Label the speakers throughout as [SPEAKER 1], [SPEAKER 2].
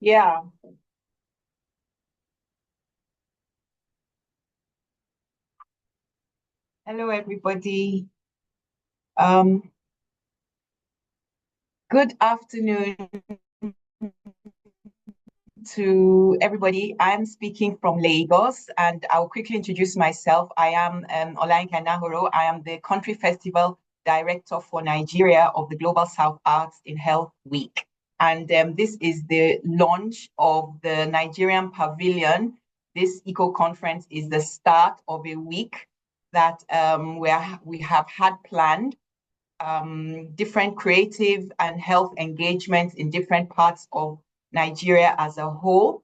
[SPEAKER 1] Yeah. Hello, everybody. Um, Good afternoon to everybody. I'm speaking from Lagos, and I'll quickly introduce myself. I am Olayinka Nahoro. I am the Country Festival Director for Nigeria of the Global South Arts in Health Week. And this is the launch of the Nigerian Pavilion. This eco conference is the start of a week that we have had planned different creative and health engagements in different parts of Nigeria as a whole.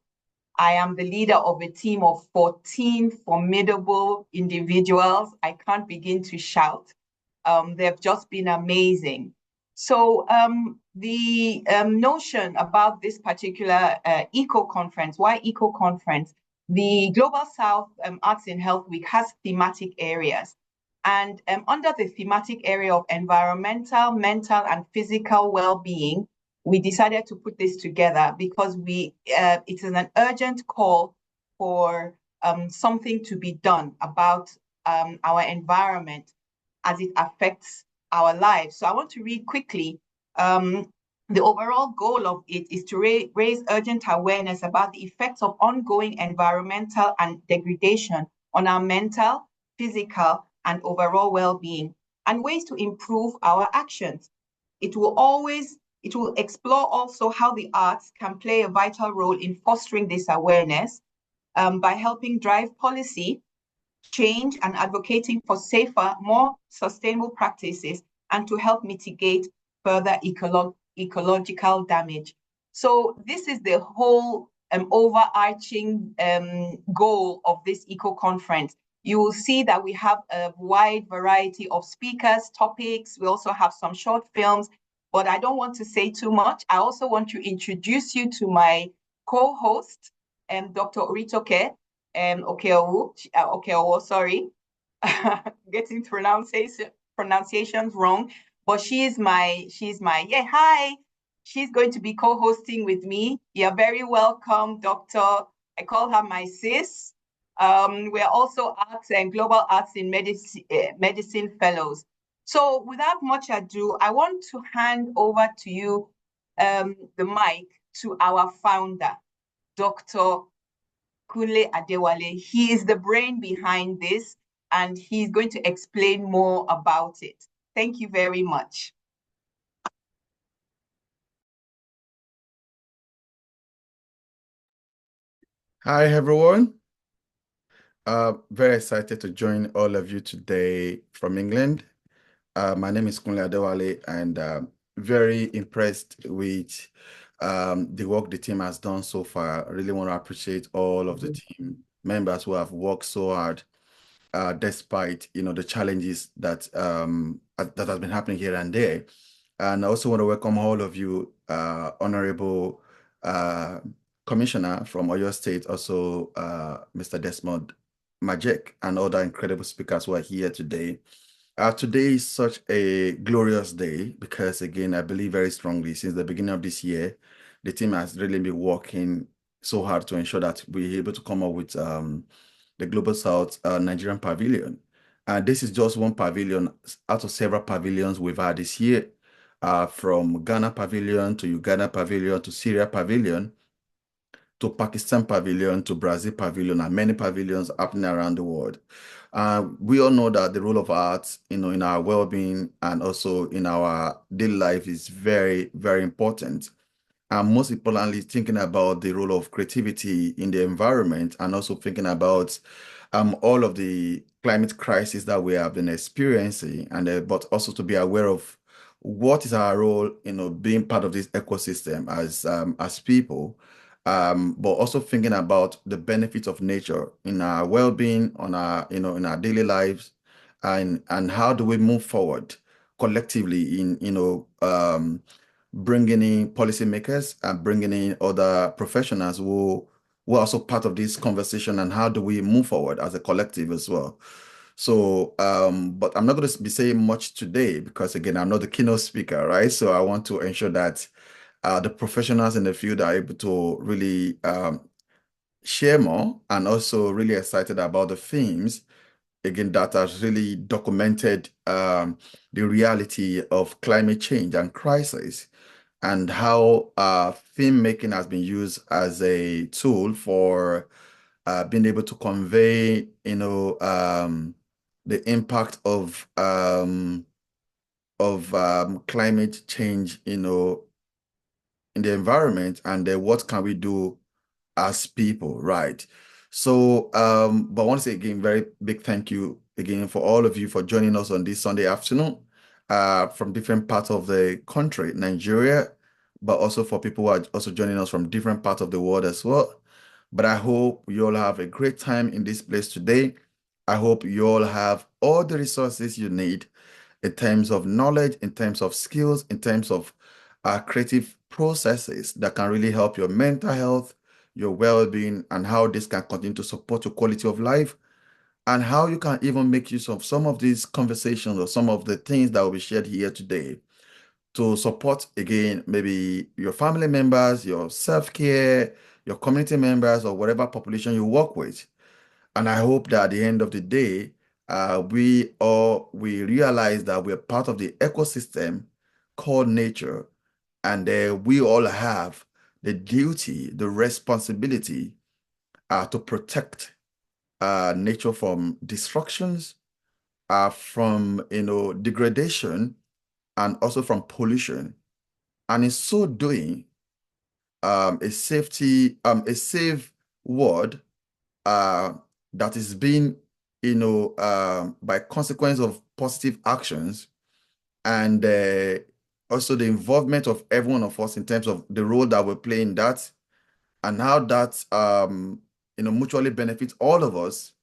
[SPEAKER 1] I am the leader of a team of 14 formidable individuals. I can't begin to shout. They've just been amazing. So the notion about this particular eco conference, why eco conference? The Global South Arts in Health Week has thematic areas. And under the thematic area of environmental, mental, and physical well-being, we decided to put this together because it is an urgent call for something to be done about our environment as it affects our lives. So I want to read quickly. The overall goal of it is to raise urgent awareness about the effects of ongoing environmental and degradation on our mental, physical, and overall well-being, and ways to improve our actions. It will explore also how the arts can play a vital role in fostering this awareness by helping drive policy change and advocating for safer, more sustainable practices, and to help mitigate further ecological damage. So this is the whole overarching goal of this eco conference. You will see that we have a wide variety of speakers, topics. We also have some short films, but I don't want to say too much. I also want to introduce you to my co-host, Dr. Oritoke Okeowo, sorry, getting pronunciations wrong, but yeah, hi. She's going to be co-hosting with me. You're very welcome, Doctor. I call her my sis. We're also arts and global arts in medicine fellows. So without much ado, I want to hand over to you the mic to our founder, Dr. Kunle Adewale. He is the brain behind this, and he's going to explain more about it. Thank you very much.
[SPEAKER 2] Hi, everyone. Very excited to join all of you today from England. My name is Kunle Adewale, and very impressed with the work the team has done so far. I really want to appreciate all of the team members who have worked so hard, despite the challenges that that has been happening here and there. And I also want to welcome all of you, Honorable Commissioner from Oyo State, also Mr. Desmond Majek, and other incredible speakers who are here today. Today is such a glorious day because, again, I believe very strongly since the beginning of this year, the team has really been working so hard to ensure that we're able to come up with the Global South Nigerian Pavilion. And this is just one pavilion out of several pavilions we've had this year, from Ghana Pavilion to Uganda Pavilion to Syria Pavilion to Pakistan Pavilion to Brazil Pavilion, and many pavilions happening around the world. We all know that the role of arts, in our well-being and also in our daily life is very, very important. And most importantly, thinking about the role of creativity in the environment and also thinking about all of the climate crisis that we have been experiencing, and but also to be aware of what is our role, being part of this ecosystem as people, but also thinking about the benefits of nature in our well-being, on our, in our daily lives, and how do we move forward collectively in, bringing in policymakers and bringing in other professionals who are also part of this conversation, and how do we move forward as a collective as well. So, but I'm not going to be saying much today because, again, I'm not the keynote speaker, right? So I want to ensure that the professionals in the field are able to really share more, and also really excited about the themes again that has really documented the reality of climate change and crisis, and how theme making has been used as a tool for being able to convey, the impact of climate change, in the environment, and what can we do as people, right? So, but I want to say again, very big thank you again for all of you for joining us on this Sunday afternoon, from different parts of the country, Nigeria, but also for people who are also joining us from different parts of the world as well. But I hope you all have a great time in this place today. I hope you all have all the resources you need in terms of knowledge, in terms of skills, in terms of creative processes that can really help your mental health, your well-being, and how this can continue to support your quality of life, and how you can even make use of some of these conversations or some of the things that will be shared here today to support, again, maybe your family members, your self-care, your community members, or whatever population you work with. And I hope that at the end of the day, we realize that we're part of the ecosystem called nature, and we all have the duty, the responsibility to protect nature from destructions, from degradation, and also from pollution. And in so doing, a safe world that is being, by consequence of positive actions, and also the involvement of every one of us in terms of the role that we play in that, and how that mutually benefits all of us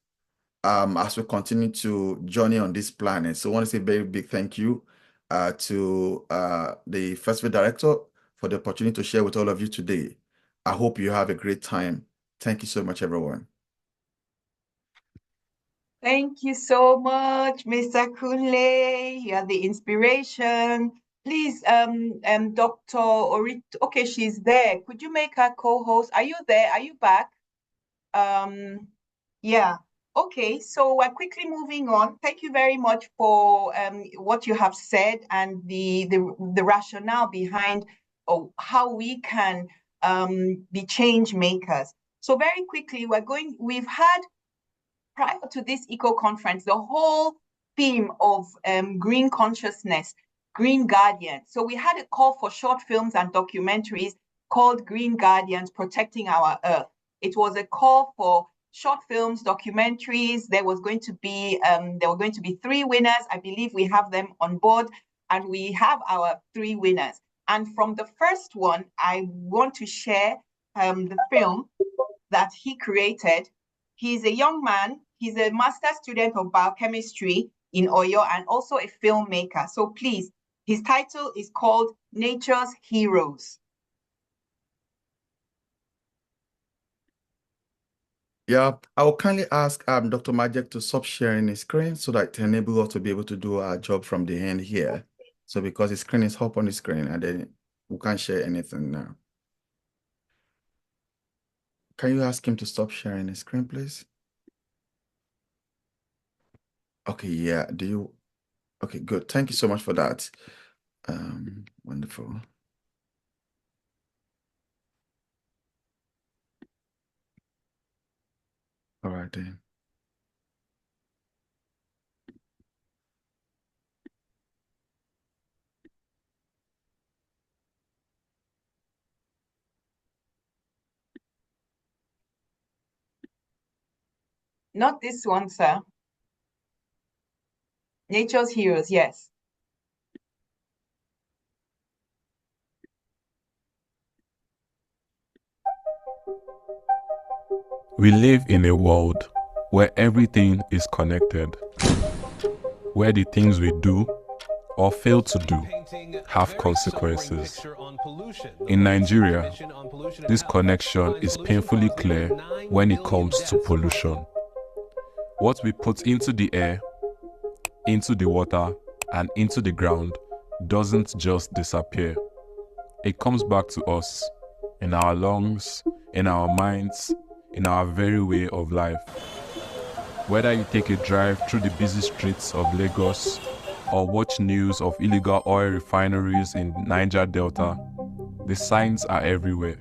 [SPEAKER 2] as we continue to journey on this planet. So I want to say a very big thank you to the festival director for the opportunity to share with all of you today. I hope you have a great time. Thank you so much, everyone.
[SPEAKER 1] Thank you so much, Mr. Kunle. You are the inspiration. Please, Dr. Orit, okay, she's there. Could you make her co-host? Are you there? Are you back? Yeah. Okay, so we're quickly moving on. Thank you very much for what you have said, and the rationale behind how we can be change makers. So very quickly, we've had, prior to this eco conference, the whole theme of green consciousness, Green Guardian. So we had a call for short films and documentaries called Green Guardians Protecting Our Earth. It was a call for short films, documentaries. There were going to be 3 winners. I believe we have them on board, and we have our 3 winners. And from the first one, I want to share the film that he created. He's a young man. He's a master's student of biochemistry in Oyo, and also a filmmaker. So please, his title is called Nature's Heroes.
[SPEAKER 2] Yeah, I will kindly ask Dr. Majek to stop sharing his screen so that to enable us to be able to do our job from the end here. So because his screen is up on the screen, and then we can't share anything now. Can you ask him to stop sharing his screen, please? Okay, yeah. Okay, good. Thank you so much for that. Wonderful. All right then.
[SPEAKER 1] Not this one, sir. Nature's Heroes, yes.
[SPEAKER 3] We live in a world where everything is connected, where the things we do or fail to do have consequences. In Nigeria, this connection is painfully clear when it comes to pollution. What we put into the air, into the water, and into the ground doesn't just disappear. It comes back to us, in our lungs, in our minds, in our very way of life. Whether you take a drive through the busy streets of Lagos or watch news of illegal oil refineries in Niger Delta, the signs are everywhere.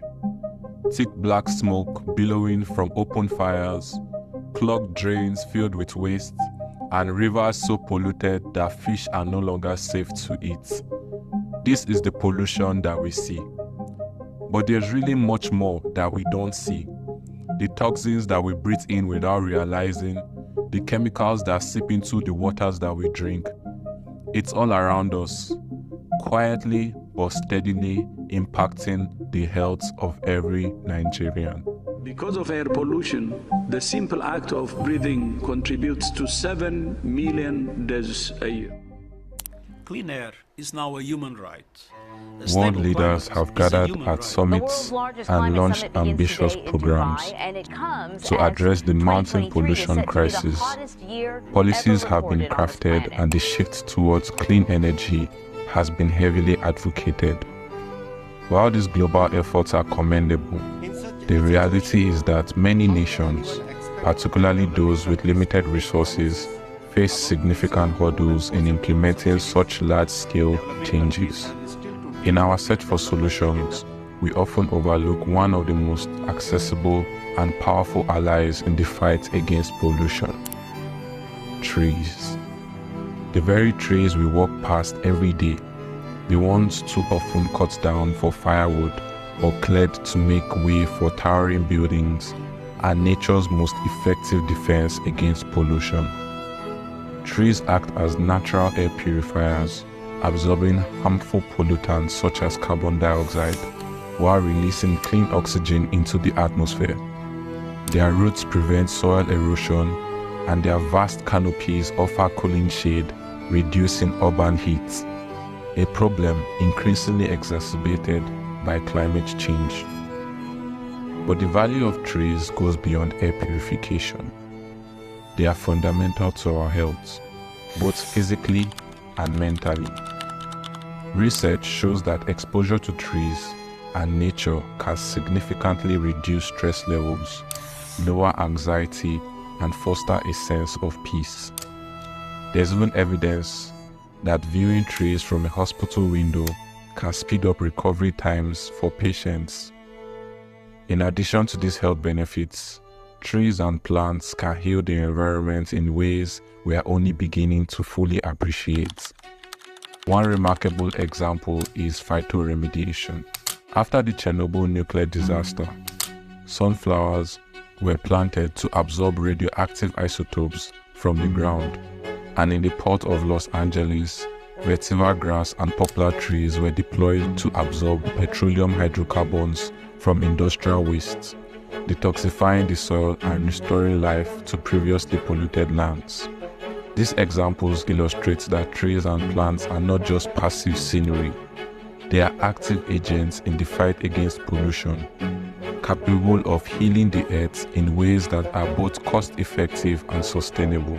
[SPEAKER 3] Thick black smoke billowing from open fires, clogged drains filled with waste, and rivers so polluted that fish are no longer safe to eat. This is the pollution that we see. But there's really much more that we don't see. The toxins that we breathe in without realizing, the chemicals that seep into the waters that we drink. It's all around us, quietly but steadily impacting the health of every Nigerian.
[SPEAKER 4] Because of air pollution, the simple act of breathing contributes to 7 million deaths a year. Clean air is now a human right.
[SPEAKER 3] World leaders have gathered at summits and launched ambitious programs to address the mounting pollution crisis. Policies have been crafted and the shift towards clean energy has been heavily advocated. While these global efforts are commendable, the reality is that many nations, particularly those with limited resources, face significant hurdles in implementing such large-scale changes. In our search for solutions, we often overlook one of the most accessible and powerful allies in the fight against pollution: trees. The very trees we walk past every day, the ones too often cut down for firewood or cleared to make way for towering buildings, are nature's most effective defense against pollution. Trees act as natural air purifiers, absorbing harmful pollutants such as carbon dioxide, while releasing clean oxygen into the atmosphere. Their roots prevent soil erosion, and their vast canopies offer cooling shade, reducing urban heat, a problem increasingly exacerbated by climate change. But the value of trees goes beyond air purification. They are fundamental to our health, both physically and mentally. Research shows that exposure to trees and nature can significantly reduce stress levels, lower anxiety, and foster a sense of peace. There's even evidence that viewing trees from a hospital window can speed up recovery times for patients. In addition to these health benefits, trees and plants can heal the environment in ways we are only beginning to fully appreciate. One remarkable example is phytoremediation. After the Chernobyl nuclear disaster, sunflowers were planted to absorb radioactive isotopes from the ground, and in the port of Los Angeles, vetiver grass and poplar trees were deployed to absorb petroleum hydrocarbons from industrial waste, detoxifying the soil and restoring life to previously polluted lands. These examples illustrate that trees and plants are not just passive scenery. They are active agents in the fight against pollution, capable of healing the earth in ways that are both cost-effective and sustainable.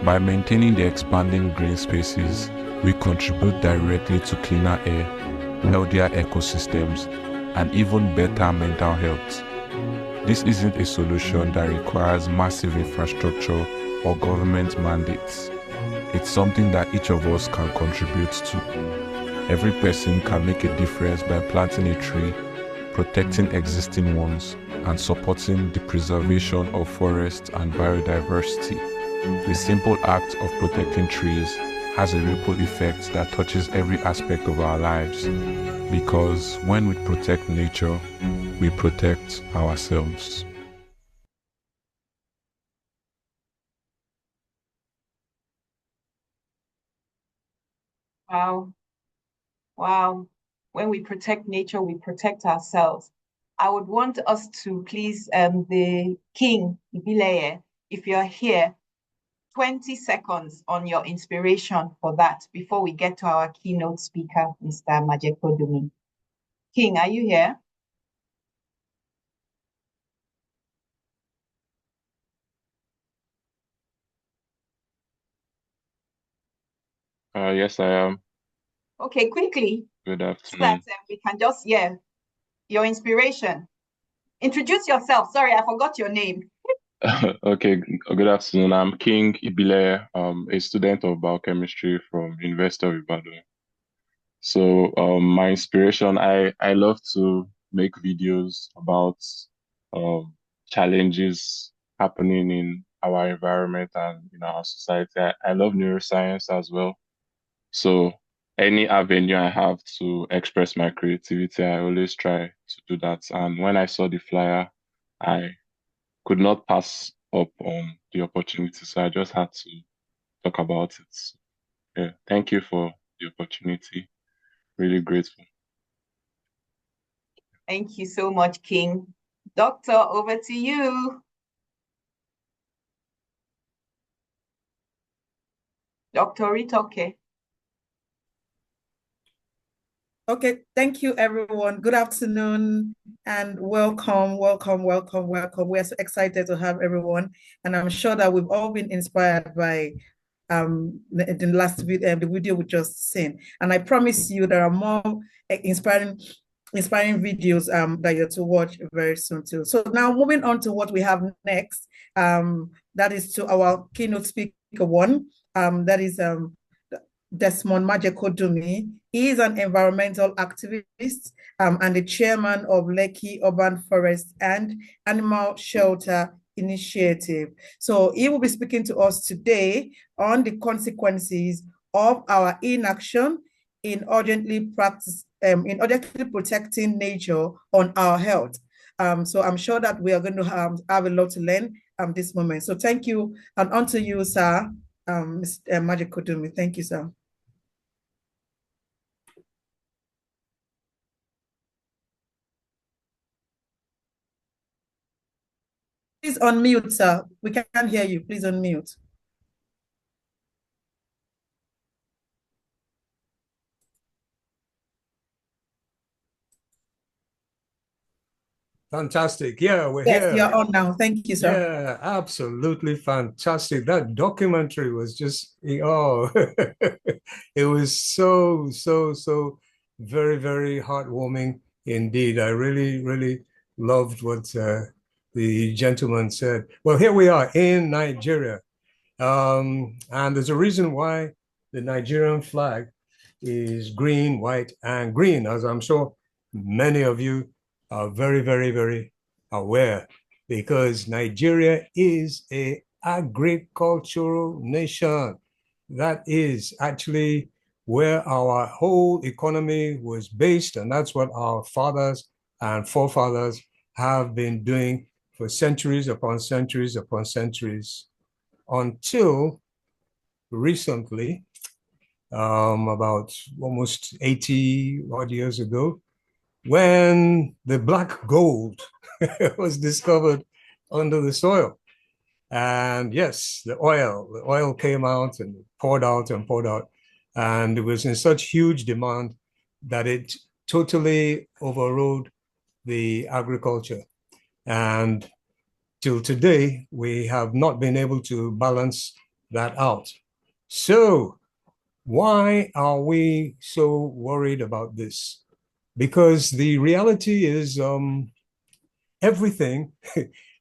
[SPEAKER 3] By maintaining the expanding green spaces, we contribute directly to cleaner air, healthier ecosystems, and even better mental health. This isn't a solution that requires massive infrastructure or government mandates. It's something that each of us can contribute to. Every person can make a difference by planting a tree, protecting existing ones, and supporting the preservation of forests and biodiversity. The simple act of protecting trees has a ripple effect that touches every aspect of our lives, because when we protect nature, we protect ourselves.
[SPEAKER 1] Wow. Wow. When we protect nature, we protect ourselves. I would want us to please, the King, Ibileye, if you're here, 20 seconds on your inspiration for that before we get to our keynote speaker, Mr. Majeko Dumi. King, are you here?
[SPEAKER 5] Yes, I am.
[SPEAKER 1] Okay, quickly,
[SPEAKER 5] Good
[SPEAKER 1] that
[SPEAKER 5] afternoon.
[SPEAKER 1] we can just, your inspiration. Introduce yourself. Sorry, I forgot your name.
[SPEAKER 5] Okay, good afternoon. I'm King Ibile, a student of biochemistry from University of Ibadan. So my inspiration, I love to make videos about challenges happening in our environment and in our society. I love neuroscience as well. So any avenue I have to express my creativity, I always try to do that. And when I saw the flyer, I could not pass up on the opportunity, so I just had to talk about it. So, yeah, thank you for the opportunity. Really grateful.
[SPEAKER 1] Thank you so much, King. Doctor, over to you. Dr. Ritoke.
[SPEAKER 6] Okay, thank you, everyone. Good afternoon and welcome, welcome, welcome, welcome. We're so excited to have everyone, and I'm sure that we've all been inspired by the last video, the video we just seen. And I promise you there are more inspiring videos that you're to watch very soon too. So now moving on to what we have next, that is to our keynote speaker one, that is Desmond Majekodunmi. He is an environmental activist and the chairman of Lekki Urban Forest and Animal Shelter Initiative. So he will be speaking to us today on the consequences of our inaction in urgently protecting nature on our health. So I'm sure that we are going to have a lot to learn this moment. So thank you, and on to you, sir. Mr. Majekodunmi. Thank you, sir. Please unmute, sir. We can't hear you. Please unmute.
[SPEAKER 7] Fantastic. Yeah, we're
[SPEAKER 6] Yes,
[SPEAKER 7] here.
[SPEAKER 6] you're on now. Thank you, sir.
[SPEAKER 7] Yeah, absolutely fantastic. That documentary was just, oh, it was so very, very heartwarming indeed. I really, really loved what the gentleman said. Well, here we are in Nigeria. And there's a reason why the Nigerian flag is green, white, and green, as I'm sure many of you are very, very, very aware, because Nigeria is an agricultural nation. That is actually where our whole economy was based, and that's what our fathers and forefathers have been doing for centuries upon centuries upon centuries, until recently, about almost 80 odd years ago, when the black gold was discovered under the soil. And yes, the oil came out and poured out and poured out. And it was in such huge demand that it totally overrode the agriculture. And till today, we have not been able to balance that out. So why are we so worried about this? Because the reality is everything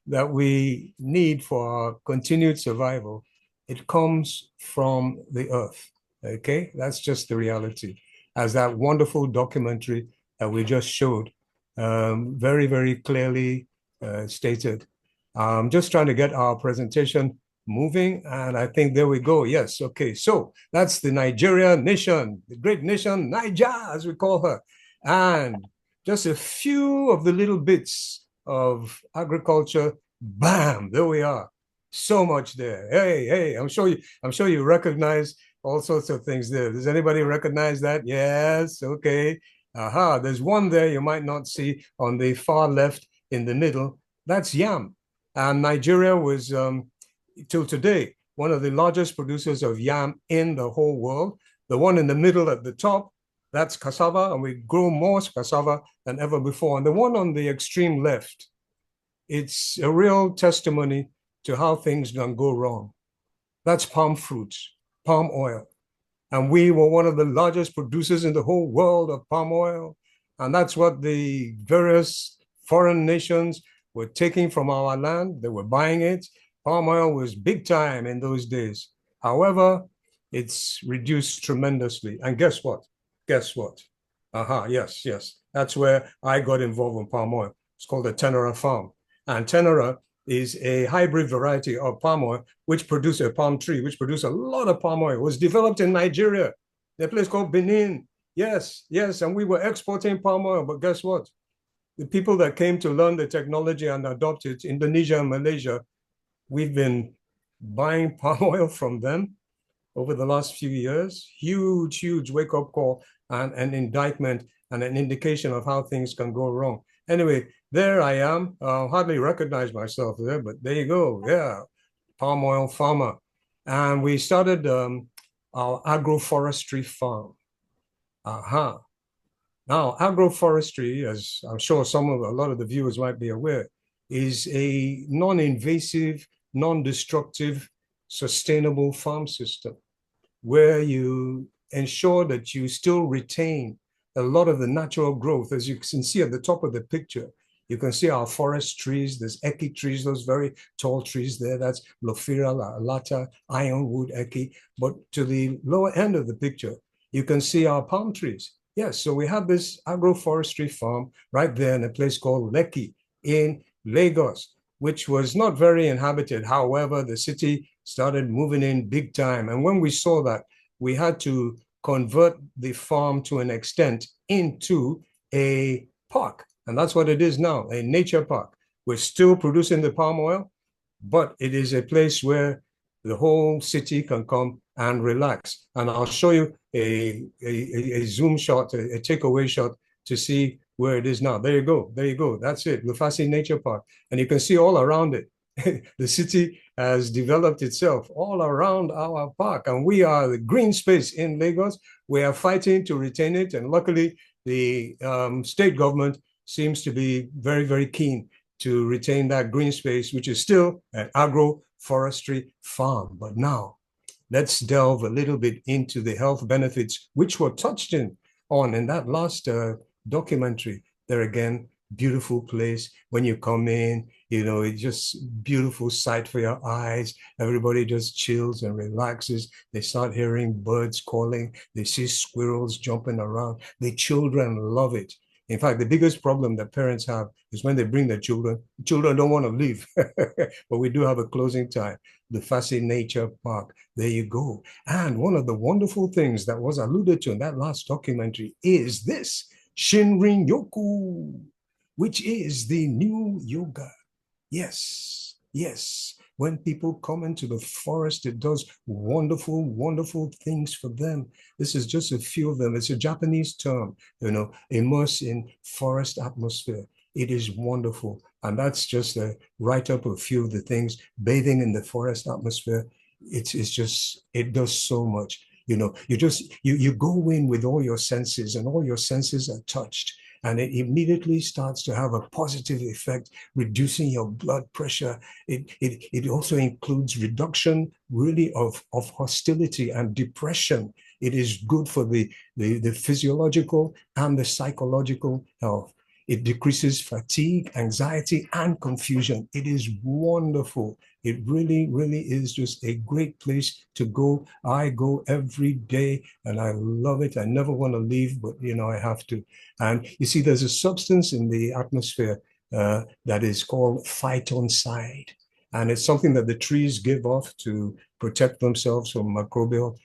[SPEAKER 7] that we need for our continued survival, it comes from the earth, okay? That's just the reality. As that wonderful documentary that we just showed very, very clearly stated. I'm just trying to get our presentation moving, and I think there we go. Yes, okay. So that's the Nigeria nation, the great nation, Niger, as we call her. And just a few of the little bits of agriculture, bam, there we are. So much there. Hey, I'm sure you recognize all sorts of things there. Does anybody recognize that? Yes, okay. Aha, there's one there you might not see on the far left in the middle. That's yam. And Nigeria was, till today, one of the largest producers of yam in the whole world. The one in the middle at the top, that's cassava, and we grow more cassava than ever before. And the one on the extreme left, it's a real testimony to how things don't go wrong. That's palm fruit, palm oil. And we were one of the largest producers in the whole world of palm oil. And that's what the various foreign nations were taking from our land. They were buying it. Palm oil was big time in those days. However, it's reduced tremendously. And guess what? Guess what? Yes. That's where I got involved in palm oil. It's called the Tenora Farm. And Tenora is a hybrid variety of palm oil, which produce a palm tree, which produce a lot of palm oil. It was developed in Nigeria, a place called Benin. Yes. And we were exporting palm oil. But guess what? The people that came to learn the technology and adopt it, Indonesia and Malaysia, we've been buying palm oil from them over the last few years. Huge wake-up call and an indictment and an indication of how things can go wrong. Anyway, there I am. Hardly recognize myself there, but there you go. Yeah, palm oil farmer. And we started our agroforestry farm. Now, agroforestry, as I'm sure a lot of the viewers might be aware, is a non-invasive, non-destructive, sustainable farm system where you ensure that you still retain a lot of the natural growth. As you can see at the top of the picture, you can see our forest trees. There's eki trees, those very tall trees there. That's Lophira alata, ironwood eki. But to the lower end of the picture, you can see our palm trees. Yes, so we have this agroforestry farm right there in a place called Lekki in Lagos, which was not very inhabited. However, the city started moving in big time. And when we saw that, we had to convert the farm to an extent into a park. And that's what it is now, a nature park. We're still producing the palm oil, but it is a place where the whole city can come and relax. And I'll show you a zoom shot, a takeaway shot to see where it is now. There you go. That's it, Lufasi Nature Park. And you can see all around it. The city has developed itself all around our park, and we are the green space in Lagos. We are fighting to retain it, and luckily the state government seems to be very, very keen to retain that green space, which is still an agroforestry farm. But now let's delve a little bit into the health benefits, which were touched on in that last documentary. There again, beautiful place. When you come in, it's just beautiful sight for your eyes. Everybody just chills and relaxes. They start hearing birds calling. They see squirrels jumping around. The children love it. In fact, the biggest problem that parents have is when they bring their children. Children don't want to leave, but we do have a closing time. The Lufasi Nature Park. There you go. And one of the wonderful things that was alluded to in that last documentary is this, Shinrin Yoku, which is the new yoga. Yes. When people come into the forest, it does wonderful, wonderful things for them. This is just a few of them. It's a Japanese term, immerse in forest atmosphere. It is wonderful. And that's just a write-up of a few of the things. Bathing in the forest atmosphere, it does so much. You go in with all your senses, and all your senses are touched. And it immediately starts to have a positive effect, reducing your blood pressure. It also includes reduction, really, of hostility and depression. It is good for the physiological and the psychological health. It decreases fatigue, anxiety, and confusion. It is wonderful. It really, really is just a great place to go. I go every day and I love it. I never want to leave, but I have to. And you see, there's a substance in the atmosphere that is called phytoncide. And it's something that the trees give off to protect themselves from microbial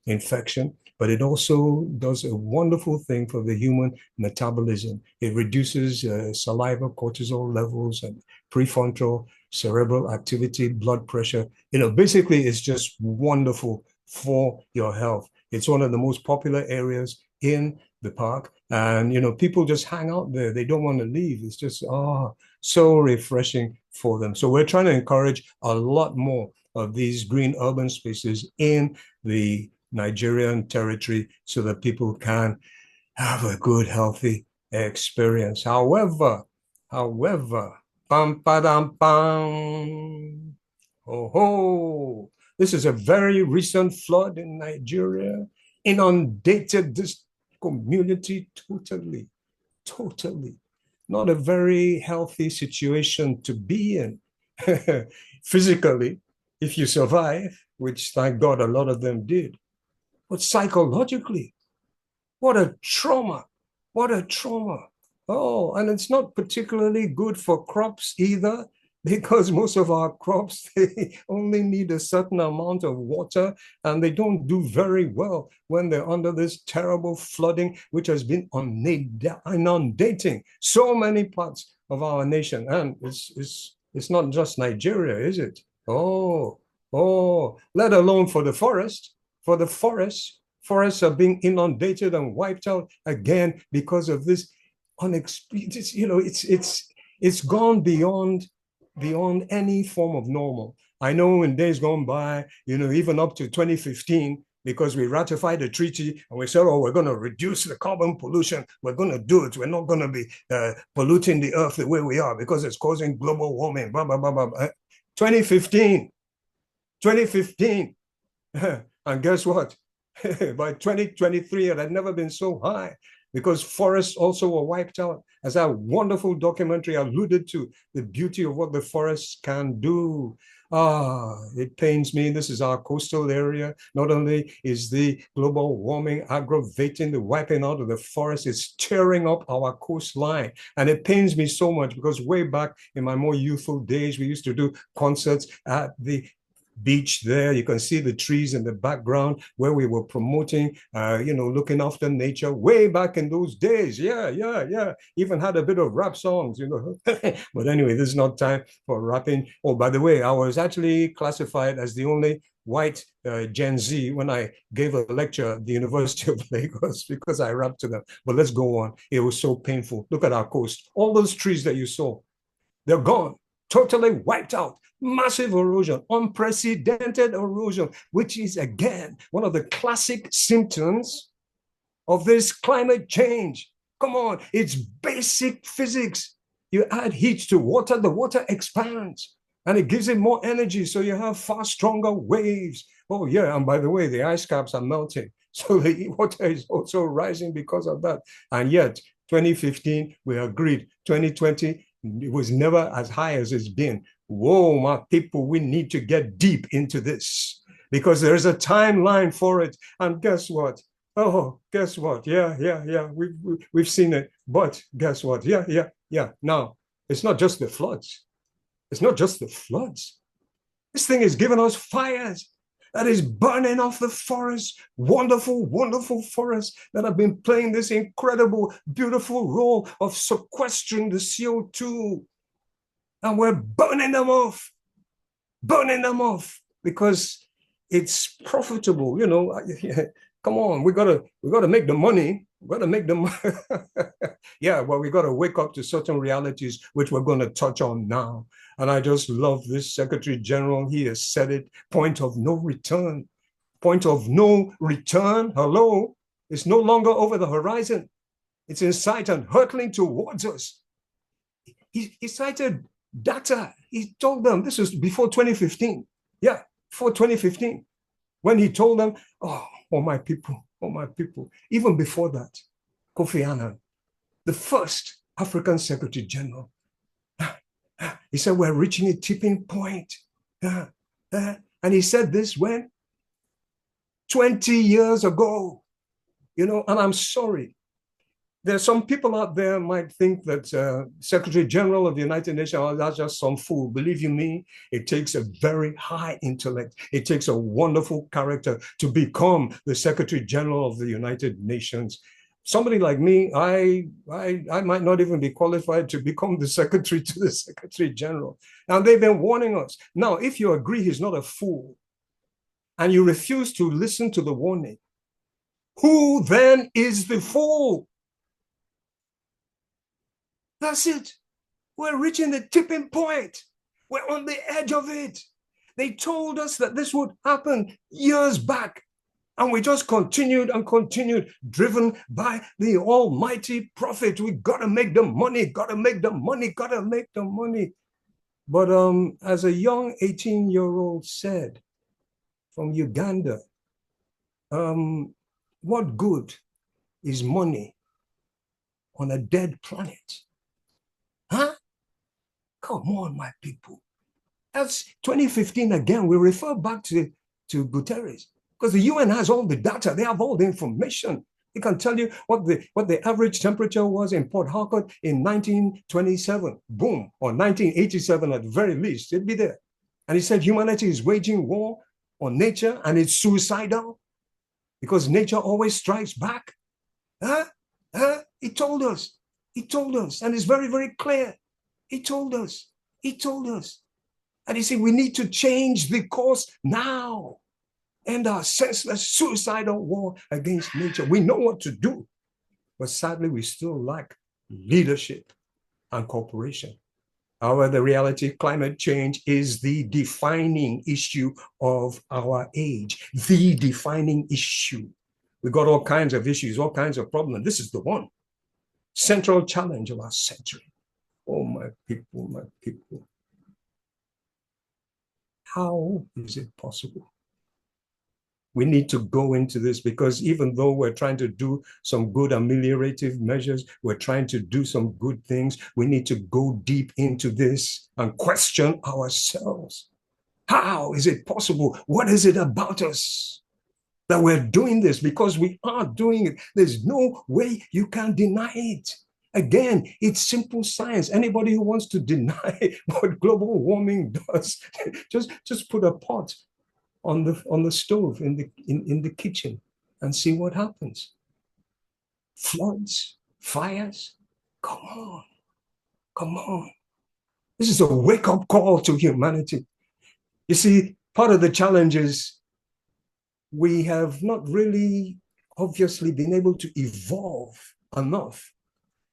[SPEAKER 7] infection. But it also does a wonderful thing for the human metabolism. It reduces saliva, cortisol levels, and prefrontal cerebral activity, blood pressure. Basically, it's just wonderful for your health. It's one of the most popular areas in the park. And, people just hang out there. They don't want to leave. It's just, so refreshing for them. So we're trying to encourage a lot more of these green urban spaces in the Nigerian territory so that people can have a good, healthy experience. However, pam, padam, pam, oh, ho, This is a very recent flood in Nigeria, inundated this community totally, totally. Not a very healthy situation to be in. Physically, if you survive, which thank God a lot of them did, but psychologically, what a trauma, what a trauma. Oh, and it's not particularly good for crops either, because most of our crops, they only need a certain amount of water, and they don't do very well when they're under this terrible flooding, which has been inundating so many parts of our nation. And it's not just Nigeria, is it? Oh, let alone for the forest. For the forests are being inundated and wiped out again because of this unexpected, it's gone beyond any form of normal. I know in days gone by, even up to 2015, because we ratified the treaty and we said, oh, we're going to reduce the carbon pollution. We're going to do it. We're not going to be polluting the earth the way we are because it's causing global warming, blah, blah, blah, blah. 2015. And guess what? By 2023, it had never been so high because forests also were wiped out. As our wonderful documentary alluded to, the beauty of what the forests can do. It pains me. This is our coastal area. Not only is the global warming aggravating the wiping out of the forest, it's tearing up our coastline. And it pains me so much because way back in my more youthful days, we used to do concerts at the beach there. You can see the trees in the background where we were promoting, looking after nature way back in those days. Yeah. Even had a bit of rap songs, But anyway, this is not time for rapping. Oh, by the way, I was actually classified as the only white Gen Z when I gave a lecture at the University of Lagos because I rapped to them. But let's go on. It was so painful. Look at our coast. All those trees that you saw, they're gone, totally wiped out. Massive erosion, unprecedented erosion, which is, again, one of the classic symptoms of this climate change. Come on, it's basic physics. You add heat to water, the water expands, and it gives it more energy, so you have far stronger waves. Oh, yeah, and by the way, the ice caps are melting, so the water is also rising because of that. And yet, 2015, we agreed. 2020, it was never as high as it's been. Whoa, my people, we need to get deep into this because there's a timeline for it. And guess what? Oh, guess what? Yeah. We've seen it. But guess what? Yeah. Now, it's not just the floods. It's not just the floods. This thing is giving us fires that is burning off the forests, wonderful, wonderful forests that have been playing this incredible, beautiful role of sequestering the CO2. And we're burning them off because it's profitable. Come on, we gotta make the money. We gotta make the money. Yeah, well, we gotta wake up to certain realities, which we're going to touch on now. And I just love this Secretary General. He has said it. Point of no return. Point of no return. Hello, it's no longer over the horizon. It's in sight and hurtling towards us. He cited data. He told them, this was before 2015. Yeah, before 2015. When he told them, oh my people. Even before that, Kofi Annan, the first African Secretary General, he said, we're reaching a tipping point. And he said this when? 20 years ago. And I'm sorry. There's some people out there might think that Secretary General of the United Nations, oh, that's just some fool. Believe you me, it takes a very high intellect. It takes a wonderful character to become the Secretary General of the United Nations. Somebody like me, I might not even be qualified to become the Secretary to the Secretary General. And they've been warning us. Now, if you agree he's not a fool and you refuse to listen to the warning, who then is the fool? That's it. We're reaching the tipping point. We're on the edge of it. They told us that this would happen years back. And we just continued and continued, driven by the almighty prophet. We got to make the money, got to make the money, got to make the money. But as a young 18-year-old said, from Uganda. What good is money on a dead planet? Huh? Come on, my people. That's 2015 again. We refer back to Guterres because the UN has all the data. They have all the information. They can tell you what the average temperature was in Port Harcourt in 1927, boom, or 1987 at the very least. It'd be there. And he said humanity is waging war on nature and it's suicidal because nature always strikes back. He told us. He told us. And it's very, very clear. He told us. He told us. And he said, we need to change the course now. End our senseless, suicidal war against nature. We know what to do. But sadly, we still lack leadership and cooperation. However, the reality, climate change is the defining issue of our age. The defining issue. We got all kinds of issues, all kinds of problems. This is the one. Central challenge of our century. Oh, my people, my people. How is it possible? We need to go into this because even though we're trying to do some good ameliorative measures, we're trying to do some good things, we need to go deep into this and question ourselves. How is it possible? What is it about us that we're doing this? Because we are doing it. There's no way you can deny it. Again, it's simple science. Anybody who wants to deny what global warming does, just put a pot on the stove in the kitchen and see what happens. Floods, fires, come on, come on. This is a wake-up call to humanity. You see, part of the challenge is we have not really obviously been able to evolve enough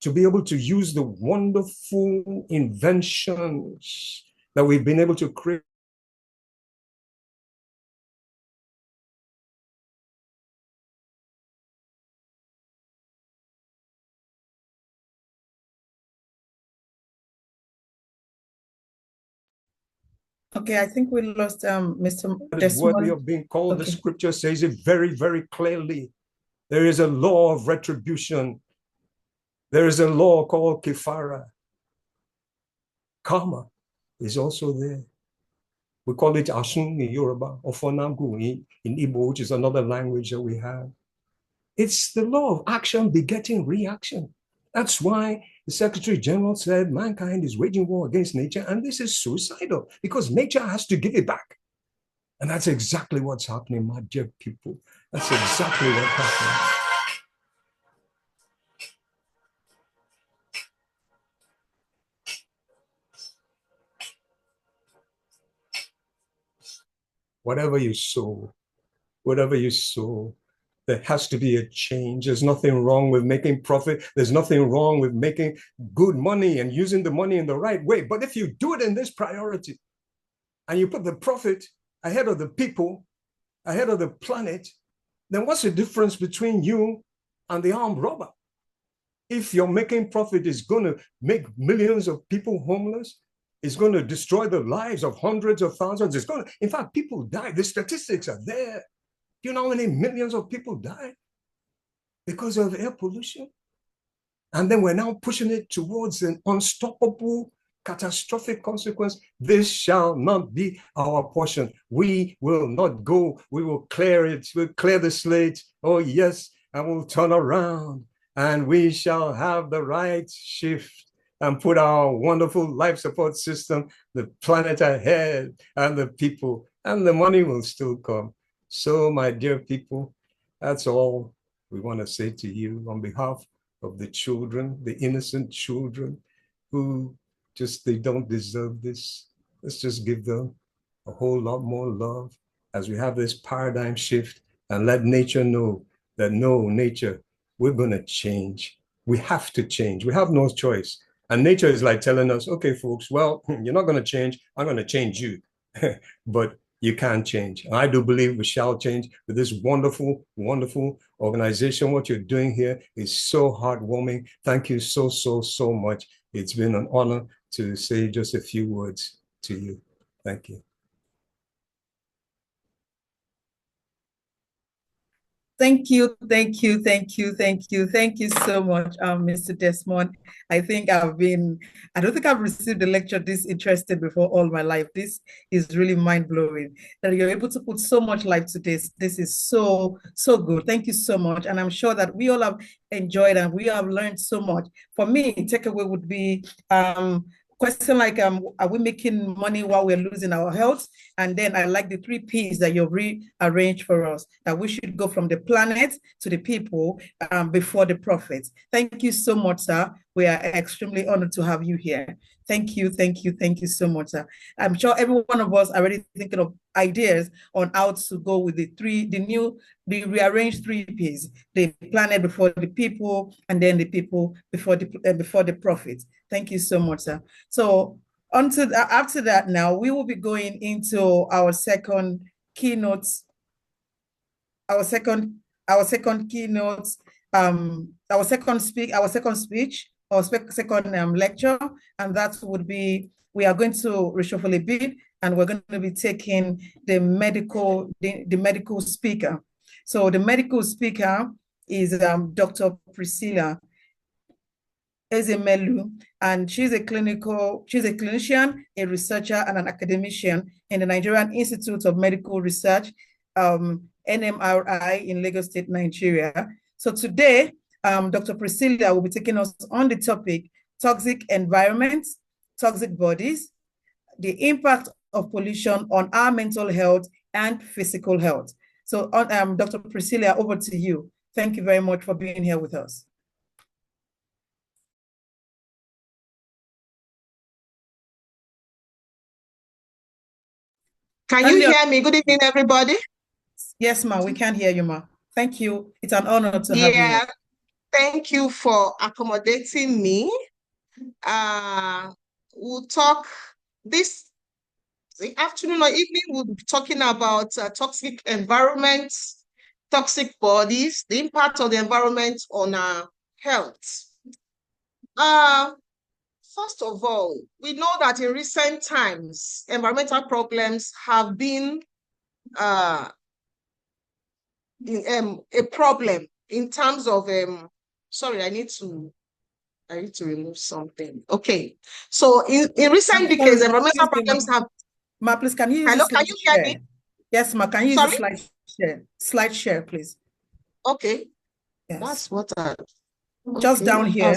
[SPEAKER 7] to be able to use the wonderful inventions that we've been able to create.
[SPEAKER 6] Okay, I think we lost Mr.
[SPEAKER 7] That is worthy of being called. Okay. The scripture says it very, very clearly. There is a law of retribution. There is a law called kifara. Karma is also there. We call it Ashun in Yoruba, or Fonangu in Igbo, which is another language that we have. It's the law of action begetting reaction. That's why the Secretary General said mankind is waging war against nature, and this is suicidal because nature has to give it back. And that's exactly what's happening, my dear people. That's exactly what's happening. Whatever you sow, there has to be a change. There's nothing wrong with making profit. There's nothing wrong with making good money and using the money in the right way. But if you do it in this priority and you put the profit ahead of the people, ahead of the planet, then what's the difference between you and the armed robber? If your making profit is going to make millions of people homeless, it's going to destroy the lives of hundreds of thousands. It's going to, in fact, people die. The statistics are there. Do you know how many millions of people die because of air pollution? And then we're now pushing it towards an unstoppable, catastrophic consequence. This shall not be our portion. We will not go. We will clear it. We'll clear the slate. Oh, yes. And we'll turn around and we shall have the right shift and put our wonderful life support system, the planet ahead, and the people, and the money will still come. So, my dear people, that's all we want to say to you on behalf of the children, the innocent children who they don't deserve this. Let's just give them a whole lot more love as we have this paradigm shift and let nature know that no, nature, we're going to change. We have to change. We have no choice. And nature is like telling us, okay, folks, well, you're not going to change. I'm going to change you. But you can't change. And I do believe we shall change with this wonderful, wonderful organization. What you're doing here is so heartwarming. Thank you so, so, so much. It's been an honor to say just a few words to you. Thank you.
[SPEAKER 6] Thank you, thank you, thank you, thank you, thank you so much, Mr. Desmond. I don't think I've received a lecture this interested before all my life. This is really mind-blowing that you're able to put so much life to this. This is so, so good. Thank you so much. And I'm sure that we all have enjoyed and we have learned so much. For me, takeaway would be, question like, are we making money while we're losing our health? And then I like the 3 P's that you've rearranged for us, that we should go from the planet to the people before the profits. Thank you so much, sir. We are extremely honored to have you here. Thank you, thank you, thank you so much, sir. I'm sure every one of us are already thinking of ideas on how to go with the rearranged 3 P's, the planet before the people, and then the people before the profits. Thank you so much, sir. So after that, now we will be going into our second keynote, our second keynote, our second speech, or second lecture, and that would be, we are going to reshuffle a bit, and we're going to be taking the medical speaker. So the medical speaker is Dr. Priscilla Ezemelu, and she's a clinician, a researcher, and an academician in the Nigerian Institute of Medical Research, NMRI, in Lagos State, Nigeria. So today, Dr. Priscilla will be taking us on the topic, toxic environments, toxic bodies, the impact of pollution on our mental health and physical health. So Dr. Priscilla, over to you. Thank you very much for being here with us.
[SPEAKER 8] Can you hear me? Good evening, everybody.
[SPEAKER 6] Yes, ma, we can hear you, ma. Thank you. It's an honor to have you here.
[SPEAKER 8] Thank you for accommodating me. We'll talk this afternoon or evening. We'll be talking about toxic environments, toxic bodies, the impact of the environment on our health. First of all, we know that in recent times, environmental problems have been a problem in terms of sorry, I need to remove something. Okay, so in recent decades, environmental problems have.
[SPEAKER 6] Ma, please, can you use
[SPEAKER 8] hello? Can you hear me?
[SPEAKER 6] Yes, ma. Can you use the slide share? Slide share, please.
[SPEAKER 8] Okay.
[SPEAKER 6] Yes.
[SPEAKER 8] That's what I.
[SPEAKER 6] Just down here.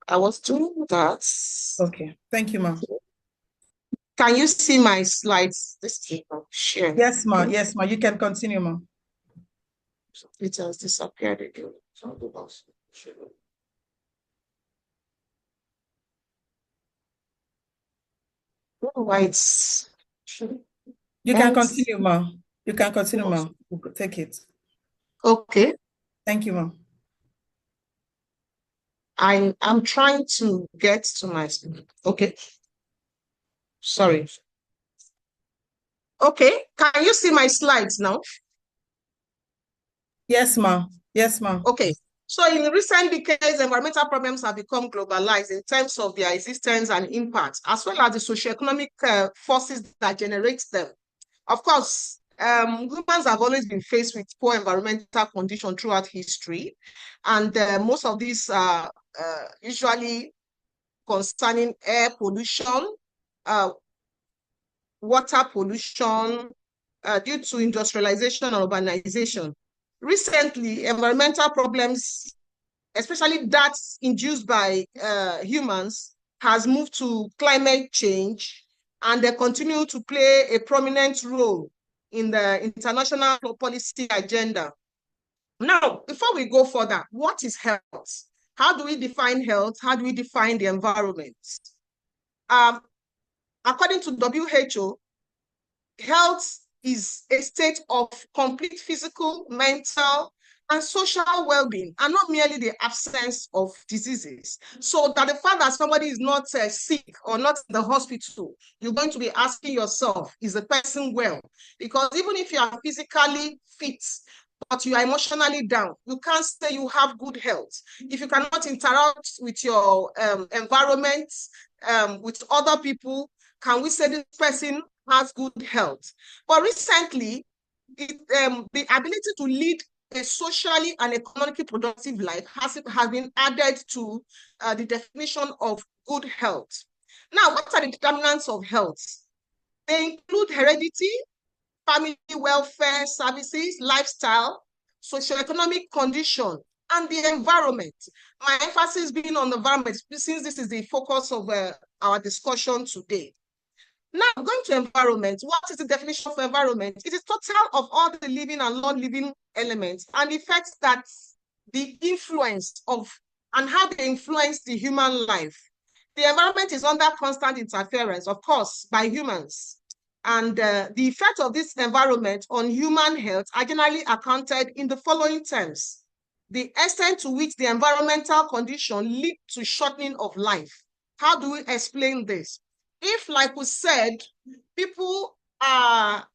[SPEAKER 8] I was doing that.
[SPEAKER 6] Okay. Thank you, ma.
[SPEAKER 8] Can you see my slides? This table share.
[SPEAKER 6] Yes, ma. Yes, ma. You can continue, ma.
[SPEAKER 8] It has disappeared again. Why it's.
[SPEAKER 6] You can continue, ma. You can continue, ma. Take it.
[SPEAKER 8] Okay.
[SPEAKER 6] Thank you, ma.
[SPEAKER 8] I'm trying to get to my. Okay. Sorry. Okay. Can you see my slides now?
[SPEAKER 6] Yes, ma. Yes, ma.
[SPEAKER 8] Okay. So in recent decades, environmental problems have become globalized in terms of their existence and impact, as well as the socioeconomic forces that generate them. Of course, humans have always been faced with poor environmental conditions throughout history, and most of these are usually concerning air pollution, water pollution, due to industrialization and urbanization. Recently, environmental problems, especially that induced by humans, has moved to climate change, and they continue to play a prominent role in the international policy agenda. Now, before we go further, what is health? How do we define health? How do we define the environment? According to WHO, health is a state of complete physical, mental, and social well-being, and not merely the absence of diseases. So that the fact that somebody is not sick or not in the hospital, you're going to be asking yourself, is the person well? Because even if you are physically fit, but you are emotionally down, you can't say you have good health. If you cannot interact with your environment, with other people, can we say this person has good health? But recently, the ability to lead a socially and economically productive life has been added to the definition of good health. Now, what are the determinants of health? They include heredity, family welfare services, lifestyle, socioeconomic condition, and the environment. My emphasis being on the environment, since this is the focus of our discussion today. Now, going to environment, what is the definition of environment? It is total of all the living and non-living elements and effects that the influence of and how they influence the human life. The environment is under constant interference, of course, by humans. And the effect of this environment on human health are generally accounted in the following terms: the extent to which the environmental condition lead to shortening of life. How do we explain this? If, like we said, people are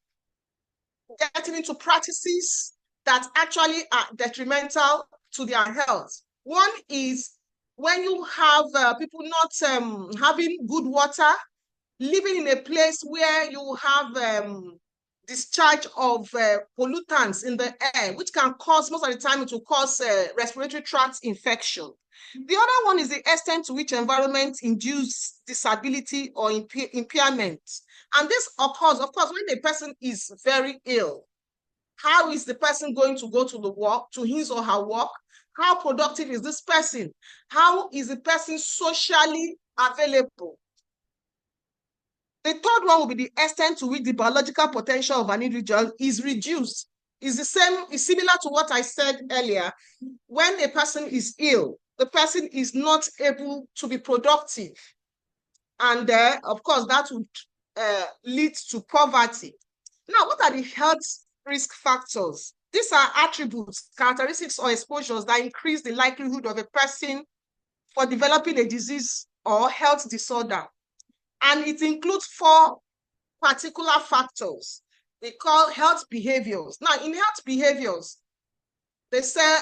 [SPEAKER 8] getting into practices that actually are detrimental to their health. One is when you have people not having good water, living in a place where you have discharge of pollutants in the air, which can cause, most of the time, it will cause respiratory tract infection. The other one is the extent to which environment induce disability or impairment. And this occurs, of course, when the person is very ill. How is the person going to go to the work, to his or her work? How productive is this person? How is the person socially available? The third one will be the extent to which the biological potential of an individual is reduced. Is similar to what I said earlier. When a person is ill, the person is not able to be productive. And of course, that would lead to poverty. Now, what are the health risk factors? These are attributes, characteristics, or exposures that increase the likelihood of a person for developing a disease or health disorder. And it includes 4 particular factors we call health behaviors. Now, in health behaviors, they say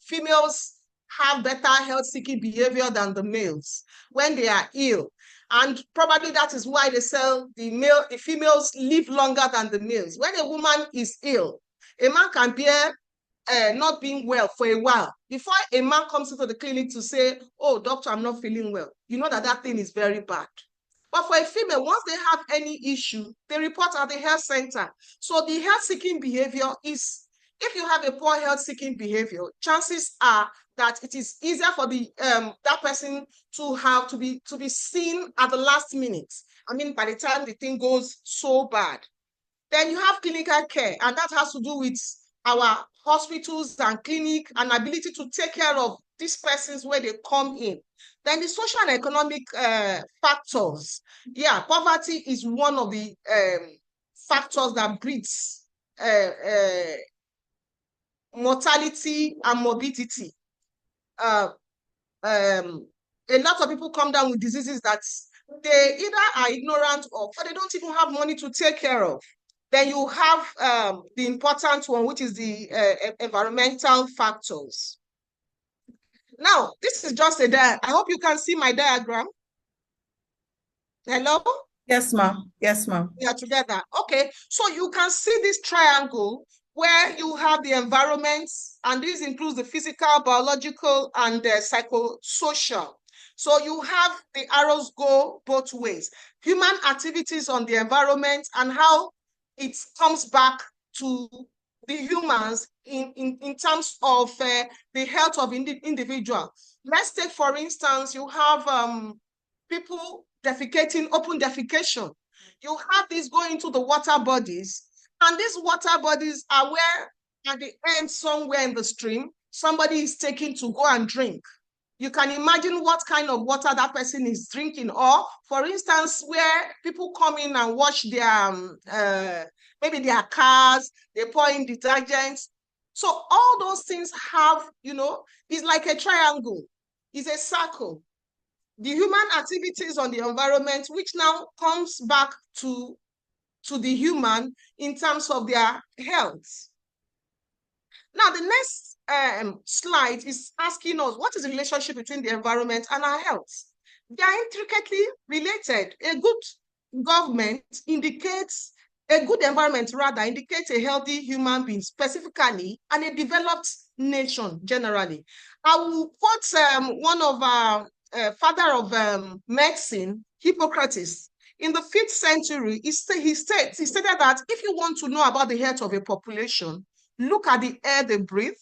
[SPEAKER 8] females have better health-seeking behavior than the males when they are ill. And probably that is why they say the females live longer than the males. When a woman is ill, a man can bear not being well for a while. Before a man comes into the clinic to say, oh, doctor, I'm not feeling well, you know that that thing is very bad. But for a female, once they have any issue, they report at the health center. So the health-seeking behavior is, if you have a poor health-seeking behavior, chances are that it is easier for the that person to be seen at the last minute. I mean, by the time the thing goes so bad. Then you have clinical care, and that has to do with our hospitals and clinic and ability to take care of these persons where they come in. Then the social and economic factors. Yeah, poverty is one of the factors that breeds mortality and morbidity. A lot of people come down with diseases that they either are ignorant of or they don't even have money to take care of. Then you have the important one, which is the environmental factors. Now, this is just a diagram. I hope you can see my diagram. Hello?
[SPEAKER 6] Yes, ma'am. Yes, ma'am.
[SPEAKER 8] We are together. Okay, so you can see this triangle where you have the environment, and this includes the physical, biological, and psychosocial. So you have the arrows go both ways. Human activities on the environment and how it comes back to the humans in terms of the health of individual. Let's take, for instance, you have people defecating, open defecation. You have this going into the water bodies, and these water bodies are where at the end, somewhere in the stream, somebody is taking to go and drink. You can imagine what kind of water that person is drinking. Or, for instance, where people come in and wash their, maybe their cars, they pour in detergents. So all those things have, it's like a triangle. It's a circle. The human activities on the environment, which now comes back to the human in terms of their health. Now, the next slide is asking us, what is the relationship between the environment and our health? They are intricately related. A good government indicates A good environment rather indicates a healthy human being specifically and a developed nation generally. I will quote one of our father of medicine, Hippocrates. In the 5th century, he stated that if you want to know about the health of a population, look at the air they breathe,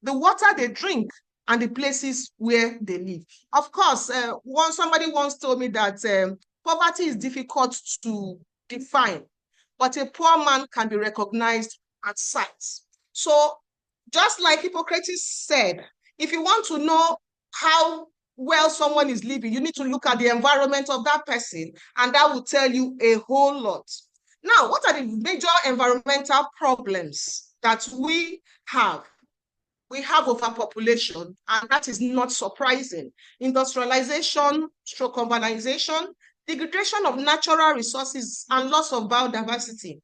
[SPEAKER 8] the water they drink, and the places where they live. Of course, somebody once told me that poverty is difficult to define, but a poor man can be recognized at sight. So just like Hippocrates said, if you want to know how well someone is living, you need to look at the environment of that person, and that will tell you a whole lot. Now, what are the major environmental problems that we have? We have overpopulation, and that is not surprising. Industrialization, stroke urbanization, degradation of natural resources, and loss of biodiversity,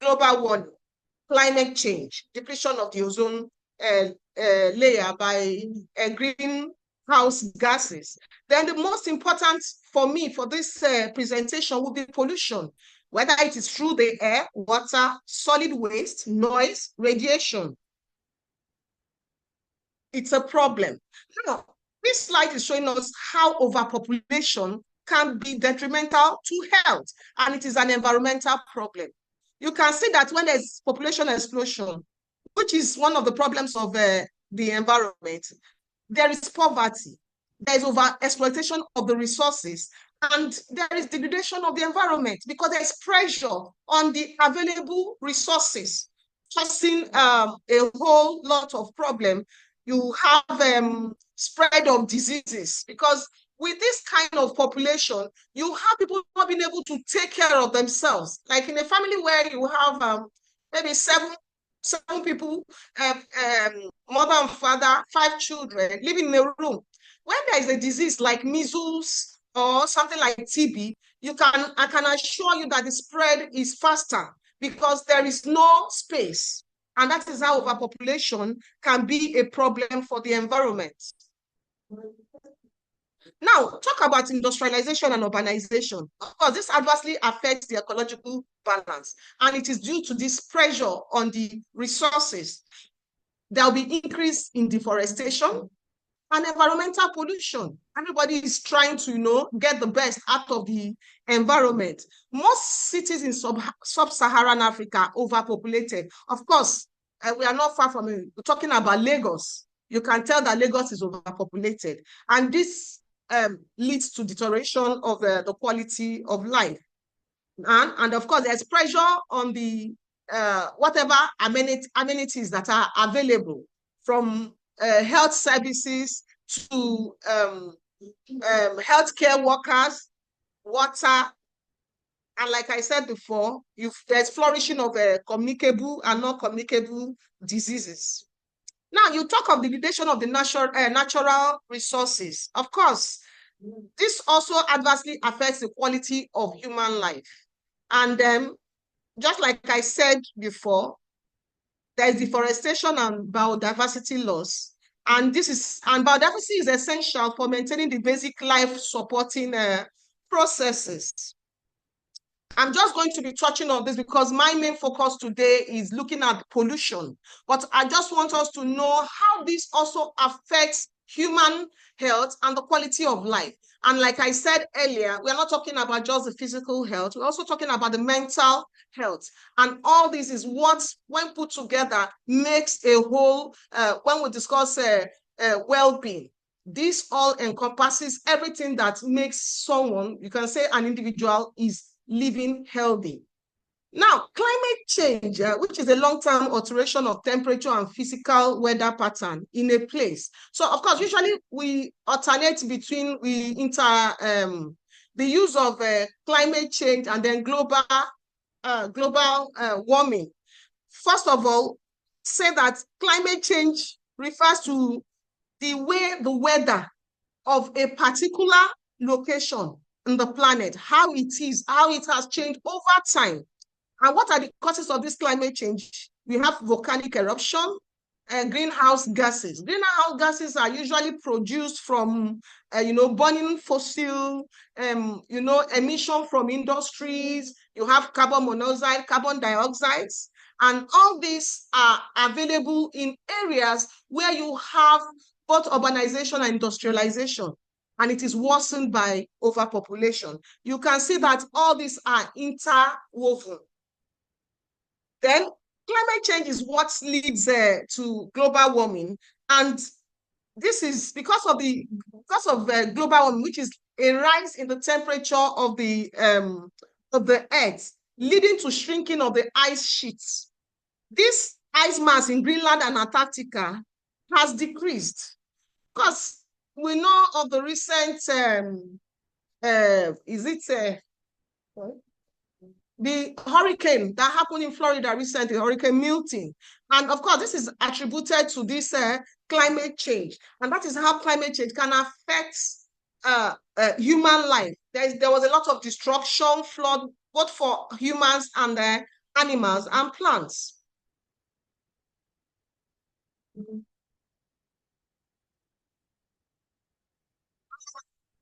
[SPEAKER 8] global warming, climate change, depletion of the ozone layer by greenhouse gases. Then the most important for me for this presentation will be pollution, whether it is through the air, water, solid waste, noise, radiation. It's a problem. Now, this slide is showing us how overpopulation can be detrimental to health, and it is an environmental problem. You can see that when there's population explosion, which is one of the problems of the environment, there is poverty, there is over-exploitation of the resources, and there is degradation of the environment because there's pressure on the available resources, causing a whole lot of problems. You have spread of diseases because with this kind of population, you have people not being able to take care of themselves. Like in a family where you have maybe seven people, mother and father, 5 children living in a room. When there is a disease like measles or something like TB, I can assure you that the spread is faster because there is no space. And that is how overpopulation can be a problem for the environment. Now, talk about industrialization and urbanization. Of course, this adversely affects the ecological balance, and it is due to this pressure on the resources. There will be increase in deforestation and environmental pollution. Everybody is trying to, get the best out of the environment. Most cities in sub-Saharan Africa are overpopulated. Of course, we are not far from it. We're talking about Lagos. You can tell that Lagos is overpopulated. And this leads to deterioration of the quality of life. And of course, there's pressure on the whatever amenities that are available, from health services to healthcare workers, water, and like I said before, there's flourishing of communicable and non-communicable diseases. Now, you talk of the degradation of the natural resources. Of course, this also adversely affects the quality of human life. And just like I said before, there is deforestation and biodiversity loss. And biodiversity is essential for maintaining the basic life supporting processes. I'm just going to be touching on this because my main focus today is looking at pollution. But I just want us to know how this also affects human health and the quality of life. And like I said earlier, we're not talking about just the physical health. We're also talking about the mental health. And all this is what, when put together, makes a whole, when we discuss well-being. This all encompasses everything that makes someone, you can say an individual is living healthy. Now, climate change, which is a long-term alteration of temperature and physical weather pattern in a place. So, of course, usually we alternate between the use of climate change and then global warming. First of all, say that climate change refers to the way the weather of a particular location on the planet, how it has changed over time. And what are the causes of this climate change? We have volcanic eruption and greenhouse gases. Greenhouse gases are usually produced from, burning fossil, emission from industries, you have carbon monoxide, carbon dioxide, and all these are available in areas where you have both urbanization and industrialization, and it is worsened by overpopulation. You can see that all these are interwoven. Then climate change is what leads to global warming, and this is because of global warming, which is a rise in the temperature of the Earth, leading to shrinking of the ice sheets. This ice mass in Greenland and Antarctica has decreased because we know of the recent the hurricane that happened in Florida recently, Hurricane Milton. And of course, this is attributed to this climate change. And that is how climate change can affect human life. There was a lot of destruction, flood, both for humans and animals and plants.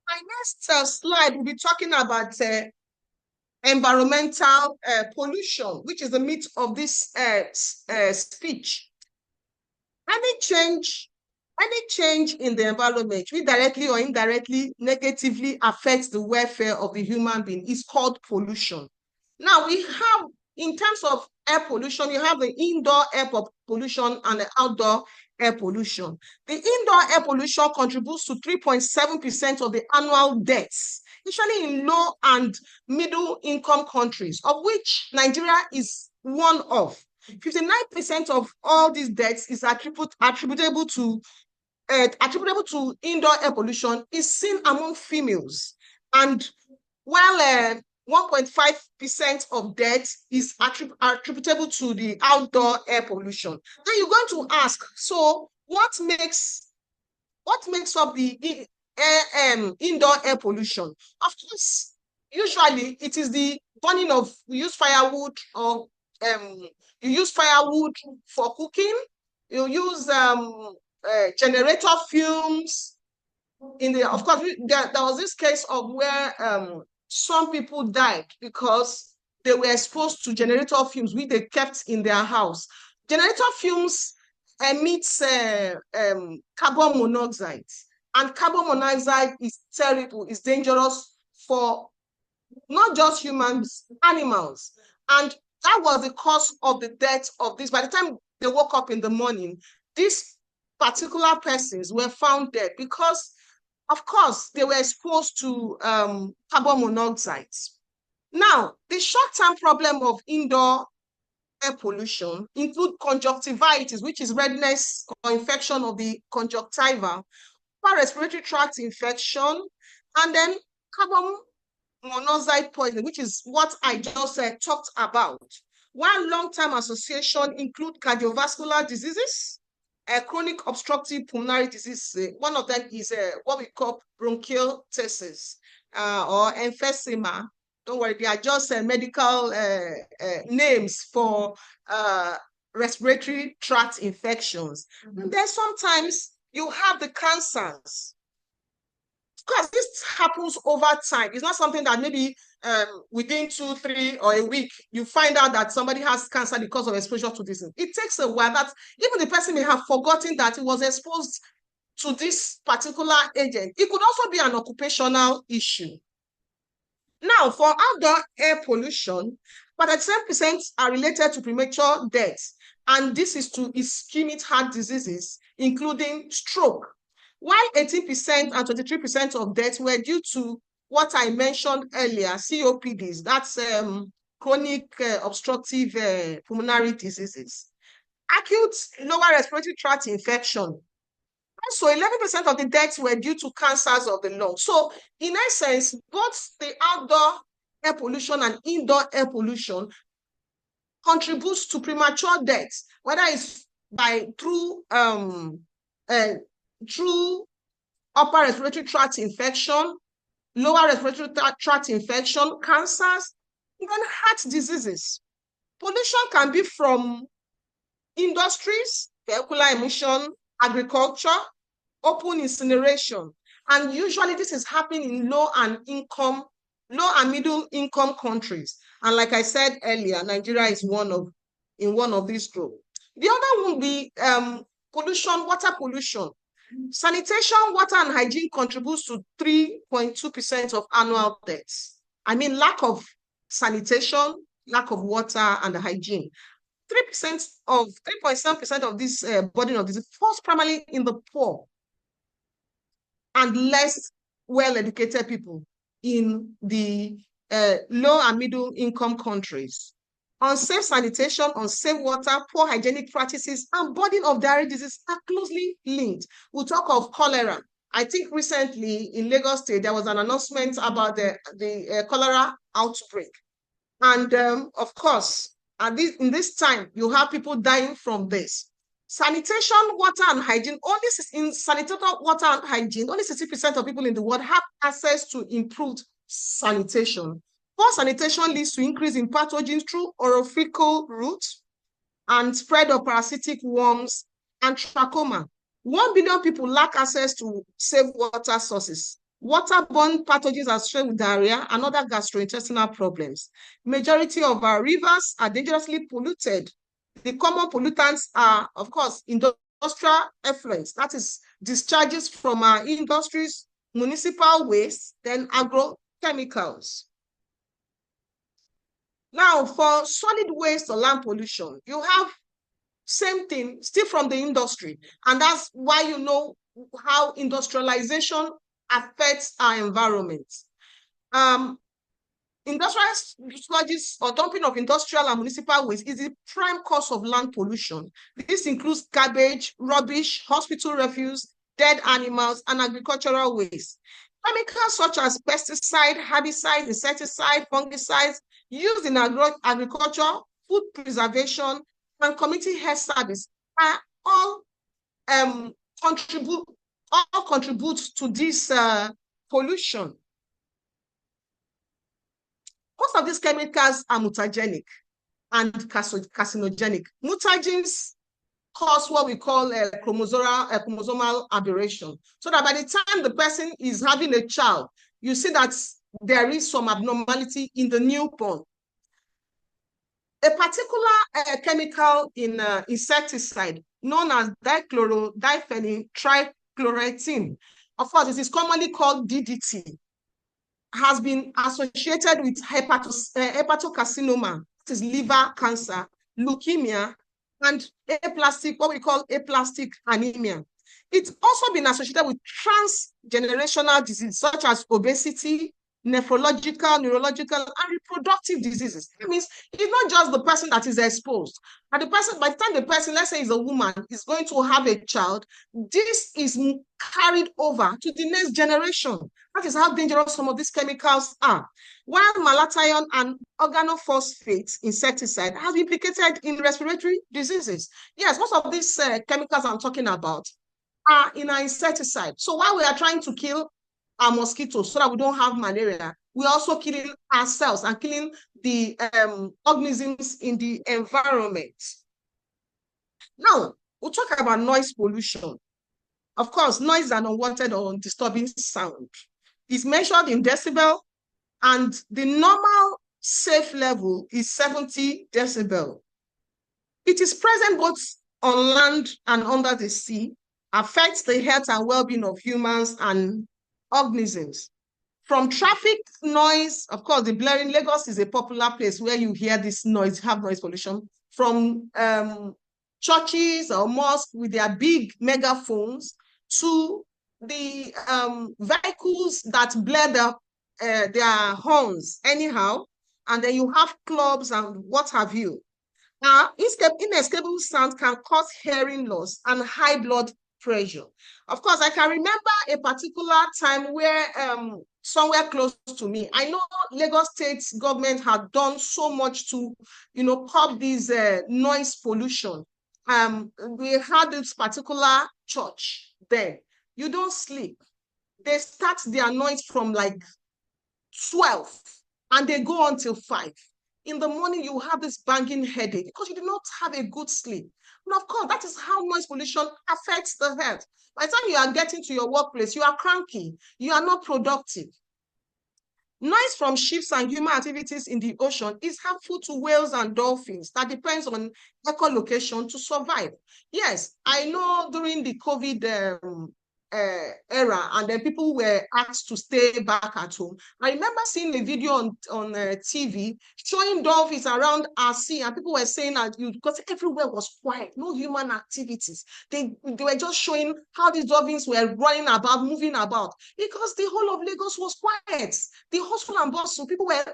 [SPEAKER 8] My next slide will be talking about environmental pollution, which is the meat of this speech. Any change in the environment, which directly or indirectly negatively affects the welfare of the human being, is called pollution. Now we have, in terms of air pollution, you have the indoor air pollution and the outdoor air pollution. The indoor air pollution contributes to 3.7% of the annual deaths, especially in low and middle income countries, of which Nigeria is one of. 59% of all these deaths is attributable to indoor air pollution is seen among females, and while 1.5% of deaths is attributable to the outdoor air pollution. Then you're going to ask, so what makes up the indoor air pollution? Of course, usually it is the burning of, we use firewood, or you use firewood for cooking, you use generator fumes. Of course, there was this case of where some people died because they were exposed to generator fumes which they kept in their house. Generator fumes emits carbon monoxide, and carbon monoxide is terrible, it's dangerous for not just humans, animals. And that was the cause of the death of this. By the time they woke up in the morning, these particular persons were found dead because, of course, they were exposed to carbon monoxide. Now, the short-term problem of indoor air pollution include conjunctivitis, which is redness or infection of the conjunctiva, upper respiratory tract infection, and then carbon monoxide poisoning, which is what I just talked about. One long-term association include cardiovascular diseases, chronic obstructive pulmonary disease. One of them is what we call bronchiectasis or emphysema. Don't worry, they are just medical names for respiratory tract infections. And then sometimes you have the cancers. Of course, this happens over time. It's not something that maybe within 2, 3, or a week, you find out that somebody has cancer because of exposure to this. It takes a while. That even the person may have forgotten that he was exposed to this particular agent. It could also be an occupational issue. Now, for outdoor air pollution, but 7% are related to premature deaths, and this is to ischemic heart diseases, including stroke, while 18% and 23% of deaths were due to what I mentioned earlier, COPDs, that's chronic obstructive pulmonary diseases. Acute lower respiratory tract infection. So 11% of the deaths were due to cancers of the lung. So in essence, both the outdoor air pollution and indoor air pollution contributes to premature deaths, whether it's through upper respiratory tract infection, lower respiratory tract infection, cancers, even heart diseases. Pollution can be from industries, vehicular emission, agriculture, open incineration. And usually this is happening in low and low and middle income countries. And like I said earlier, Nigeria is in one of these groups. The other will be pollution, water pollution. Sanitation, water, and hygiene contributes to 3.2% of annual deaths. I mean, lack of sanitation, lack of water, and hygiene. 3.7% of this burden of disease falls primarily in the poor and less well-educated people in the low and middle income countries. Unsafe sanitation, unsafe water, poor hygienic practices, and burden of diarrhea disease are closely linked. We'll talk of cholera. I think recently in Lagos State, there was an announcement about the cholera outbreak. And of course, in this time, you have people dying from this. Sanitation, water, and hygiene, only in sanitation, water, and hygiene, only 60% of people in the world have access to improved sanitation. Poor sanitation leads to increase in pathogens through orophycal routes and spread of parasitic worms and trachoma. 1 billion people lack access to safe water sources. Waterborne pathogens associated with diarrhea and other gastrointestinal problems. Majority of our rivers are dangerously polluted. The common pollutants are, of course, industrial effluents, that is discharges from our industries, municipal waste, then agrochemicals. Now, for solid waste or land pollution, you have same thing, still from the industry. And that's why you know how industrialization affects our environment. Industrial sludges or dumping of industrial and municipal waste is the prime cause of land pollution. This includes garbage, rubbish, hospital refuse, dead animals, and agricultural waste. Chemicals such as pesticide, herbicide, insecticide, fungicides used in agriculture, food preservation, and community health service are all contribute to this pollution. Most of these chemicals are mutagenic and carcinogenic. Mutagens cause what we call a chromosomal aberration. So that by the time the person is having a child, you see that there is some abnormality in the newborn. A particular chemical in insecticide known as dichlorodiphene trichloroethene, of course, it is commonly called DDT, has been associated with hepatocarcinoma, that is liver cancer, leukemia, and what we call aplastic anemia. It's also been associated with transgenerational disease such as obesity, nephrological, neurological, and reproductive diseases. That means it's not just the person that is exposed. But the person, by the time the person, let's say is a woman, is going to have a child, this is carried over to the next generation. That is how dangerous some of these chemicals are. While malathion and organophosphate insecticide have been implicated in respiratory diseases. Yes, most of these chemicals I'm talking about are in our insecticide. So while we are trying to kill our mosquitoes so that we don't have malaria, we're also killing ourselves and killing the organisms in the environment. Now, we'll talk about noise pollution. Of course, noise is an unwanted or disturbing sound. It's measured in decibel, and the normal safe level is 70 decibel. It is present both on land and under the sea, affects the health and well-being of humans and organisms. From traffic noise, of course, the blaring, Lagos is a popular place where you hear this noise, have noise pollution. From churches or mosques with their big megaphones to the vehicles that blare their horns anyhow, and then you have clubs and what have you. Inescapable sound can cause hearing loss and high blood pressure. Of course, I can remember a particular time where somewhere close to me, I know Lagos State government had done so much to, curb this noise pollution. We had this particular church there. You don't sleep. They start their noise from like 12 and they go until 5. In the morning, you have this banging headache because you do not have a good sleep. And of course, that is how noise pollution affects the health. By the time you are getting to your workplace, you are cranky. You are not productive. Noise from ships and human activities in the ocean is harmful to whales and dolphins. That depends on echolocation to survive. Yes, I know during the COVID era, and then people were asked to stay back at home. I remember seeing a video on TV showing dolphins around our sea, and people were saying that because everywhere was quiet, no human activities. They were just showing how these dolphins were running about, moving about, because the whole of Lagos was quiet. The hustle and bustle, people were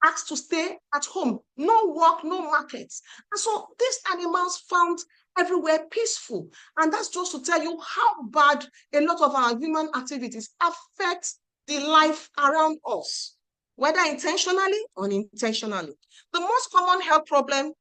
[SPEAKER 8] asked to stay at home, no work, no markets. And so these animals found everywhere peaceful. And that's just to tell you how bad a lot of our human activities affect the life around us, whether intentionally or unintentionally. The most common health problem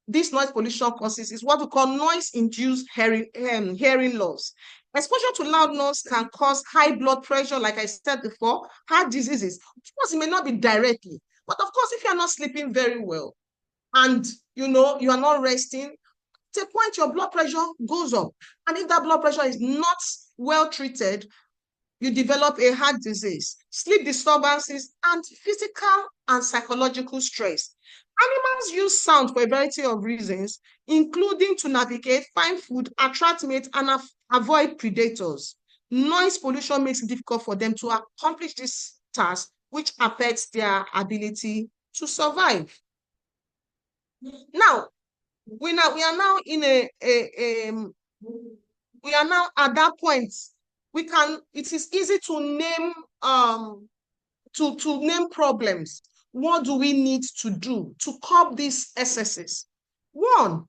[SPEAKER 8] this noise pollution causes is what we call noise-induced hearing loss. Exposure to loud noise can cause high blood pressure, like I said before, heart diseases. Of course, it may not be directly, but of course, if you're not sleeping very well and you are not resting, at a point your blood pressure goes up. And if that blood pressure is not well treated, you develop a heart disease, sleep disturbances, and physical and psychological stress. Animals use sound for a variety of reasons, including to navigate, find food, attract mates, and avoid predators. Noise pollution makes it difficult for them to accomplish this task, which affects their ability to survive. Now, we are now at that point. It is easy to name name problems. What do we need to do to curb these excesses? One,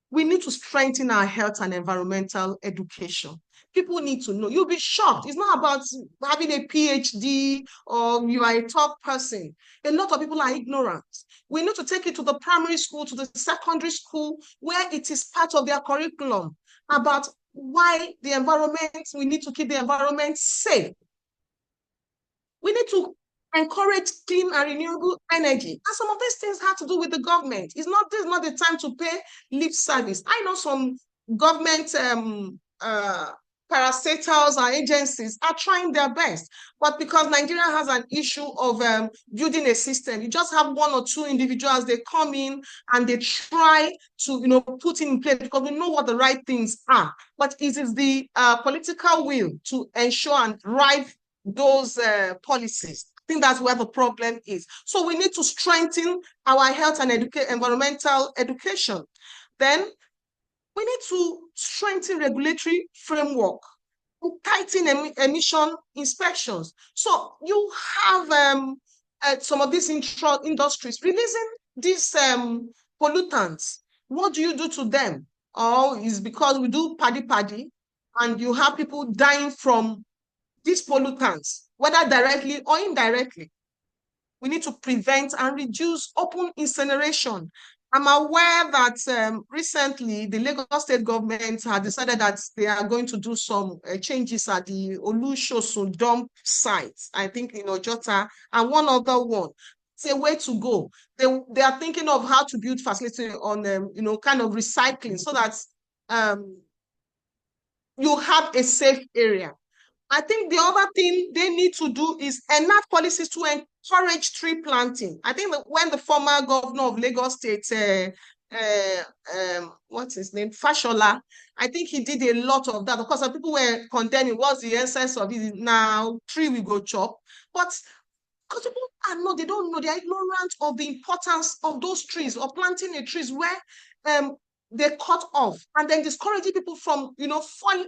[SPEAKER 8] we need to strengthen our health and environmental education. People need to know. You'll be shocked. It's not about having a PhD or you are a top person. A lot of people are ignorant. We need to take it to the primary school, to the secondary school, where it is part of their curriculum about why the environment, we need to keep the environment safe. We need to encourage clean and renewable energy. And some of these things have to do with the government. This is not the time to pay lip service. I know some government parastatals and agencies are trying their best, but because Nigeria has an issue of building a system, you just have one or two individuals, they come in and they try to put in place, because we know what the right things are, but it is the political will to ensure and drive those policies. I think that's where the problem is. So we need to strengthen our health and environmental education. Then we need to strengthen regulatory framework, tighten emission inspections. So you have some of these industries releasing these pollutants. What do you do to them? Oh, it's because we do paddy, and you have people dying from these pollutants, whether directly or indirectly. We need to prevent and reduce open incineration. I'm aware that recently the Lagos state government had decided that they are going to do some changes at the Olusosun dump sites, I think in Ojota, and one other one. It's a way to go. They are thinking of how to build facility on kind of recycling, so that you have a safe area. I think the other thing they need to do is enact policies to encourage tree planting. I think that when the former governor of Lagos State, what's his name, Fashola, I think he did a lot of that. Of course, some people were condemning what's the essence of it. Now, tree we go chop. But because people they don't know, they are ignorant of the importance of those trees, or planting a trees where they cut off, and then discouraging people from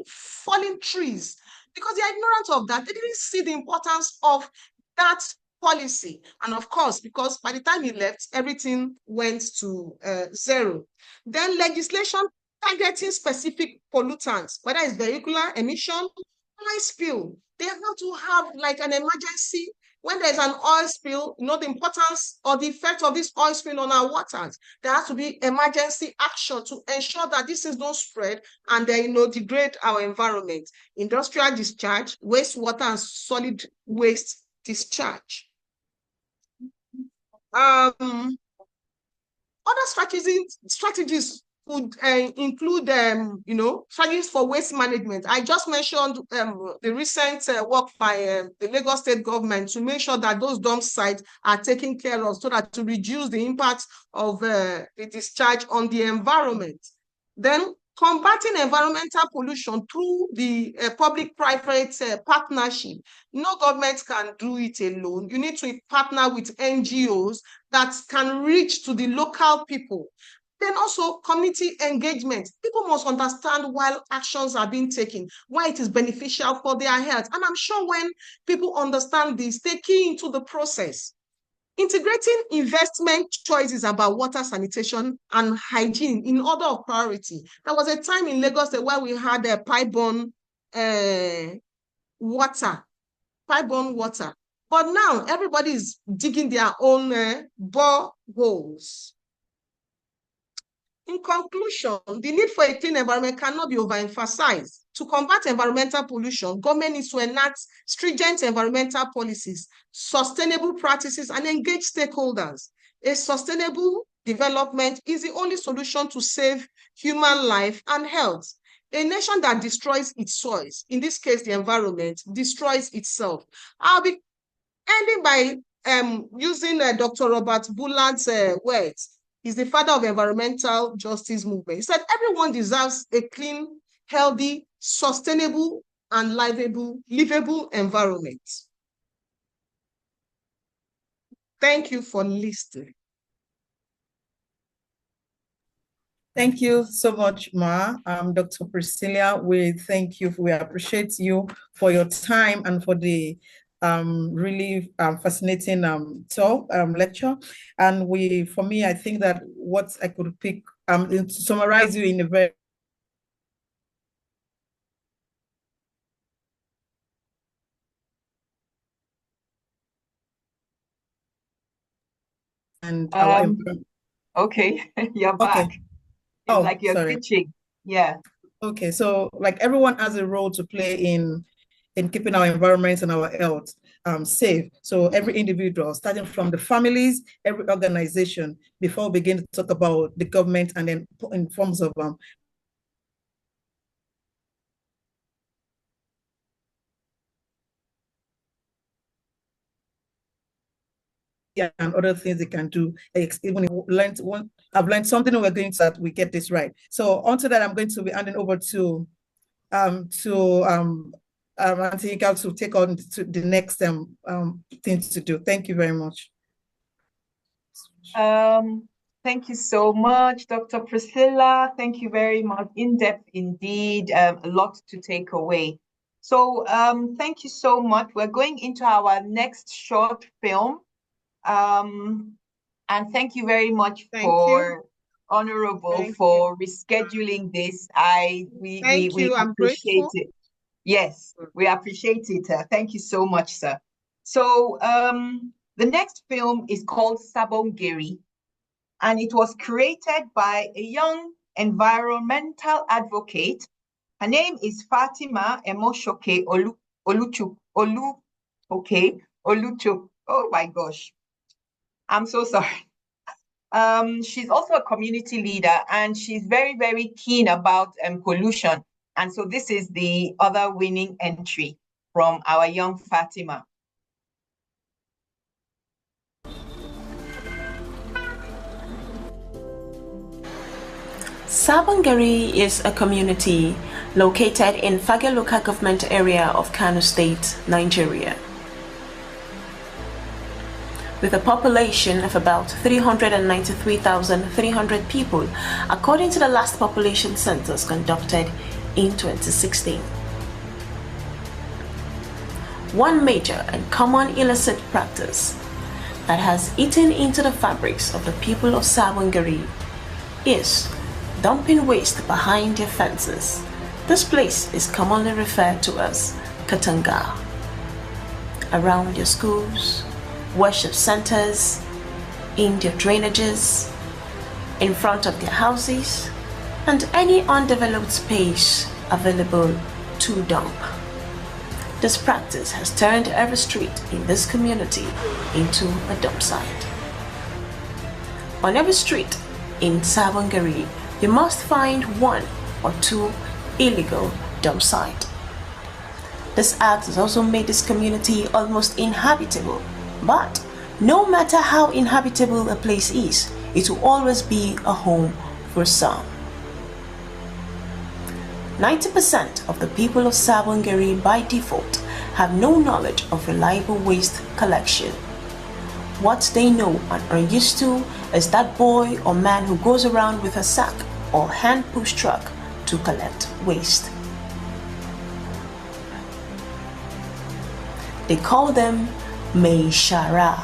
[SPEAKER 8] falling trees. Because they are ignorant of that. They didn't see the importance of that policy. And of course, because by the time he left, everything went to zero. Then legislation targeting specific pollutants, whether it's vehicular emission, oil spill. They have to have like an emergency. When there's an oil spill, the importance or the effect of this oil spill on our waters, there has to be emergency action to ensure that this is not spread and they degrade our environment. Industrial discharge, wastewater and solid waste discharge. Other strategies could include, strategies for waste management. I just mentioned the recent work by the Lagos state government to make sure that those dump sites are taken care of so that to reduce the impact of the discharge on the environment. Then combating environmental pollution through the public-private partnership. No government can do it alone. You need to partner with NGOs that can reach to the local people. Then also community engagement. People must understand why actions are being taken, why it is beneficial for their health. And I'm sure when people understand this, they key into the process. Integrating investment choices about water, sanitation, and hygiene in order of priority. There was a time in Lagos where we had a pipe-borne water. But now everybody is digging their own boreholes. In conclusion, the need for a clean environment cannot be overemphasized. To combat environmental pollution, government needs to enact stringent environmental policies, sustainable practices, and engage stakeholders. A sustainable development is the only solution to save human life and health. A nation that destroys its soils, in this case, the environment, destroys itself. I'll be ending by using Dr. Robert Bullard's words. He's the father of environmental justice movement. He said, everyone deserves a clean, healthy, sustainable, and livable environment. Thank you for listening.
[SPEAKER 6] Thank you so much, Ma. Dr. Priscilla, we thank you. We appreciate you for your time and for the really fascinating talk, lecture. And for me, I think that what I could pick, to summarize you in a very and
[SPEAKER 1] okay, you're back.
[SPEAKER 6] Okay.
[SPEAKER 1] It's like you're glitching. Yeah.
[SPEAKER 6] Okay, so like everyone has a role to play in keeping our environment and our health safe. So every individual, starting from the families, every organization, before we begin to talk about the government and then in forms of and other things they can do. Even I've learned something, we're going to that we get this right. So onto that, I'm going to be handing over to Auntie Ika to take on to the next things to do. Thank you very much.
[SPEAKER 1] Thank you so much, Dr. Priscilla. Thank you very much. In-depth indeed, a lot to take away. So thank you so much. We're going into our next short film. And thank you very much Honorable for rescheduling this. We appreciate it. Yes, we appreciate it. Thank you so much, sir. So the next film is called Sabongeri, and it was created by a young environmental advocate. Her name is Fatima Emoshoke Oluchuk. Oh my gosh. I'm so sorry. She's also a community leader, and she's very, very keen about pollution. And so this is the other winning entry from our young Fatima.
[SPEAKER 9] Sabongeri is a community located in Fagge local government area of Kano State, Nigeria. With a population of about 393,300 people, according to the last population census conducted in 2016. One major and common illicit practice that has eaten into the fabrics of the people of Sabongeri is dumping waste behind their fences. This place is commonly referred to as Katanga. Around their schools, worship centers, in their drainages, in front of their houses, and any undeveloped space available to dump. This practice has turned every street in this community into a dump site. On every street in Sabongeri, you must find one or two illegal dump sites. This act has also made this community almost inhabitable, but no matter how inhabitable a place is, it will always be a home for some. 90% of the people of Sabongeri by default have no knowledge of reliable waste collection. What they know and are used to is that boy or man who goes around with a sack or hand-push truck to collect waste. They call them Meishara.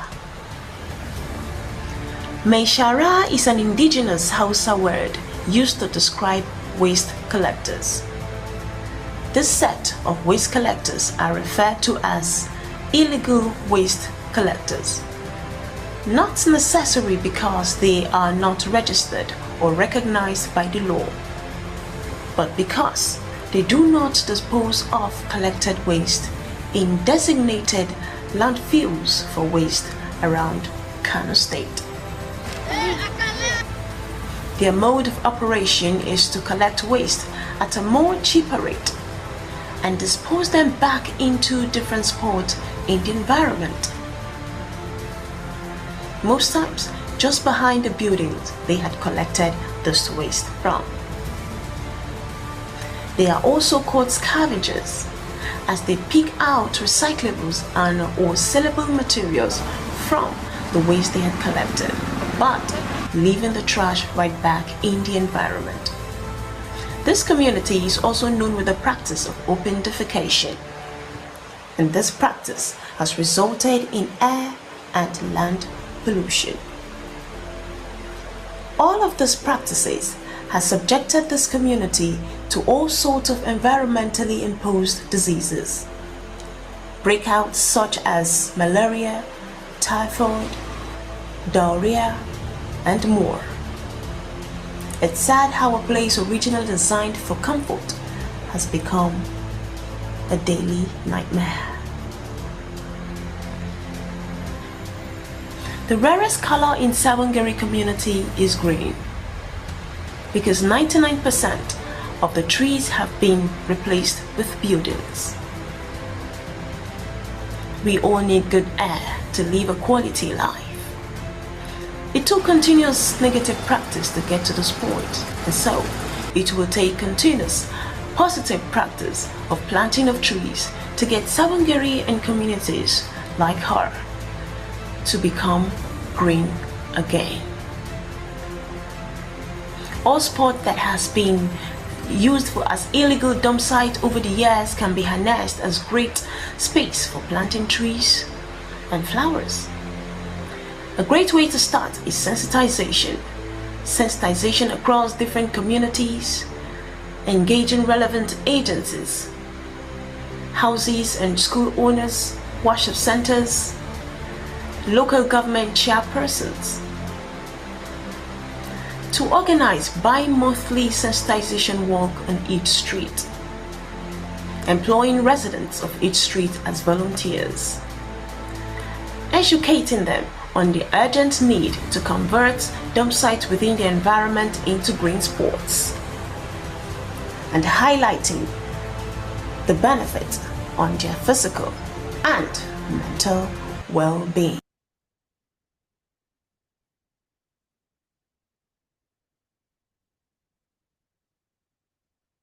[SPEAKER 9] Meishara is an indigenous Hausa word used to describe waste collectors. This set of waste collectors are referred to as illegal waste collectors. Not necessarily because they are not registered or recognized by the law, but because they do not dispose of collected waste in designated landfills for waste around Kano State. Their mode of operation is to collect waste at a more cheaper rate and dispose them back into different spots in the environment. Most times, just behind the buildings they had collected this waste from. They are also called scavengers, as they pick out recyclables and or sellable materials from the waste they had collected, but leaving the trash right back in the environment. This community is also known with the practice of open defecation, and this practice has resulted in air and land pollution. All of these practices has subjected this community to all sorts of environmentally imposed diseases. Breakouts such as malaria, typhoid, diarrhea, and more. It's sad how a place originally designed for comfort has become a daily nightmare. The rarest color in Sabongeri community is green, because 99% of the trees have been replaced with buildings. We all need good air to live a quality life. It took continuous negative practice to get to this point, and so it will take continuous positive practice of planting of trees to get Sabongeri and communities like her to become green again. All spot that has been used for as illegal dump site over the years can be harnessed as great space for planting trees and flowers. A great way to start is sensitization. Sensitization across different communities, engaging relevant agencies, houses and school owners, worship centers, local government chairpersons, to organize bi-monthly sensitization walk on each street, employing residents of each street as volunteers, educating them on the urgent need to convert dump sites within the environment into green spots, and highlighting the benefit on their physical and mental well-being.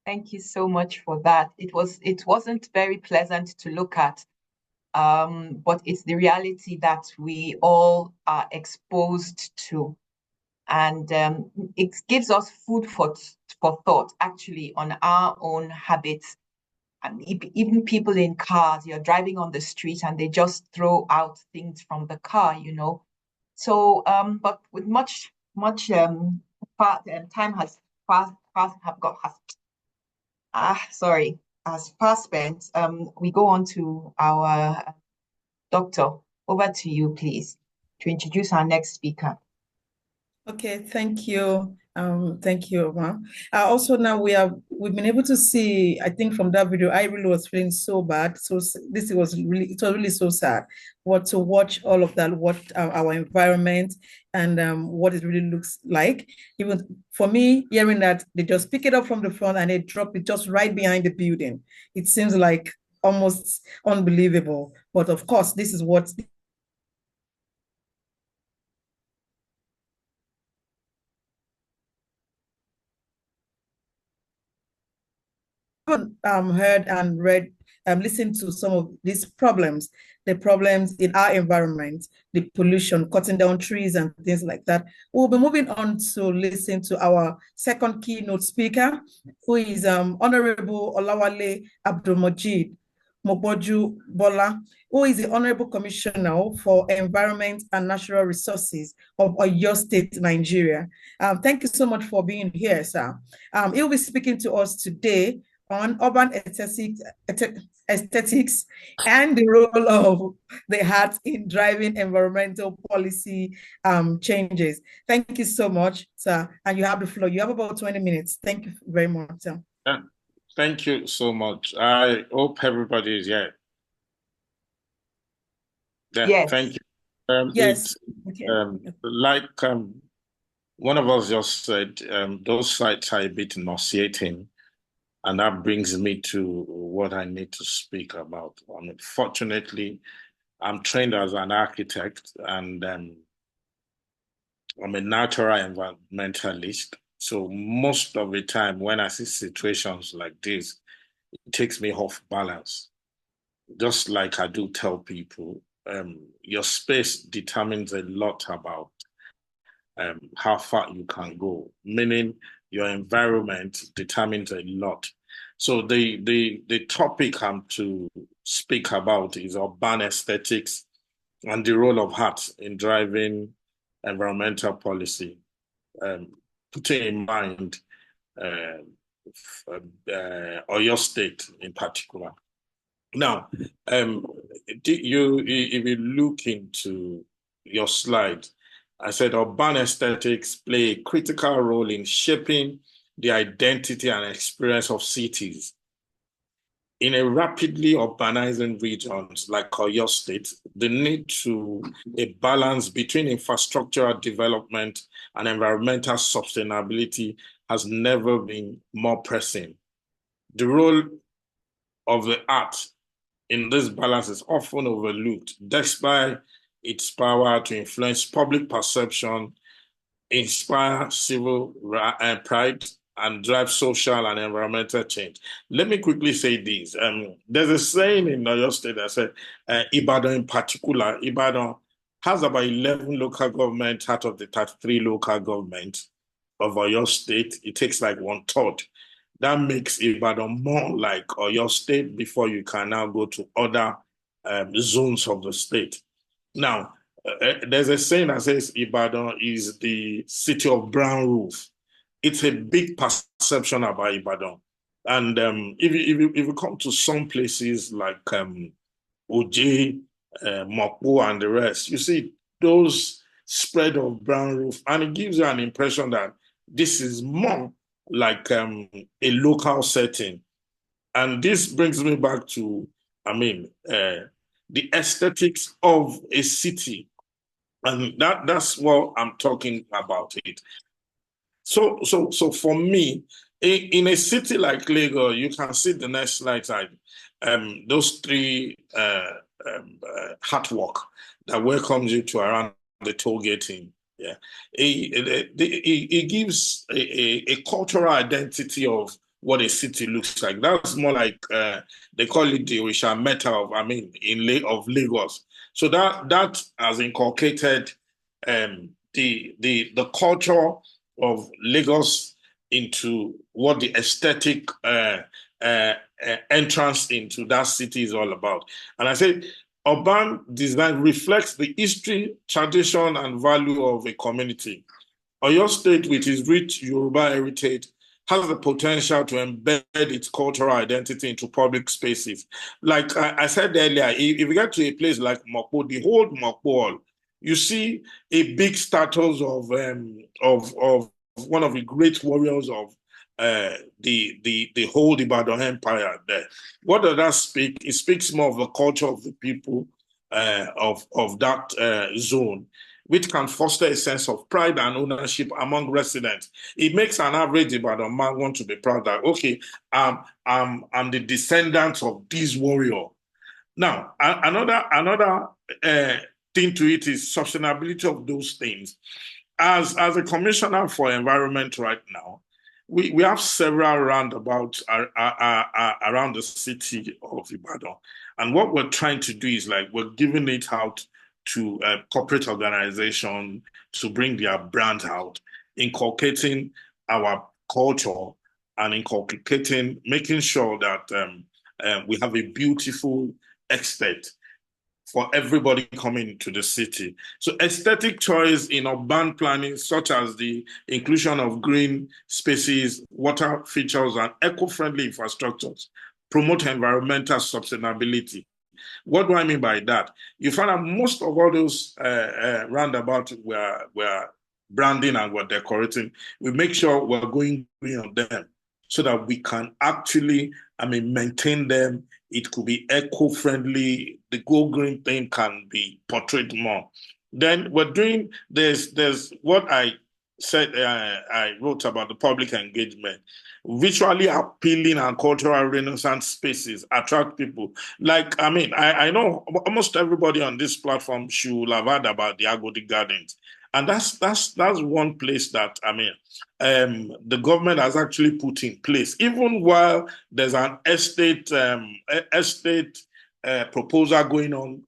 [SPEAKER 1] Thank you so much for that. It wasn't very pleasant to look at, but it's the reality that we all are exposed to, and it gives us food for thought actually on our own habits. And even people in cars, you're driving on the street and they just throw out things from the car, you know. So, but with much time has as fast spent, we go on to our doctor. Over to you, please, to introduce our next speaker.
[SPEAKER 6] Okay, thank you. Thank you, Oma. Also, now we've been able to see. I think from that video, I really was feeling so bad. So it was really so sad. To watch all of that, what our environment and what it really looks like. Even for me, hearing that they just pick it up from the front and they drop it just right behind the building, it seems like almost unbelievable. But of course, this is what heard and read, listened to some of these problems, the problems in our environment, the pollution, cutting down trees and things like that. We'll be moving on to listen to our second keynote speaker, who is Honorable Olawale Abdulmajid Moboju Bola, who is the Honorable Commissioner for Environment and Natural Resources of Oyo State, Nigeria. Thank you so much for being here, sir. He'll be speaking to us today on urban aesthetics and the role of the heart in driving environmental policy changes. Thank you so much, sir. And you have the floor. You have about 20 minutes. Thank you very much, sir.
[SPEAKER 10] Thank you so much. I hope everybody is here.
[SPEAKER 1] Yes.
[SPEAKER 10] Thank you.
[SPEAKER 6] Yes.
[SPEAKER 10] Like one of us just said, those sites are a bit nauseating. And that brings me to what I need to speak about. I mean, fortunately, I'm trained as an architect and I'm a natural environmentalist. So most of the time when I see situations like this, it takes me off balance. Just like I do tell people, your space determines a lot about how far you can go, meaning your environment determines a lot. So the topic I'm to speak about is urban aesthetics and the role of art in driving environmental policy, putting in mind Oyo State in particular. Now, if you look into your slide, I said urban aesthetics play a critical role in shaping the identity and experience of cities. In a rapidly urbanizing regions like Oyo State, the need to a balance between infrastructural development and environmental sustainability has never been more pressing. The role of the art in this balance is often overlooked, despite its power to influence public perception, inspire civil pride, and drive social and environmental change. Let me quickly say this. There's a saying in Oyo State that said, Ibadan in particular, Ibadan has about 11 local governments out of the 33 local governments of Oyo State. It takes like 1/3. That makes Ibadan more like Oyo State before you can now go to other zones of the state. Now, there's a saying that says Ibadan is the city of brown roof. It's a big perception about Ibadan. And if you come to some places like Oje, Mokpo, and the rest, you see those spread of brown roof, and it gives you an impression that this is more like a local setting. And this brings me back to, the aesthetics of a city. And that's what I'm talking about it. So for me, in a city like Lagos, you can see the next slide, those three artwork that welcomes you to around the toll gating. Yeah, it gives a cultural identity of what a city looks like. That's more like they call it the Orisha Meta of Lagos. So that has inculcated the culture of Lagos into what the aesthetic entrance into that city is all about. And I say urban design reflects the history, tradition, and value of a community. Oyo State, with its rich Yoruba heritage, has the potential to embed its cultural identity into public spaces. Like I said earlier, if you get to a place like Mokpo, the whole Mokpo, you see a big status of one of the great warriors of the whole Ibadan Empire there. What does that speak? It speaks more of the culture of the people of that zone, which can foster a sense of pride and ownership among residents. It makes an average Ibadan man want to be proud that, okay, I'm the descendant of this warrior. Now, another thing to it is sustainability of those things. As a commissioner for environment right now, we have several roundabouts around the city of Ibadan. And what we're trying to do is like we're giving it out to corporate organizations to bring their brand out, inculcating our culture and inculcating, making sure that we have a beautiful estate for everybody coming to the city. So aesthetic choice in urban planning, such as the inclusion of green spaces, water features, and eco-friendly infrastructures, promote environmental sustainability. What do I mean by that? You find that most of all those roundabouts were branding and we're decorating. We make sure we're going green on them so that we can actually, maintain them. It could be eco-friendly. The go green thing can be portrayed more. Then we're doing there's what I said. I wrote about the public engagement, visually appealing and cultural renaissance spaces attract people. Like I know almost everybody on this platform should have heard about the Agodi Gardens, and that's one place that the government has actually put in place, even while there's an estate proposal going on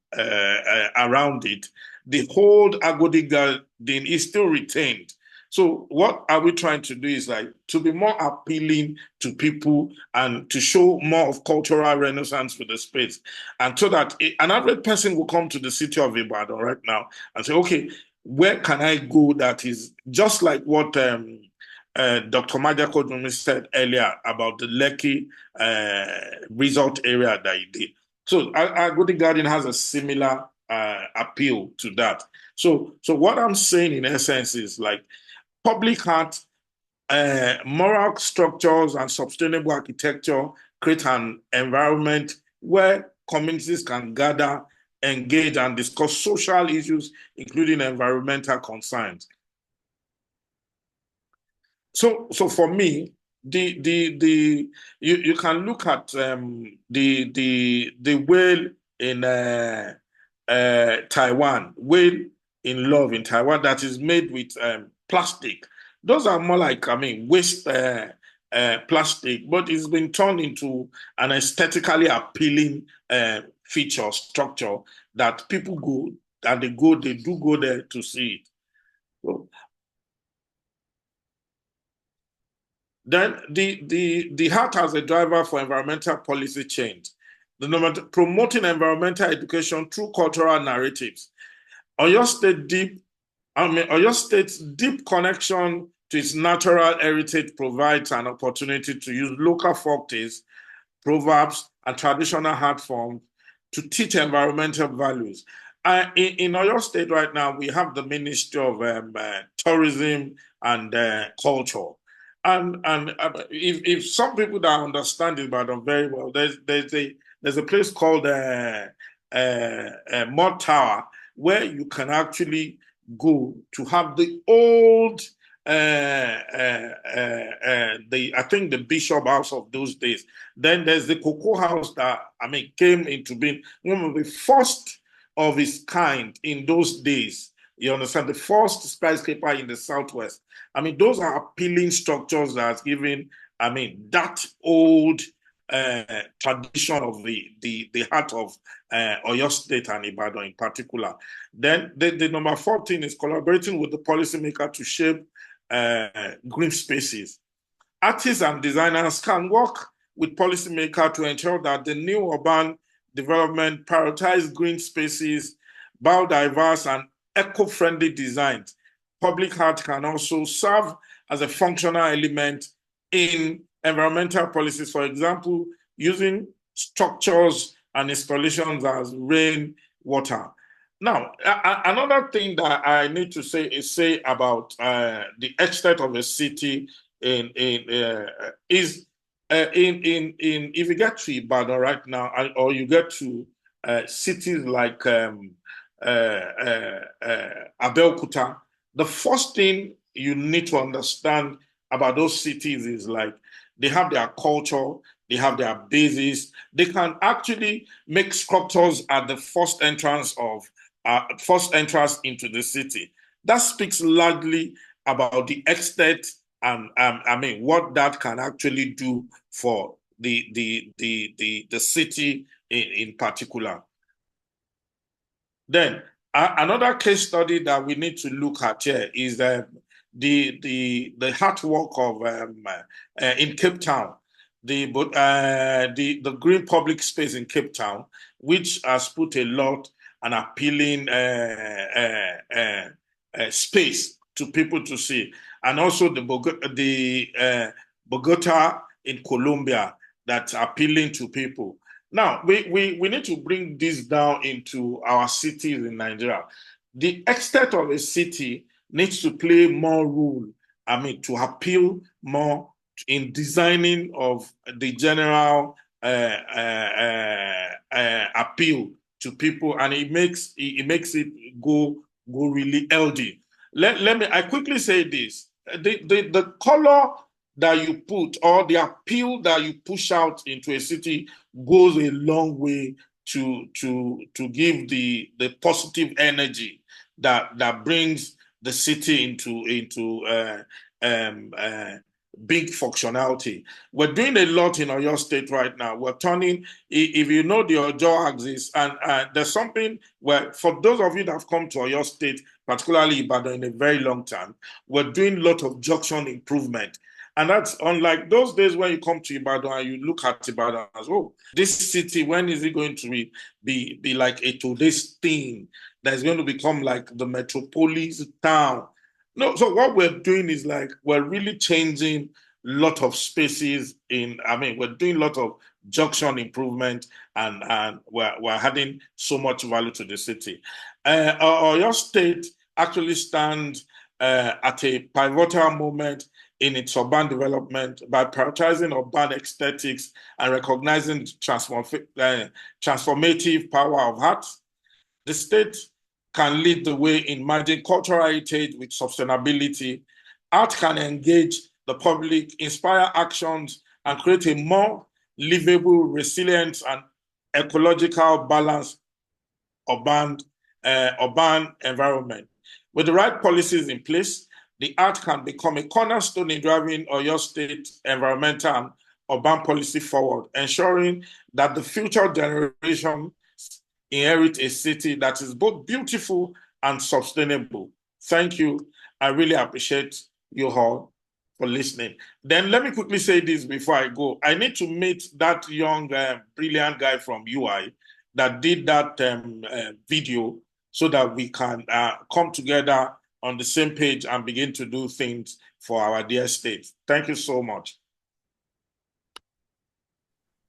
[SPEAKER 10] around it. The whole Agodi Garden is still retained. So what are we trying to do is like to be more appealing to people and to show more of cultural renaissance with the space. And so that an average person will come to the city of Ibadan right now and say, okay, where can I go that is just like what Dr. Maja Kodumi said earlier about the Lekki resort area that he did. So Agodi Garden has a similar appeal to that. So what I'm saying in essence is like public art, moral structures, and sustainable architecture create an environment where communities can gather, engage, and discuss social issues, including environmental concerns. So for me, you can look at the whale in Taiwan, whale in love in Taiwan that is made with plastic. Those are more like waste plastic, but it's been turned into an aesthetically appealing feature structure that people go and they do go there to see it. So, then the heart as a driver for environmental policy change, promoting environmental education through cultural narratives. Oyo State's deep connection to its natural heritage provides an opportunity to use local folktales, proverbs, and traditional art forms to teach environmental values. In Oyo State right now, we have the Ministry of Tourism and Culture. And if some people that understand it about very well, there's a place called Mud Tower where you can actually go to have the old I think the bishop house of those days. Then there's the cocoa house that came into being, one of the first of its kind in those days. You understand, the first skyscraper in the Southwest. Those are appealing structures that's given, that old tradition of the heart of Oyo State and Ibadan in particular. Then the number 14 is collaborating with the policymaker to shape green spaces. Artists and designers can work with policymakers to ensure that the new urban development prioritize green spaces, biodiverse and eco-friendly designs. Public art can also serve as a functional element in environmental policies, for example, using structures and installations as rain water Now, another thing that I need to say about the extent of a city is if you get to Ibadan right now, or you get to cities like Abeokuta, the first thing you need to understand about those cities is like they have their culture, they have their bases. They can actually make structures at the first entrance into the city. That speaks largely about the extent and what that can actually do for the city in particular. Then another case study that we need to look at here is the hard work of in Cape Town, the green public space in Cape Town, which has put a lot an appealing space to people to see, and also the Bogota in Colombia that's appealing to people. Now, we need to bring this down into our cities in Nigeria. The extent of a city needs to play more role, to appeal more in designing of the general appeal to people, and it makes it go really healthy. I quickly say this. The color that you put or the appeal that you push out into a city goes a long way to give the positive energy that brings the city into big functionality. We're doing a lot in Oyo State right now. We're turning, if you know the Ojo axis, and there's something where, for those of you that have come to Oyo State, particularly Ibadan, in a very long time, we're doing a lot of junction improvement. And that's unlike those days when you come to Ibadan and you look at Ibadan as well. This city, when is it going to be like a today's thing that's going to become like the metropolis town? No, so what we're doing is like we're really changing a lot of spaces we're doing a lot of junction improvement, and we're adding so much value to the city. Oyo State actually stands at a pivotal moment in its urban development by prioritizing urban aesthetics and recognizing the transformative power of art. The state can lead the way in managing cultural heritage with sustainability. Art can engage the public, inspire actions, and create a more livable, resilient, and ecological balanced urban environment. With the right policies in place, the art can become a cornerstone in driving Oyo State environmental and urban policy forward, ensuring that the future generation inherit a city that is both beautiful and sustainable. Thank you. I really appreciate you all for listening. Then let me quickly say this before I go. I need to meet that young, brilliant guy from UI that did that video so that we can come together on the same page and begin to do things for our dear state. Thank you so much.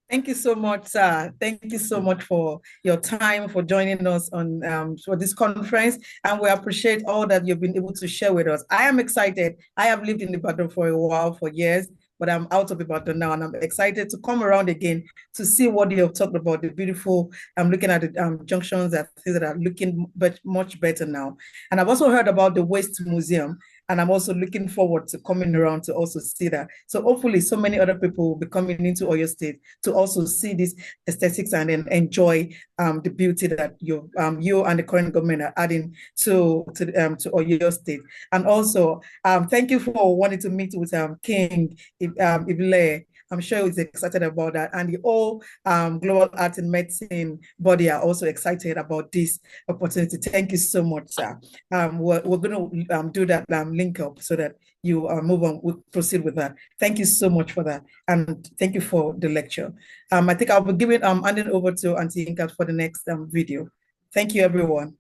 [SPEAKER 6] Thank you so much, sir. Thank you so much for your time, for joining us on for this conference, and we appreciate all that you've been able to share with us. I am excited. I have lived in Ibadan for a while, for years, but I'm out of Ibadan now, and I'm excited to come around again to see what you have talked about, the beautiful, I'm looking at the junctions that things that are looking much better now. And I've also heard about the Waste Museum, and I'm also looking forward to coming around to also see that. So hopefully so many other people will be coming into Oyo State to also see these aesthetics and then enjoy the beauty that you and the current government are adding to Oyo State. And also, thank you for wanting to meet with King Ibile. I'm sure he's excited about that. And the whole Global Art and Medicine body are also excited about this opportunity. Thank you so much, sir. We're going to do that link up so that you move on, we'll proceed with that. Thank you so much for that. And thank you for the lecture. I think I'll be handing over to Auntie Inka for the next video. Thank you, everyone.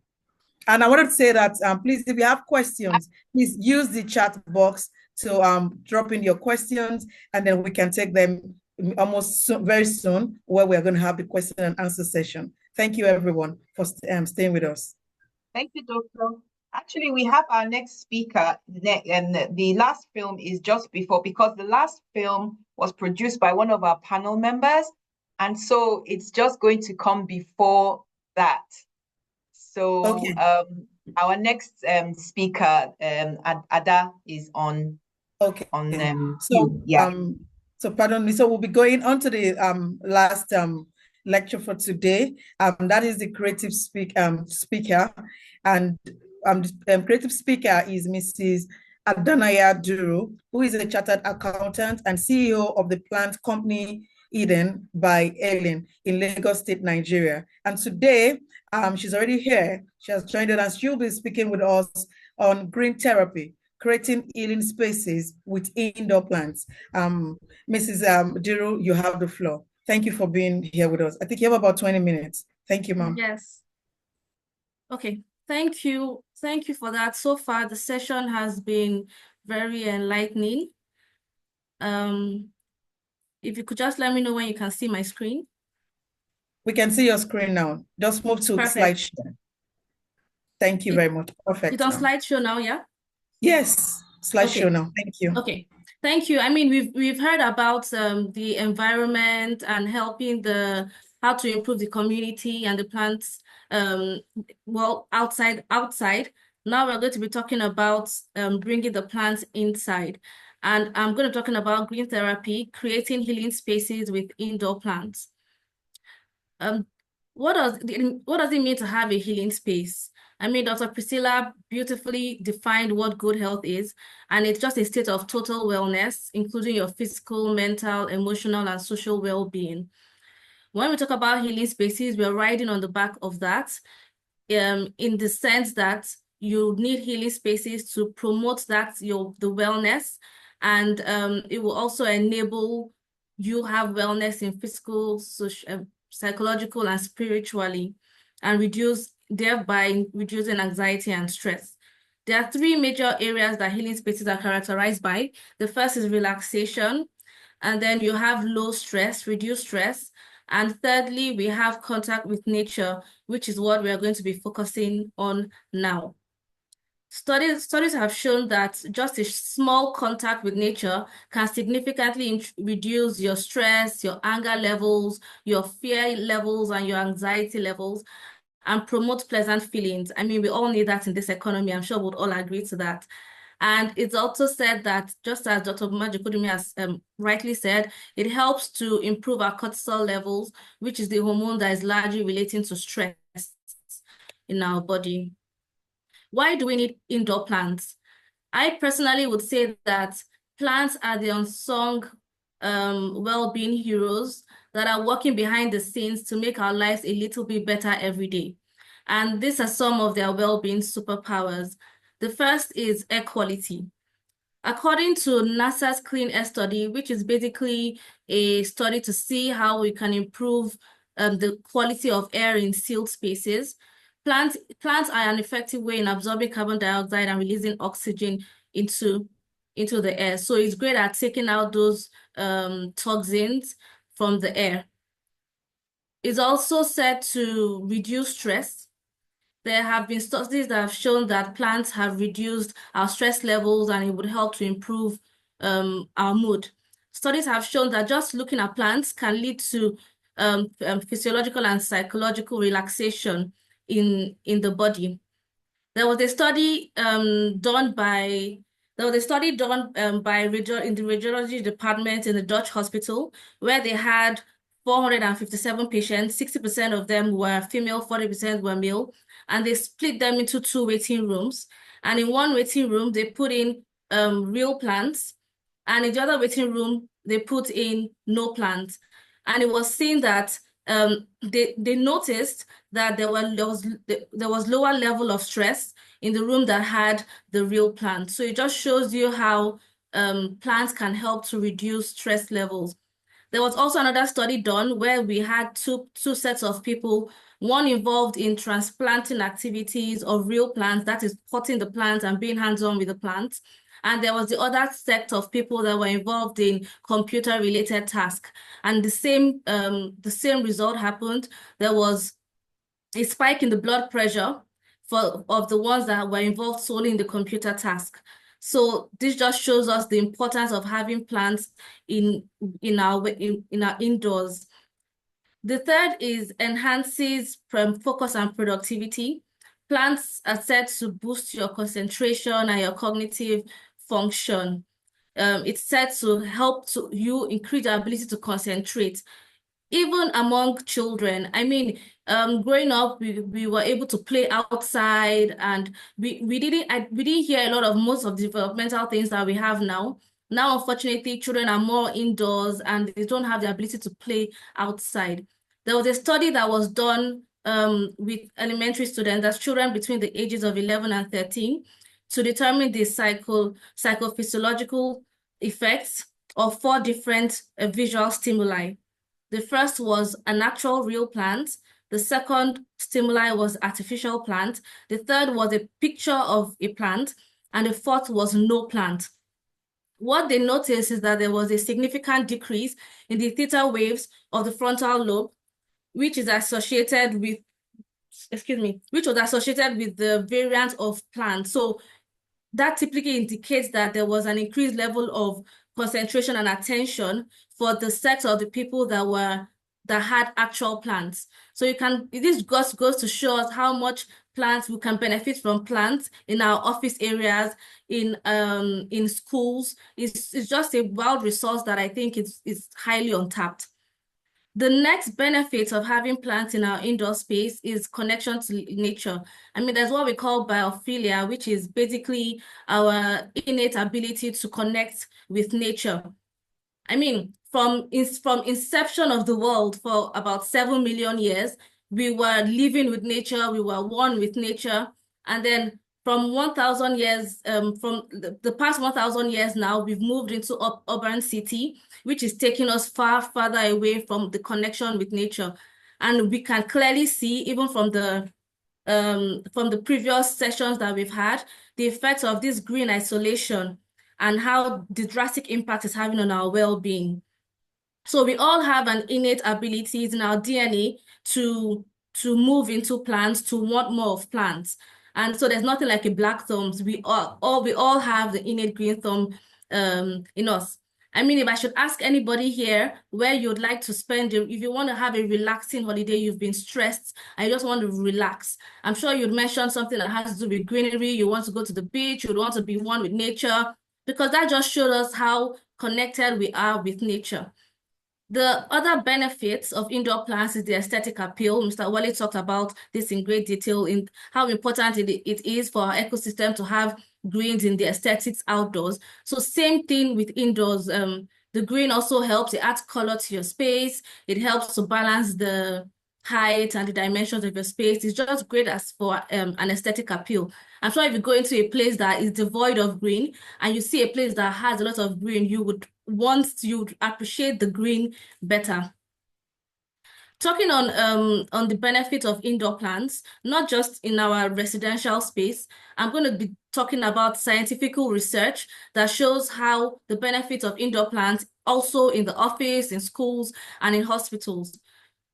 [SPEAKER 6] And I wanted to say that, please, if you have questions, please use the chat box to drop in your questions, and then we can take them very soon, where we're going to have the question and answer session. Thank you, everyone, for staying with us.
[SPEAKER 1] Thank you, Doctor. Actually, we have our next speaker, and the last film is just before, because the last film was produced by one of our panel members, and so it's just going to come before that. So
[SPEAKER 6] Okay.
[SPEAKER 1] our next speaker, Ada, is on.
[SPEAKER 6] Okay.
[SPEAKER 1] So yeah.
[SPEAKER 6] So pardon me. So we'll be going on to the last lecture for today. That is the creative speaker, and the creative speaker is Mrs. Adanaya Duru, who is a chartered accountant and CEO of the plant company Eden by Ellen in Lagos State, Nigeria. And today, she's already here. She has joined us, and she'll be speaking with us on green therapy, creating healing spaces with indoor plants. Mrs. Duru, you have the floor. Thank you for being here with us. I think you have about 20 minutes. Thank you, ma'am.
[SPEAKER 11] Yes. Okay, thank you. Thank you for that. So far, the session has been very enlightening. If you could just let me know when you can see my screen.
[SPEAKER 6] We can see your screen now. Just move to slideshow. Thank you very much. Perfect.
[SPEAKER 11] It's on slideshow now, yeah?
[SPEAKER 6] Yes, slideshow now. Thank you.
[SPEAKER 11] Okay, thank you. I mean, we've heard about the environment and helping how to improve the community and the plants. Well, outside. Now we're going to be talking about bringing the plants inside, and I'm going to be talking about green therapy, creating healing spaces with indoor plants. What does it mean to have a healing space? I mean, Dr. Priscilla beautifully defined what good health is, and it's just a state of total wellness, including your physical, mental, emotional, and social well-being. When we talk about healing spaces, we're riding on the back of that, in the sense that you need healing spaces to promote the wellness, and it will also enable you have wellness in physical, social, psychological, and spiritually, and thereby reducing anxiety and stress. There are three major areas that healing spaces are characterized by. The first is relaxation, and then you have low stress, reduced stress, and thirdly, we have contact with nature, which is what we are going to be focusing on now. Studies have shown that just a small contact with nature can significantly reduce your stress, your anger levels, your fear levels, and your anxiety levels, and promote pleasant feelings. I mean, we all need that in this economy. I'm sure we'll all agree to that. And it's also said that, just as Dr. Majikudumi has rightly said, it helps to improve our cortisol levels, which is the hormone that is largely relating to stress in our body. Why do we need indoor plants? I personally would say that plants are the unsung well-being heroes that are working behind the scenes to make our lives a little bit better every day. And these are some of their well-being superpowers. The first is air quality. According to NASA's Clean Air Study, which is basically a study to see how we can improve the quality of air in sealed spaces, plants are an effective way in absorbing carbon dioxide and releasing oxygen into the air. So it's great at taking out those toxins from the air. It's also said to reduce stress. There have been studies that have shown that plants have reduced our stress levels, and it would help to improve our mood. Studies have shown that just looking at plants can lead to physiological and psychological relaxation in the body. There was a study done in the radiology department in the Dutch hospital, where they had 457 patients. 60% of them were female, 40% were male, and they split them into two waiting rooms. And in one waiting room, they put in real plants, and in the other waiting room, they put in no plants. And it was seen that they noticed that there was lower level of stress in the room that had the real plant. So it just shows you how plants can help to reduce stress levels. There was also another study done where we had two sets of people, one involved in transplanting activities of real plants, that is potting the plants and being hands-on with the plants. And there was the other set of people that were involved in computer-related tasks. And the same result happened. There was a spike in the blood pressure of the ones that were involved solely in the computer task. So this just shows us the importance of having plants in our indoors. The third is enhances focus and productivity. Plants are said to boost your concentration and your cognitive function. It's said to help you increase your ability to concentrate, even among children. I mean, growing up, we were able to play outside, and we didn't hear a lot of most of the developmental things that we have now. Now, unfortunately, children are more indoors and they don't have the ability to play outside. There was a study that was done with elementary students, that's children between the ages of 11 and 13, to determine the psychophysiological effects of 4 different visual stimuli. The first was an actual real plant. The second stimuli was artificial plant. The third was a picture of a plant. And the fourth was no plant. What they noticed is that there was a significant decrease in the theta waves of the frontal lobe, which is associated with, which was associated with the variant of plants. So that typically indicates that there was an increased level of concentration and attention for the set of the people that had actual plants. So this goes to show us how much plants we can benefit from plants in our office areas, in schools. It's just a wild resource that I think is highly untapped. The next benefit of having plants in our indoor space is connection to nature. I mean, there's what we call biophilia, which is basically our innate ability to connect with nature. I mean, from inception of the world for about 7 million years, we were living with nature, we were one with nature. And then from 1,000 years, from the past 1,000 years now, we've moved into urban city, which is taking us farther away from the connection with nature. And we can clearly see, even from the previous sessions that we've had, the effects of this green isolation and how the drastic impact is having on our well-being. So we all have an innate ability in our DNA to move into plants, to want more of plants. And so there's nothing like a black thumb. We all have the innate green thumb in us. I mean, if I should ask anybody here where you'd like to spend, if you want to have a relaxing holiday, you've been stressed, and you just want to relax, I'm sure you'd mention something that has to do with greenery. You want to go to the beach, you'd want to be one with nature, because that just showed us how connected we are with nature. The other benefits of indoor plants is the aesthetic appeal. Mr. Wale talked about this in great detail, in how important it is for our ecosystem to have greens in the aesthetics outdoors. So same thing with indoors. The green also helps, it adds color to your space. It helps to balance the height and the dimensions of your space. It's just great as for an aesthetic appeal. I'm sure if you go into a place that is devoid of green and you see a place that has a lot of green, you would appreciate the green better. Talking on the benefit of indoor plants, not just in our residential space, I'm going to be talking about scientific research that shows how the benefits of indoor plants also in the office, in schools, and in hospitals.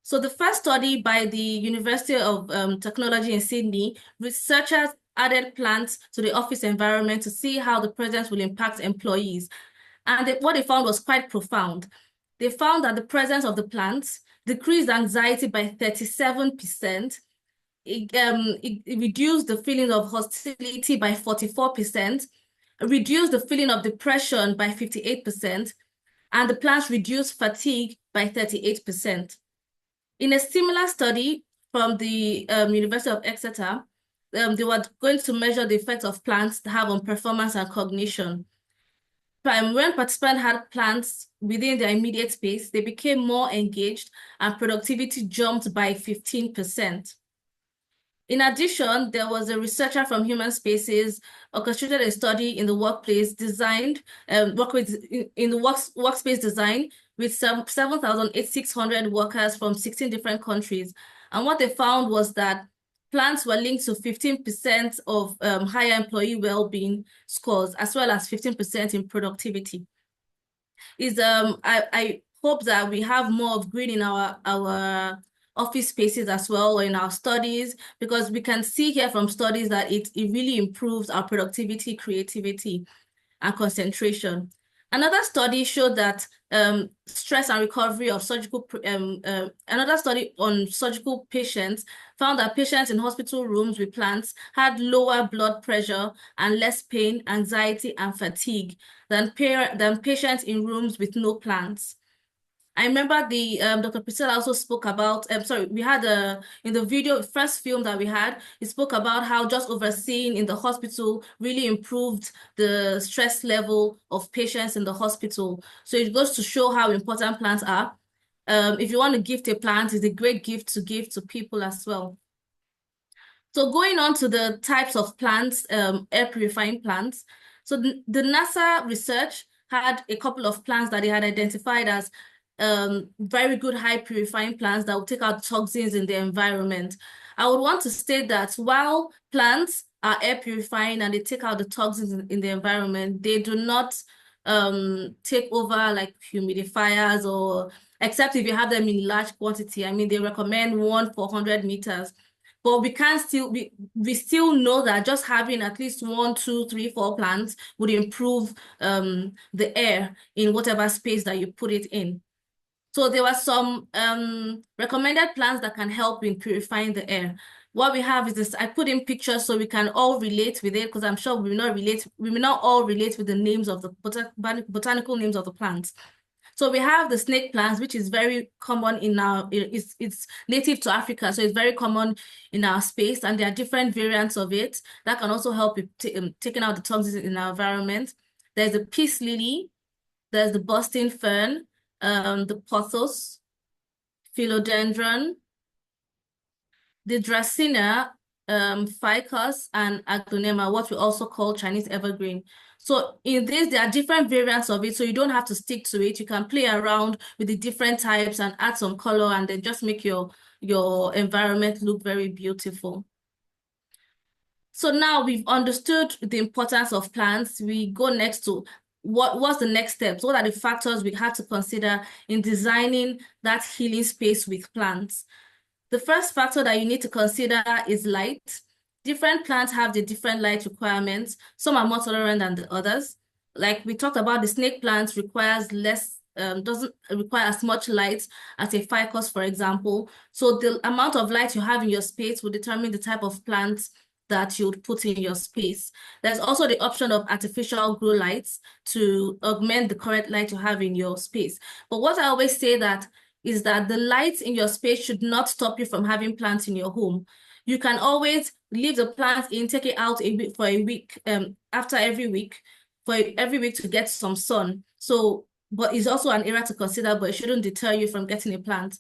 [SPEAKER 11] So the first study by the University of Technology in Sydney, researchers added plants to the office environment to see how the presence will impact employees. And what they found was quite profound. They found that the presence of the plants decreased anxiety by 37%. It reduced the feeling of hostility by 44%, reduced the feeling of depression by 58%, and the plants reduced fatigue by 38%. In a similar study from the University of Exeter, they were going to measure the effects of plants have on performance and cognition. When participants had plants within their immediate space, they became more engaged and productivity jumped by 15%. In addition, there was a researcher from Human Spaces orchestrated a study in the workplace designed, in the workspace design with 7,600 workers from 16 different countries. And what they found was that plants were linked to 15% of higher employee well-being scores, as well as 15% in productivity. I hope that we have more of green in our office spaces as well, or in our studies, because we can see here from studies that it really improves our productivity, creativity, and concentration. Another study showed that stress and recovery of another study on surgical patients found that patients in hospital rooms with plants had lower blood pressure and less pain, anxiety, and fatigue than patients in rooms with no plants. I remember the Dr. Priscilla also spoke about, we had in the video, first film that we had, he spoke about how just overseeing in the hospital really improved the stress level of patients in the hospital. So it goes to show how important plants are. If you want to gift a plant, it's a great gift to give to people as well. So going on to the types of plants, air purifying plants. So the NASA research had a couple of plants that they had identified as very good high purifying plants that will take out toxins in the environment. I would want to state that while plants are air purifying and they take out the toxins in the environment, they do not take over like humidifiers, or except if you have them in large quantity. I mean, they recommend 1 for 100 meters. But we still know that just having at least 1, 2, 3, 4 plants would improve the air in whatever space that you put it in. So there were some recommended plants that can help in purifying the air. What we have is this, I put in pictures so we can all relate with it, because I'm sure we may not all relate with the names of the botanical names of the plants. So we have the snake plants, which is very common in it's native to Africa, so it's very common in our space, and there are different variants of it that can also help with taking out the toxins in our environment. There's the peace lily, there's the Boston fern, the pothos, philodendron, the Dracaena, ficus, and aglonema, what we also call Chinese evergreen. So in this, there are different variants of it, so you don't have to stick to it. You can play around with the different types and add some color, and then just make your environment look very beautiful. So now we've understood the importance of plants. We go next to what's the next steps? What are the factors we have to consider in designing that healing space with plants? The first factor that you need to consider is light. Different plants have the different light requirements. Some are more tolerant than the others. Like we talked about, the snake plant requires less, doesn't require as much light as a ficus, for example. So the amount of light you have in your space will determine the type of plants that you would put in your space. There's also the option of artificial grow lights to augment the current light you have in your space. But what I always say is that the lights in your space should not stop you from having plants in your home. You can always leave the plants in, take it out for a week, after every week, for every week to get some sun. So, but it's also an area to consider, but it shouldn't deter you from getting a plant.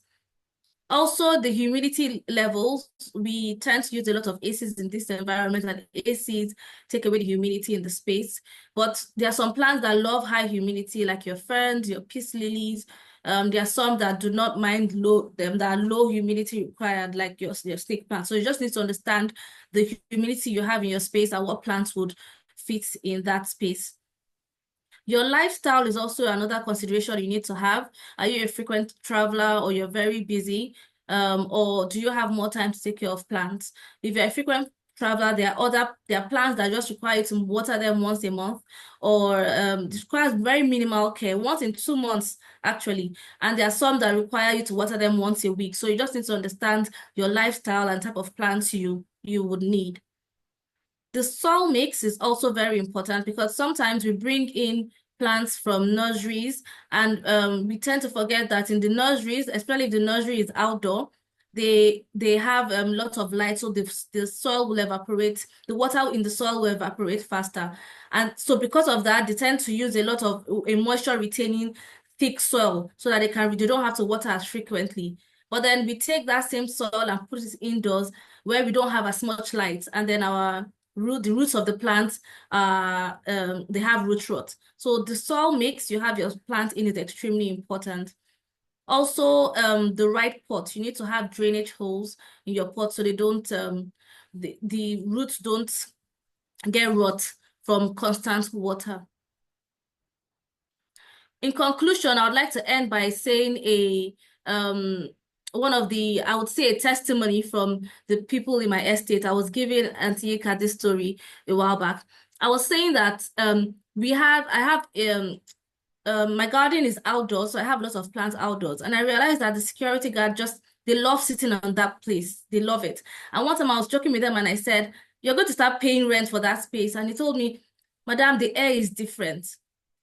[SPEAKER 11] Also, the humidity levels, we tend to use a lot of ACs in this environment, and ACs take away the humidity in the space. But there are some plants that love high humidity, like your ferns, your peace lilies. There are some that do not mind that are low humidity required, like your snake plant. So you just need to understand the humidity you have in your space and what plants would fit in that space. Your lifestyle is also another consideration you need to have. Are you a frequent traveler, or you're very busy? Or do you have more time to take care of plants? If you're a frequent traveler, there are plants that just require you to water them once a month, or it requires very minimal care, once in 2 months, actually. And there are some that require you to water them once a week. So you just need to understand your lifestyle and type of plants you would need. The soil mix is also very important, because sometimes we bring in plants from nurseries, and we tend to forget that in the nurseries, especially if the nursery is outdoor, they have lots of light, so the soil will evaporate, the water in the soil will evaporate faster. And so because of that, they tend to use a lot of a moisture retaining thick soil, so that they don't have to water as frequently. But then we take that same soil and put it indoors where we don't have as much light, and then the roots of the plants, they have root rot. So the soil mix you have your plant in is extremely important. Also, the right pot. You need to have drainage holes in your pot so they don't, the roots don't get rot from constant water. In conclusion, I would like to end by saying one of the, I would say, a testimony from the people in my estate. I was giving Auntie Yinka this story a while back. I was saying that my garden is outdoors, so I have lots of plants outdoors. And I realized that the security guard they love sitting on that place. They love it. And one time I was joking with them and I said, "You're going to start paying rent for that space." And he told me, "Madam, the air is different."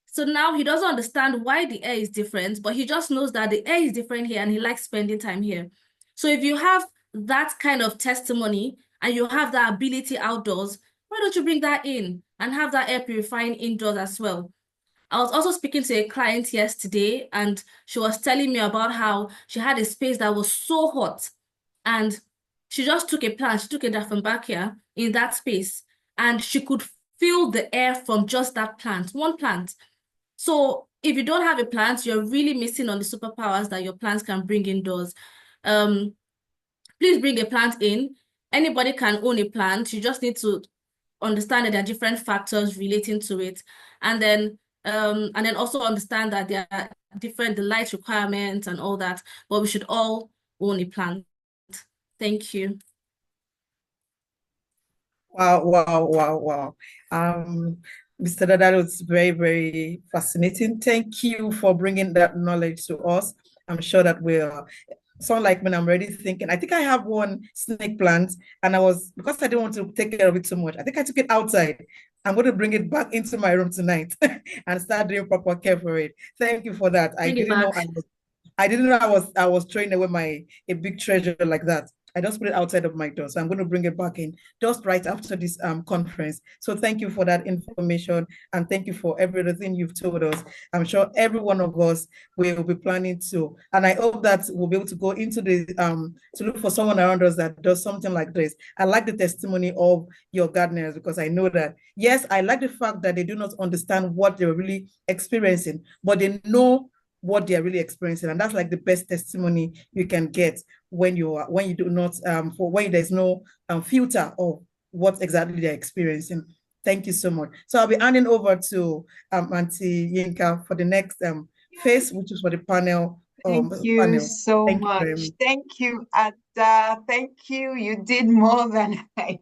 [SPEAKER 11] So now he doesn't understand why the air is different, but he just knows that the air is different here and he likes spending time here. So if you have that kind of testimony and you have that ability outdoors, why don't you bring that in and have that air purifying indoors as well? I was also speaking to a client yesterday, and she was telling me about how she had a space that was so hot, and she just took a plant, she took a Dieffenbachia in that space, and she could feel the air from just that plant, one plant. So if you don't have a plant, you're really missing on the superpowers that your plants can bring indoors. Please bring a plant in. Anybody can own a plant. You just need to understand that there are different factors relating to it, and then also understand that there are different light requirements and all that, but we should all own a plant. Thank you.
[SPEAKER 6] Wow, wow, wow, wow. Mr. Dada, it's very, very fascinating. Thank you for bringing that knowledge to us. I'm sure that we'll sound like when I'm already thinking, I think I have one snake plant, and because I didn't want to take care of it too much, I think I took it outside. I'm going to bring it back into my room tonight and start doing proper care for it. Thank you for that. I didn't know I was throwing away a big treasure like that. I just put it outside of my door. So I'm going to bring it back in just right after this conference. So thank you for that information, and thank you for everything you've told us. I'm sure every one of us will be planning to, and I hope that we'll be able to go into the to look for someone around us that does something like this. I like the testimony of your gardeners, because I know that, yes, I like the fact that they do not understand what they're really experiencing, but they know what they're really experiencing, and that's like the best testimony you can get when you do not when there's no filter of what exactly they're experiencing. Thank you so much. So I'll be handing over to Auntie Yinka for the next phase, which is for the panel.
[SPEAKER 1] Thank you so much. Thank you, Ada. Thank you. You did more than I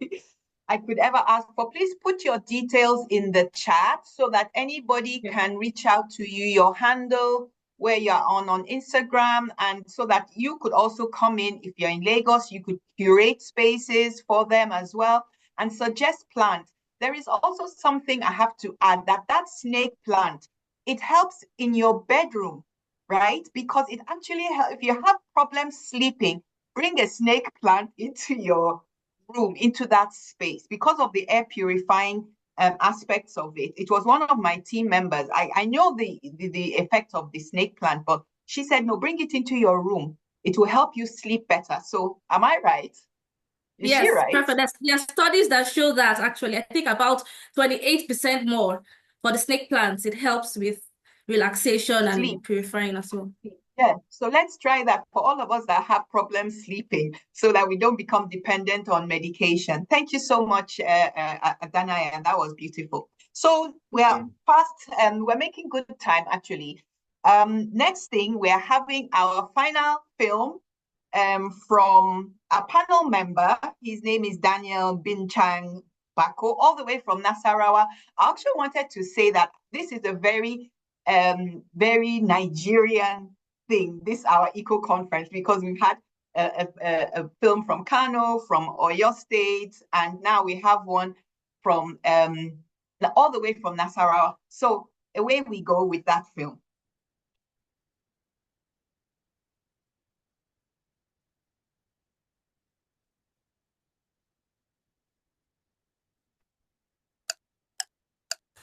[SPEAKER 1] could ever ask for. Please put your details in the chat so that anybody can reach out to you, your handle, where you're on Instagram, and so that you could also come in. If you're in Lagos, you could curate spaces for them as well and suggest plants. There is also something I have to add, that snake plant, it helps in your bedroom, right? Because it actually helps. If you have problems sleeping, bring a snake plant into your room, into that space, because of the air purifying aspects of it. It was one of my team members. I know the effect of the snake plant, but she said, no, bring it into your room. It will help you sleep better. So am I right?
[SPEAKER 11] Yes, right? Perfect. There are studies that show that, actually. I think about 28% more for the snake plants. It helps with relaxation and purifying as well.
[SPEAKER 1] Yeah, so let's try that for all of us that have problems sleeping, so that we don't become dependent on medication. Thank you so much, Adana, and that was beautiful. So we are fast, and we're making good time, actually. Next thing, we are having our final film from a panel member. His name is Daniel Binchang Bako, all the way from Nasarawa. I actually wanted to say that this is a very Nigerian thing, this our eco conference, because we've had a film from Kano, from Oyo State, and now we have one from all the way from Nasarawa. So away we go with that film.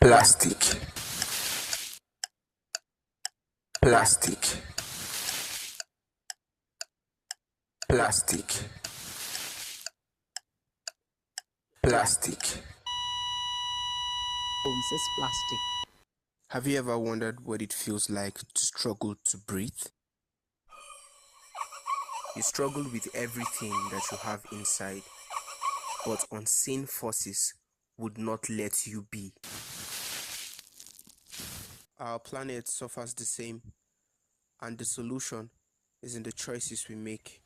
[SPEAKER 12] Plastic. Plastic. Plastic. Plastic.
[SPEAKER 13] Is plastic.
[SPEAKER 12] Have you ever wondered what it feels like to struggle to breathe? You struggle with everything that you have inside, but unseen forces would not let you be. Our planet suffers the same, and the solution is in the choices we make.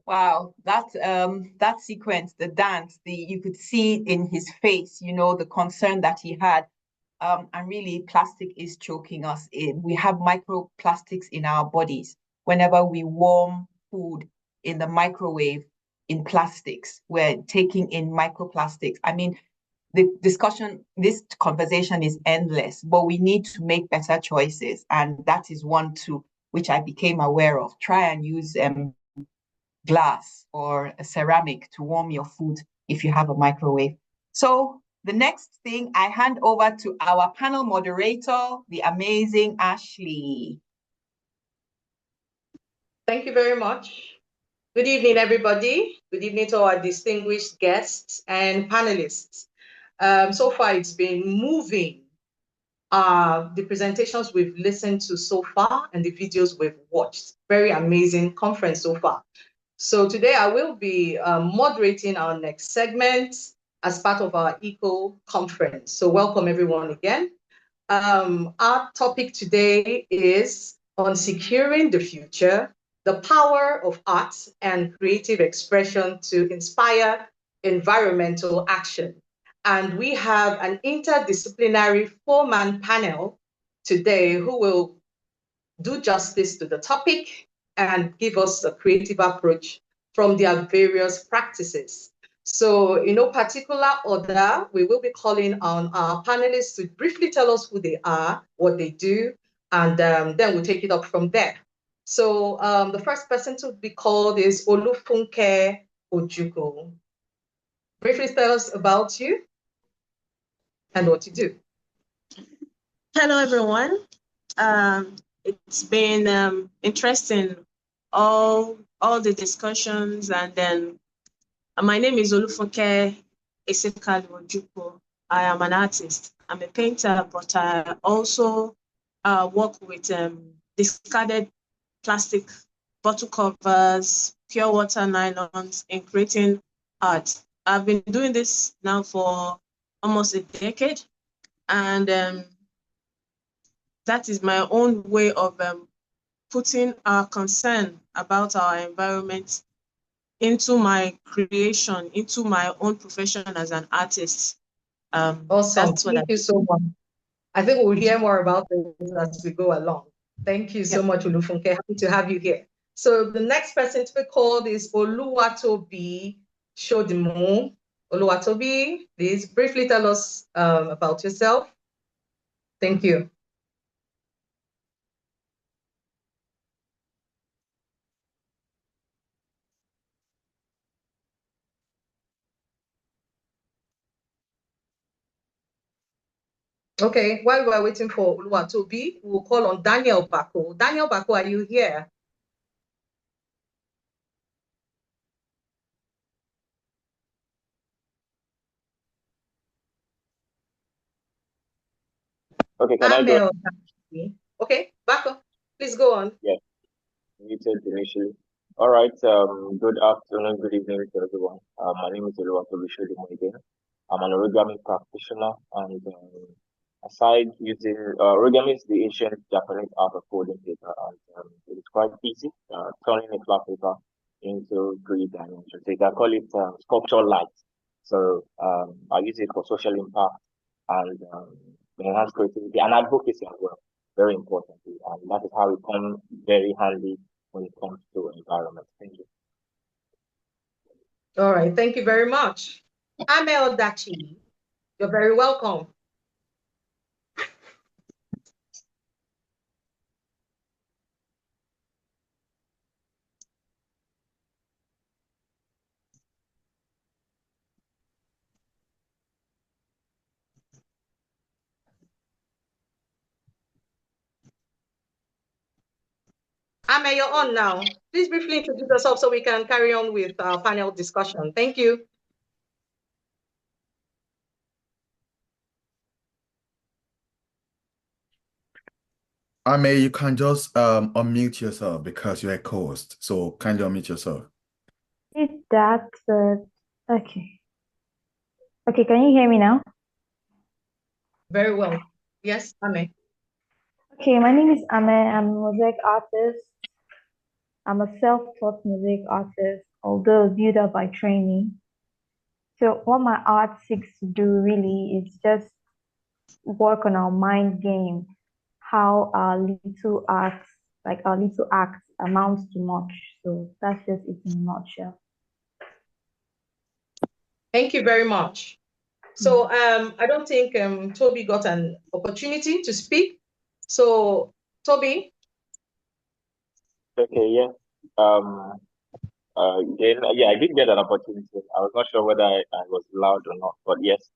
[SPEAKER 1] Wow, that sequence, the dance, you could see in his face, the concern that he had. And really, plastic is choking us in. We have microplastics in our bodies. Whenever we warm food in the microwave in plastics, we're taking in microplastics. I mean, this conversation is endless, but we need to make better choices. And that is one too, which I became aware of. Try and use glass or a ceramic to warm your food if you have a microwave. So the next thing, I hand over to our panel moderator, the amazing Ashley.
[SPEAKER 13] Thank you very much. Good evening, everybody. Good evening to our distinguished guests and panelists. So far, it's been moving. The presentations we've listened to so far and the videos we've watched. Very amazing conference so far. So today I will be moderating our next segment as part of our ECO conference. So welcome everyone again. Our topic today is on securing the future, the power of art and creative expression to inspire environmental action. And we have an interdisciplinary four-man panel today who will do justice to the topic and give us a creative approach from their various practices. So in no particular order, we will be calling on our panelists to briefly tell us who they are, what they do, and then we'll take it up from there. So the first person to be called is Olufunke Ojukwu. Briefly tell us about you and what you do.
[SPEAKER 14] Hello, everyone. It's been interesting, all the discussions, and then my name is Olufunke Ojukwu. I am an artist. I'm a painter, but I also work with discarded plastic bottle covers, pure water nylons in creating art. I've been doing this now for almost a decade, and that is my own way of putting our concern about our environment into my creation, into my own profession as an artist.
[SPEAKER 13] Awesome. Thank you so much. I think we'll hear more about this as we go along. Thank you so much, Olufunke. Happy to have you here. So the next person to be called is Oluwatobi Shodimu. Oluwatobi, please briefly tell us about yourself. Thank you. Okay, while we're waiting for Oluwatobi, we'll call on Daniel Bako. Daniel Bako, are you here?
[SPEAKER 15] Okay, can I go?
[SPEAKER 13] Okay, Bako, please go on.
[SPEAKER 15] Yes, muted initially. All right. Good afternoon, good evening to everyone. My name is Oluwatobi again. I'm an origami practitioner, and aside using origami is the ancient Japanese art of folding paper, and it is quite easy turning a flat paper into 3 dimensions. So you can call it sculpture light. So I use it for social impact and enhance creativity and advocacy as well. Very importantly, and that is how it comes very handy when it comes to environment. Thank you.
[SPEAKER 13] All right, thank you very much. Amel Dachi, you're very welcome. Ame, you're on now. Please briefly introduce yourself so we can carry on with our panel discussion. Thank you.
[SPEAKER 2] Ame, you can just unmute yourself because you're a co-host. So kindly unmute yourself.
[SPEAKER 16] That's okay. Okay, can you hear me now?
[SPEAKER 13] Very well. Yes, Ame.
[SPEAKER 16] Okay, my name is Ame. I'm a mosaic artist. I'm a self-taught mosaic artist, although a builder by training. So what my art seeks to do really is just work on our mind game, how our little acts, amounts to much. So that's just it in a nutshell.
[SPEAKER 13] Thank you very much. So I don't think Toby got an opportunity to speak. So Toby.
[SPEAKER 15] Okay, yeah. Yeah, I did get an opportunity. I was not sure whether I was loud or not, but yes.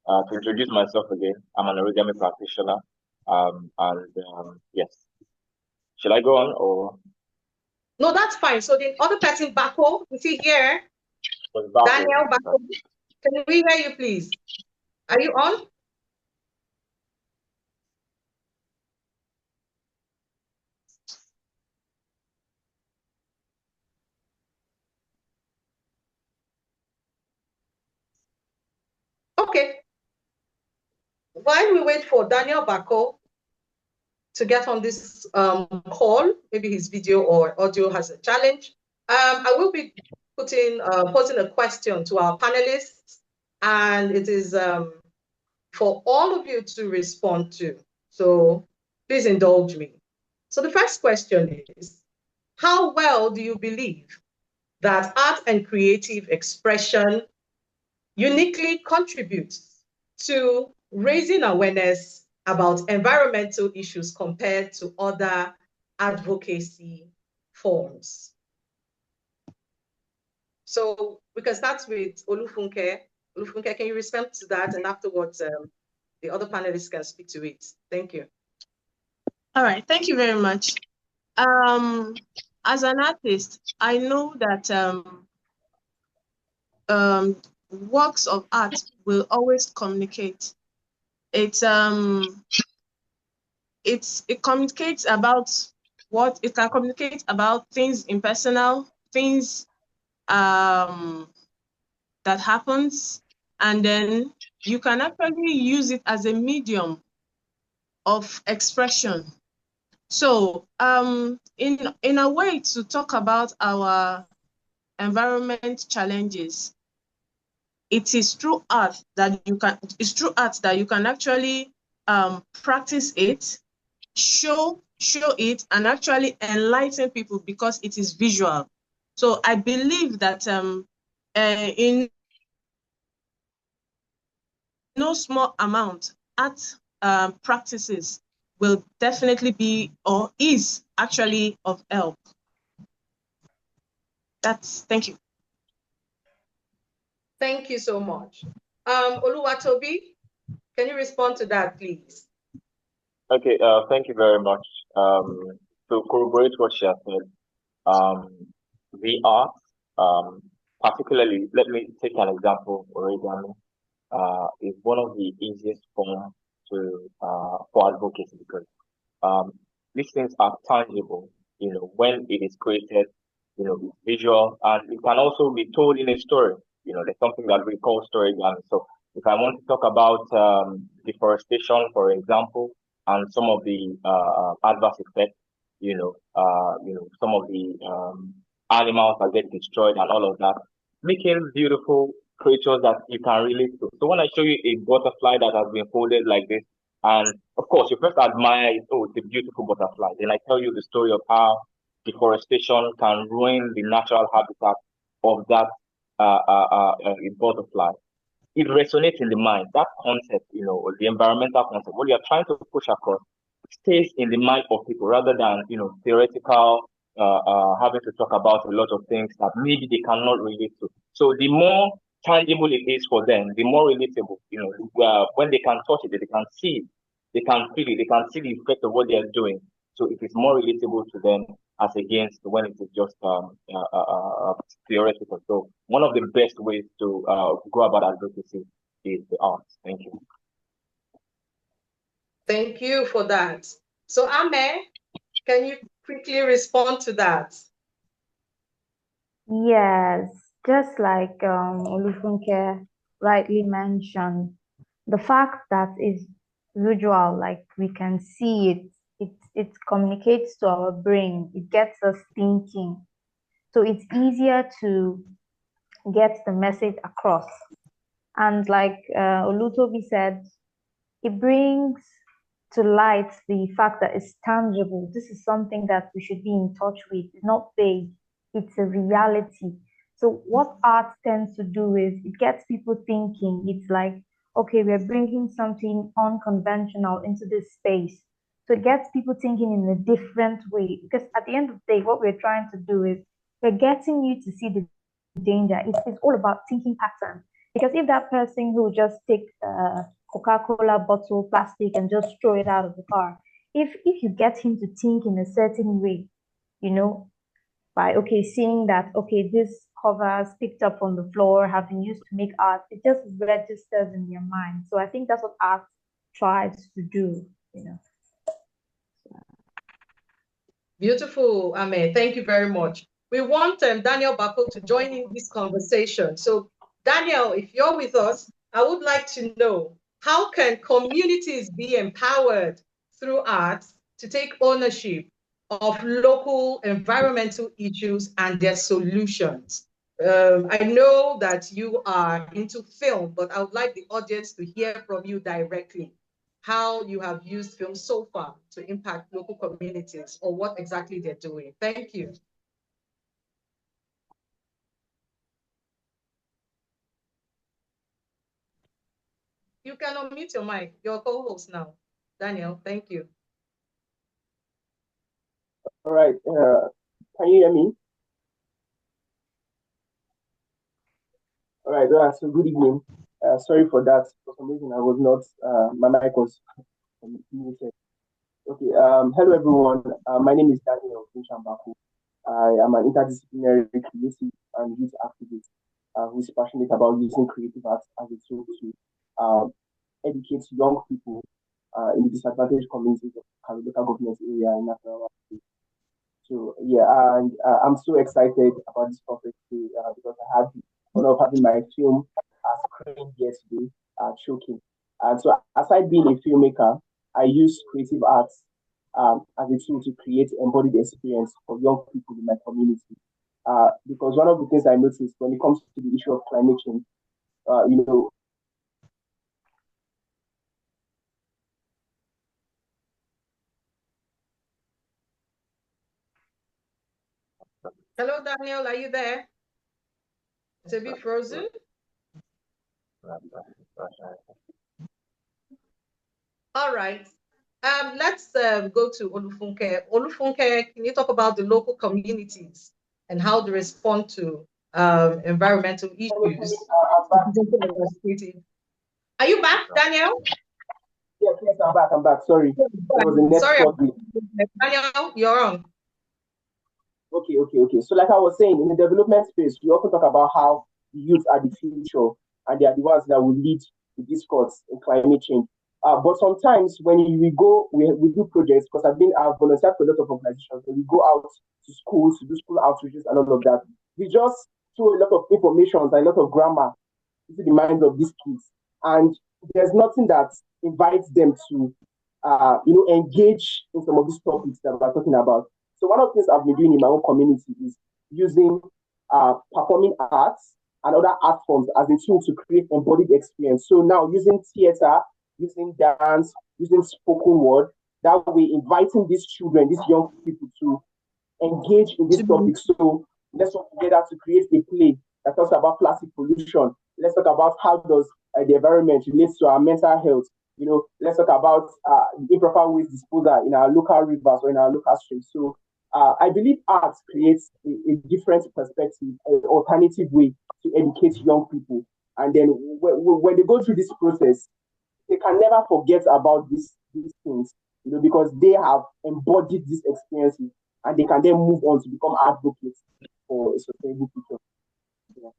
[SPEAKER 15] To introduce myself again, I'm an origami practitioner. Yes. Should I go on or?
[SPEAKER 13] No, that's fine. So the other person, Bako, you see here, Daniel Bako. Can we hear you, please? Are you on? Okay. While we wait for Daniel Bako to get on this call, maybe his video or audio has a challenge, I will be posing a question to our panelists, and it is for all of you to respond to. So please indulge me. So the first question is, how well do you believe that art and creative expression uniquely contributes to raising awareness about environmental issues compared to other advocacy forms? So we can start with Olufunke. Olufunke, can you respond to that? And afterwards, the other panelists can speak to it. Thank you.
[SPEAKER 14] All right, thank you very much. As an artist, I know that works of art will always communicate. It communicates about what it can communicate about things impersonal, things that happens, and then you can actually use it as a medium of expression. So in a way to talk about our environment challenges, it is through art that you can actually practice it, show it, and actually enlighten people because it is visual. So I believe that in no small amount, art practices will definitely be or is actually of help. Thank you.
[SPEAKER 13] Thank you so much. Oluwatobi, can you respond to that, please?
[SPEAKER 15] Okay, thank you very much. To corroborate what she has said, the art, particularly, let me take an example, origami, is one of the easiest forms to for advocacy because these things are tangible. When it is created, it's visual, and it can also be told in a story. There's something that we call storytelling. So if I want to talk about deforestation, for example, and some of the adverse effects, some of the animals that get destroyed and all of that, making beautiful creatures that you can relate to. So when I show you a butterfly that has been folded like this, and of course, you first admire it, oh, it's a beautiful butterfly. Then I tell you the story of how deforestation can ruin the natural habitat of that butterfly. It resonates in the mind. That concept, the environmental concept, what you're trying to push across stays in the mind of people rather than, theoretical, having to talk about a lot of things that maybe they cannot relate to. So the more tangible it is for them, the more relatable, when they can touch it, they can see it, they can feel it, they can see the effect of what they are doing. So it is more relatable to them as against when it is just theoretical. So one of the best ways to go about advocacy is the arts. Thank you.
[SPEAKER 13] Thank you for that. So Ame, can you quickly respond to that?
[SPEAKER 16] Yes, just like Olufunke rightly mentioned, the fact that it's visual, like we can see it communicates to our brain, it gets us thinking. So it's easier to get the message across. And like Olutobi said, it brings to light the fact that it's tangible. This is something that we should be in touch with. It's not vague, it's a reality. So what art tends to do is it gets people thinking. It's like, okay, we're bringing something unconventional into this space. So it gets people thinking in a different way. Because at the end of the day, what we're trying to do is we're getting you to see the danger. It's all about thinking patterns. Because if that person who just take Coca-Cola bottle, plastic, and just throw it out of the car, if you get him to think in a certain way, by seeing that this covers picked up on the floor have been used to make art, it just registers in your mind. So I think that's what art tries to do.
[SPEAKER 13] Beautiful, Ame. Thank you very much. We want Daniel Bako to join in this conversation. So Daniel, if you're with us, I would like to know, how can communities be empowered through art to take ownership of local environmental issues and their solutions? I know that you are into film, but I would like the audience to hear from you directly how you have used film so far to impact local communities or what exactly they're doing. Thank you. You can unmute your mic. Your co-host now. Daniel, thank you.
[SPEAKER 17] All right. Can you hear me? All right. So good evening. Sorry for that. For some reason, I was not. My mic was muted. Okay. Hello, everyone. My name is Daniel Baku. I am an interdisciplinary creative and youth activist who is passionate about using creative arts as a tool to educate young people in the disadvantaged communities of the local government area in Nasarawa. So yeah, and I'm so excited about this topic today because I had the honor of having my film screened yesterday, Choking. And so aside being a filmmaker, I use creative arts as a tool to create embodied experience for young people in my community. Because one of the things I noticed when it comes to the issue of climate change,
[SPEAKER 13] Hello, Daniel, are you there? It's a bit frozen. All right. Let's go to Olufunke. Olufunke, can you talk about the local communities and how they respond to environmental issues? Are you back, Daniel?
[SPEAKER 17] Yes, I'm back. Sorry.
[SPEAKER 13] Sorry, Daniel, you're on.
[SPEAKER 17] Okay. So like I was saying, in the development space, we often talk about how the youth are the future and they are the ones that will lead the discourse in climate change. But sometimes when we go, we do projects, because I've volunteered for a lot of organizations, and we go out to schools to do school outreaches and all of that. We just throw a lot of information and a lot of grammar into the minds of these kids, and there's nothing that invites them to, engage in some of these topics that we're talking about. So one of the things I've been doing in my own community is using performing arts and other art forms as a tool to create embodied experience. So now using theater, using dance, using spoken word, that way inviting these children, these young people to engage in this topic. So let's work together to create a play that talks about plastic pollution. Let's talk about how does the environment relates to our mental health. Let's talk about improper waste disposal in our local rivers or in our local streams. So I believe art creates a different perspective, an alternative way to educate young people. And then when they go through this process, they can never forget about these things, because they have embodied these experiences, and they can then move on to become advocates for a sustainable future. Yeah.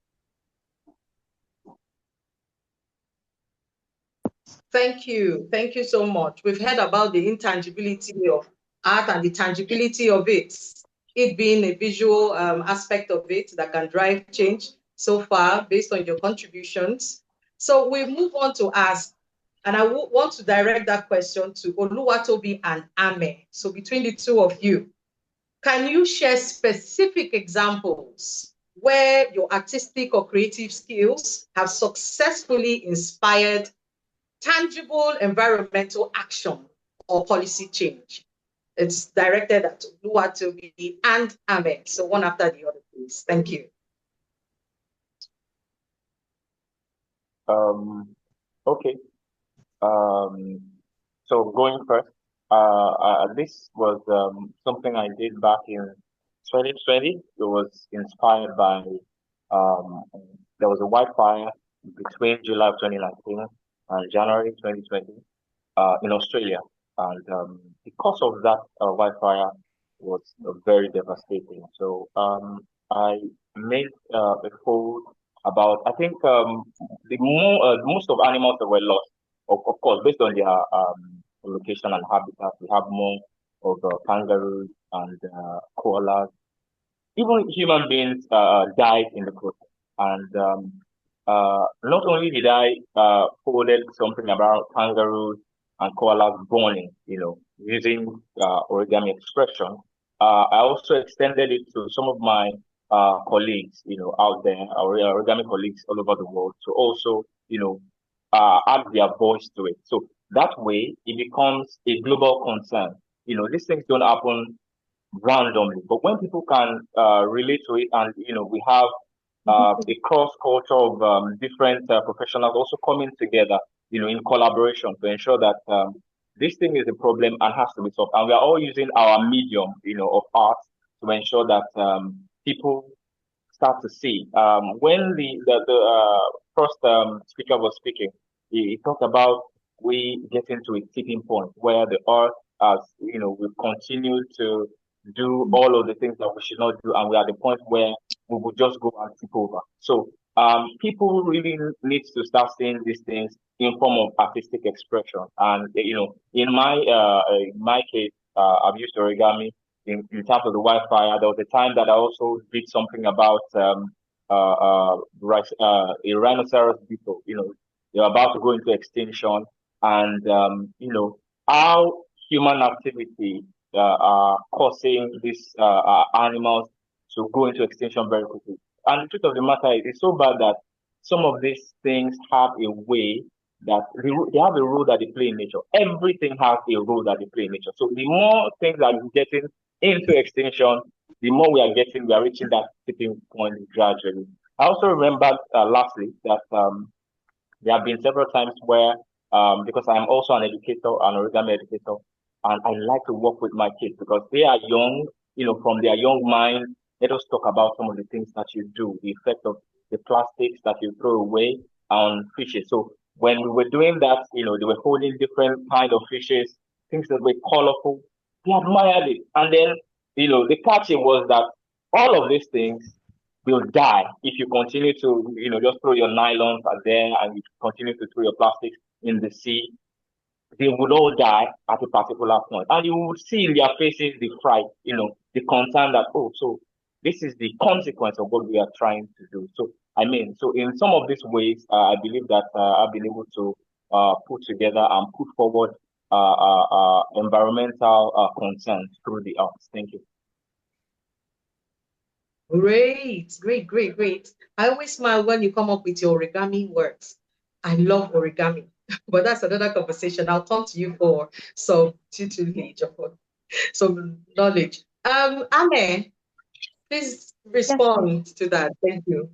[SPEAKER 13] Thank you. Thank you so much. We've heard about the intangibility of art and the tangibility of it being a visual aspect of it that can drive change so far based on your contributions. So we move on to ask, and I want to direct that question to Oluwatobi and Ame. So between the two of you, can you share specific examples where your artistic or creative skills have successfully inspired tangible environmental action or policy change? It's directed at Oluwatobi and Ame. So one after the other, please. Thank you.
[SPEAKER 15] Okay. So going first, this was something I did back in 2020. It was inspired by there was a wildfire between July of 2019 and January 2020 in Australia, and the cause of that wildfire was very devastating. So I made a poll about, I think most of animals that were lost, of course, based on their location and habitat. We have more of kangaroos and koalas. Even human beings died in the process. And not only did I forwarded something about kangaroos and koalas burning, using origami expression, I also extended it to some of my colleagues, out there, our origami colleagues all over the world, to also, add their voice to it. So that way, it becomes a global concern. These things don't happen randomly, but when people can relate to it, and we have a cross culture of different professionals also coming together, in collaboration to ensure that this thing is a problem and has to be solved. And we are all using our medium, of art to ensure that people start to see. When the first speaker was speaking, he talked about we getting to a tipping point where the earth, as we continue to do all of the things that we should not do, and we're at the point where we will just go and tip over. So people really need to start seeing these things in form of artistic expression. And in my case, I've used origami in terms of the wildfire. There was a time that I also did something about a rhinoceros beetle. They're about to go into extinction, and how human activity are causing these animals to go into extinction very quickly. And the truth of the matter is, it's so bad that some of these things have a way that they have a role that they play in nature. Everything has a role that they play in nature. So the more things that we're getting into extinction, the more we are reaching that tipping point gradually. I also remember, lastly, that there have been several times where, because I'm also an educator, an origami educator, and I like to work with my kids because they are young, from their young mind. Let us talk about some of the things that you do, the effect of the plastics that you throw away on fishes. So when we were doing that, they were holding different kind of fishes, things that were colorful. They admired it. And then, the catch was that all of these things will die if you continue to, just throw your nylons out there and you continue to throw your plastics in the sea. they would all die at a particular point. And you would see in their faces the fright, the concern that, oh, so this is the consequence of what we are trying to do. So, so in some of these ways, I believe that I've been able to put together and put forward environmental concerns through the arts. Thank you.
[SPEAKER 13] Great, great, great, great. I always smile when you come up with your origami works. I love origami, but that's another conversation. I'll come to you for some tutelage or some knowledge. Ame, please respond to that. Thank you.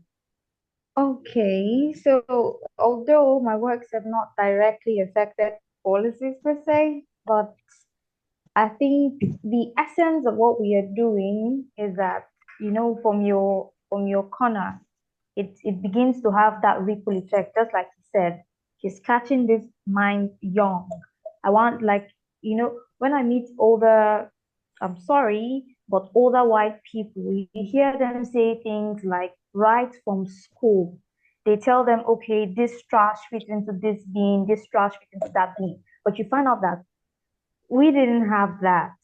[SPEAKER 16] Okay, so although my works have not directly affected policies per se, but I think the essence of what we are doing is that, from your corner, it begins to have that ripple effect, just like you said. She's catching this mind young. I want, like, when I meet older, I'm sorry, but older white people, you hear them say things like right from school. They tell them, okay, this trash fits into this bin, this trash fits into that bin. But you find out that we didn't have that.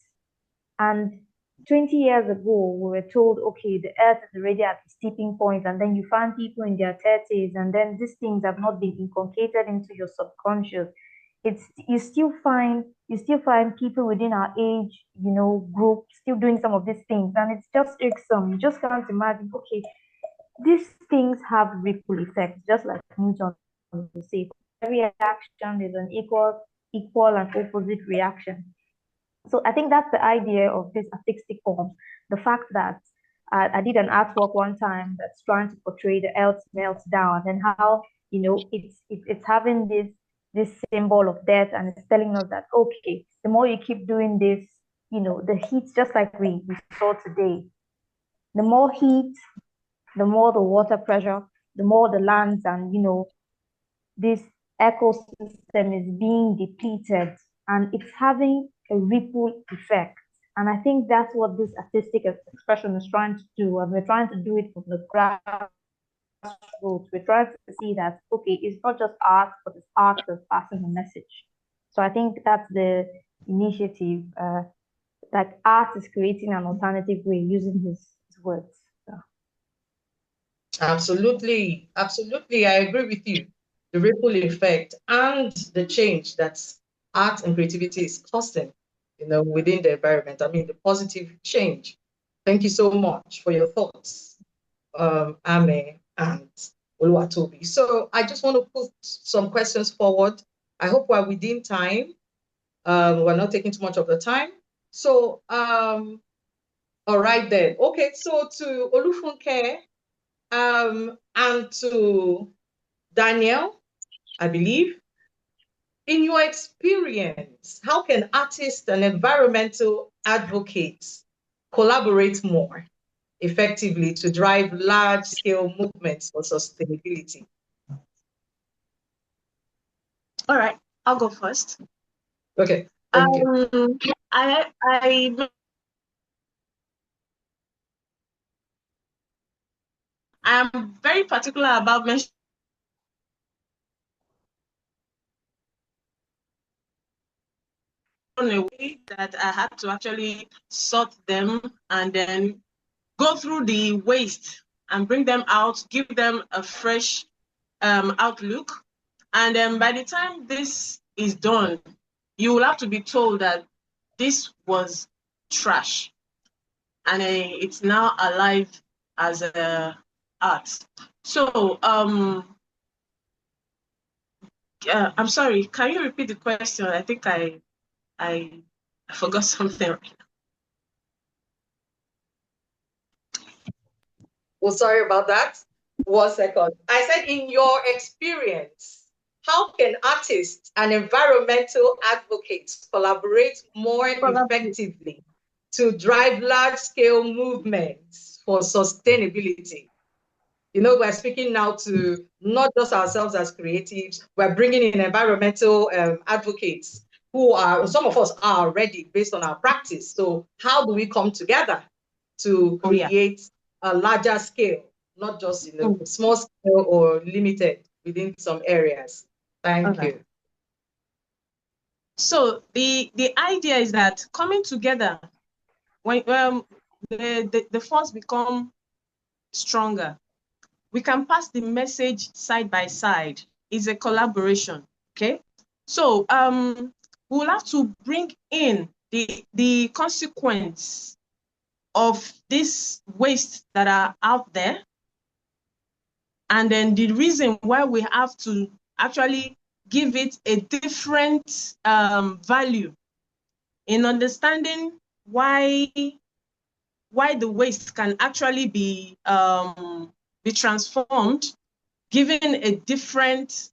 [SPEAKER 16] And 20 years ago, we were told, okay, the earth is already at the tipping point, and then you find people in their 30s, and then these things have not been inculcated into your subconscious. You still find people within our age, group still doing some of these things, and it's just irksome. You just can't imagine, okay, these things have ripple effects, just like Newton would say. Every action is an equal and opposite reaction. So I think that's the idea of this artistic form. The fact that I did an artwork one time that's trying to portray the earth meltdown and how it's having this symbol of death, and it's telling us that, okay, the more you keep doing this, the heat, just like we saw today, the more heat, the more the water pressure, the more the lands and this ecosystem is being depleted, and it's having a ripple effect. And I think that's what this artistic expression is trying to do. And we're trying to do it from the grassroots. We're trying to see that, okay, it's not just art, but it's art that's passing a message. So I think that's the initiative, that art is creating an alternative way using his words. So.
[SPEAKER 13] Absolutely. Absolutely. I agree with you. The ripple effect and the change that art and creativity is causing, within the environment. I mean, the positive change. Thank you so much for your thoughts, Ame and Oluwatobi. So I just want to put some questions forward. I hope we're within time. We're not taking too much of the time. So, all right then. Okay, so to Olufunke, and to Daniel, I believe, in your experience, how can artists and environmental advocates collaborate more effectively to drive large-scale movements for sustainability?
[SPEAKER 14] All right, I'll go first.
[SPEAKER 13] Okay, thank you.
[SPEAKER 14] I'm very particular about mentioning a way that I had to actually sort them and then go through the waste and bring them out, give them a fresh outlook. And then by the time this is done, you will have to be told that this was trash and it's now alive as a art. So I'm sorry, can you repeat the question? I think I forgot something.
[SPEAKER 13] Well, sorry about that. 1 second. I said, in your experience, how can artists and environmental advocates collaborate more effectively to drive large-scale movements for sustainability? We're speaking now to not just ourselves as creatives, we're bringing in environmental advocates who are, some of us are already based on our practice. So how do we come together to create a larger scale, not just, small scale or limited within some areas? Thank you.
[SPEAKER 14] So the idea is that coming together, when the force become stronger, we can pass the message side by side. It's a collaboration, okay? So we'll have to bring in the consequence of this waste that are out there, and then the reason why we have to actually give it a different value in understanding why the waste can actually be transformed, given a different,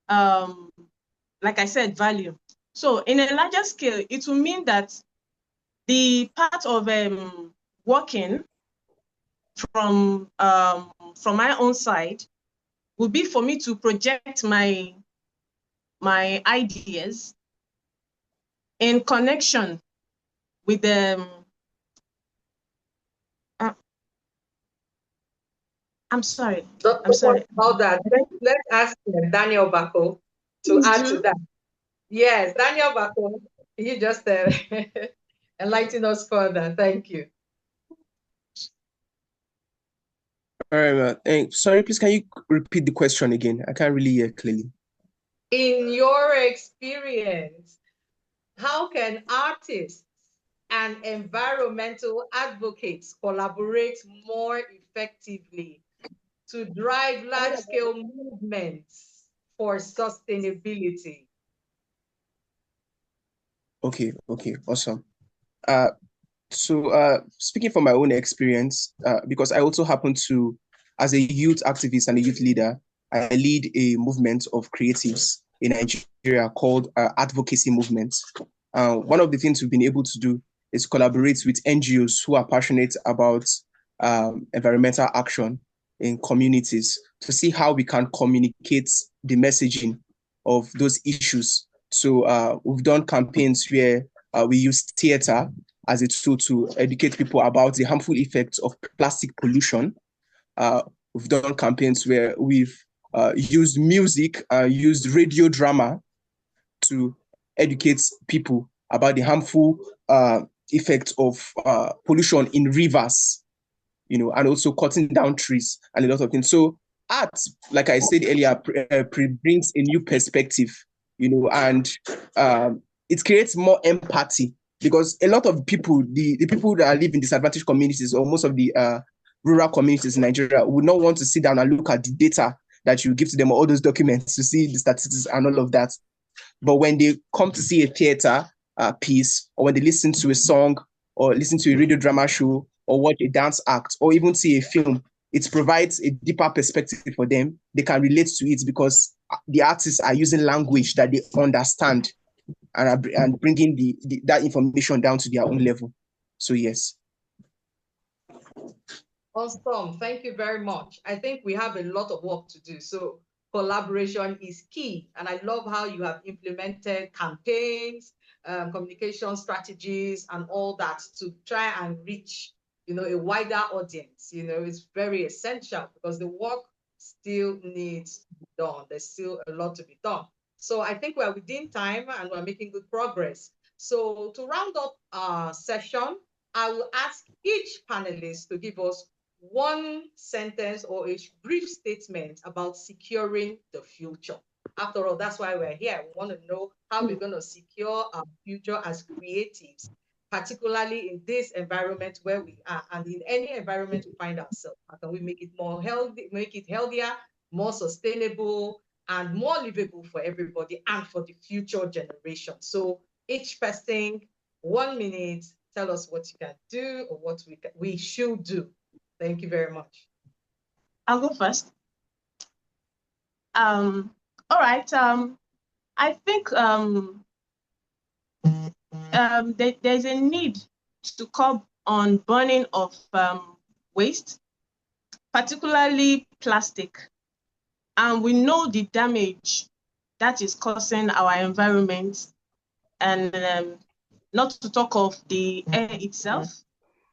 [SPEAKER 14] like I said, value. So in a larger scale, it will mean that the part of working from my own side would be for me to project my ideas in connection with I'm sorry.
[SPEAKER 13] I'm sorry about that. Let's ask Daniel Bako to add to that. Yes, Daniel Bako, you just enlighten us further. Thank you.
[SPEAKER 12] All right, man. Sorry, please, can you repeat the question again? I can't really hear clearly.
[SPEAKER 13] In your experience, how can artists and environmental advocates collaborate more effectively to drive large-scale movements for sustainability?
[SPEAKER 12] Okay, awesome. So speaking from my own experience, because I also happen to, as a youth activist and a youth leader, I lead a movement of creatives in Nigeria called Advocacy Movement. One of the things we've been able to do is collaborate with NGOs who are passionate about environmental action in communities to see how we can communicate the messaging of those issues. So we've done campaigns where we use theater as a tool to educate people about the harmful effects of plastic pollution. We've done campaigns where we've used music, used radio drama to educate people about the harmful effects of pollution in rivers, and also cutting down trees and a lot of things. So art, like I said earlier, brings a new perspective, and it creates more empathy, because a lot of people, the people that live in disadvantaged communities, or most of the rural communities in Nigeria, would not want to sit down and look at the data that you give to them, or all those documents to see the statistics and all of that. But when they come to see a theater piece, or when they listen to a song, or listen to a radio drama show, or watch a dance act, or even see a film, it provides a deeper perspective for them. They can relate to it because the artists are using language that they understand, and bringing that information down to their own level. So yes.
[SPEAKER 13] Awesome. Thank you very much. I think we have a lot of work to do. So collaboration is key. And I love how you have implemented campaigns, communication strategies, and all that to try and reach, a wider audience. It's very essential because the work still needs to be done. There's still a lot to be done. So I think we're within time and we're making good progress. So to round up our session, I will ask each panelist to give us one sentence or a brief statement about securing the future. After all, that's why we're here. We want to know how we're going to secure our future as creatives, particularly in this environment where we are, and in any environment we find ourselves. How can we make it more healthy, make it healthier, more sustainable, and more livable for everybody and for the future generation? So each person, 1 minute, tell us what you can do or what we should do. Thank you very much.
[SPEAKER 14] I'll go first. All right. I think there's a need to curb on burning of waste, particularly plastic. And we know the damage that is causing our environment, and not to talk of the air itself.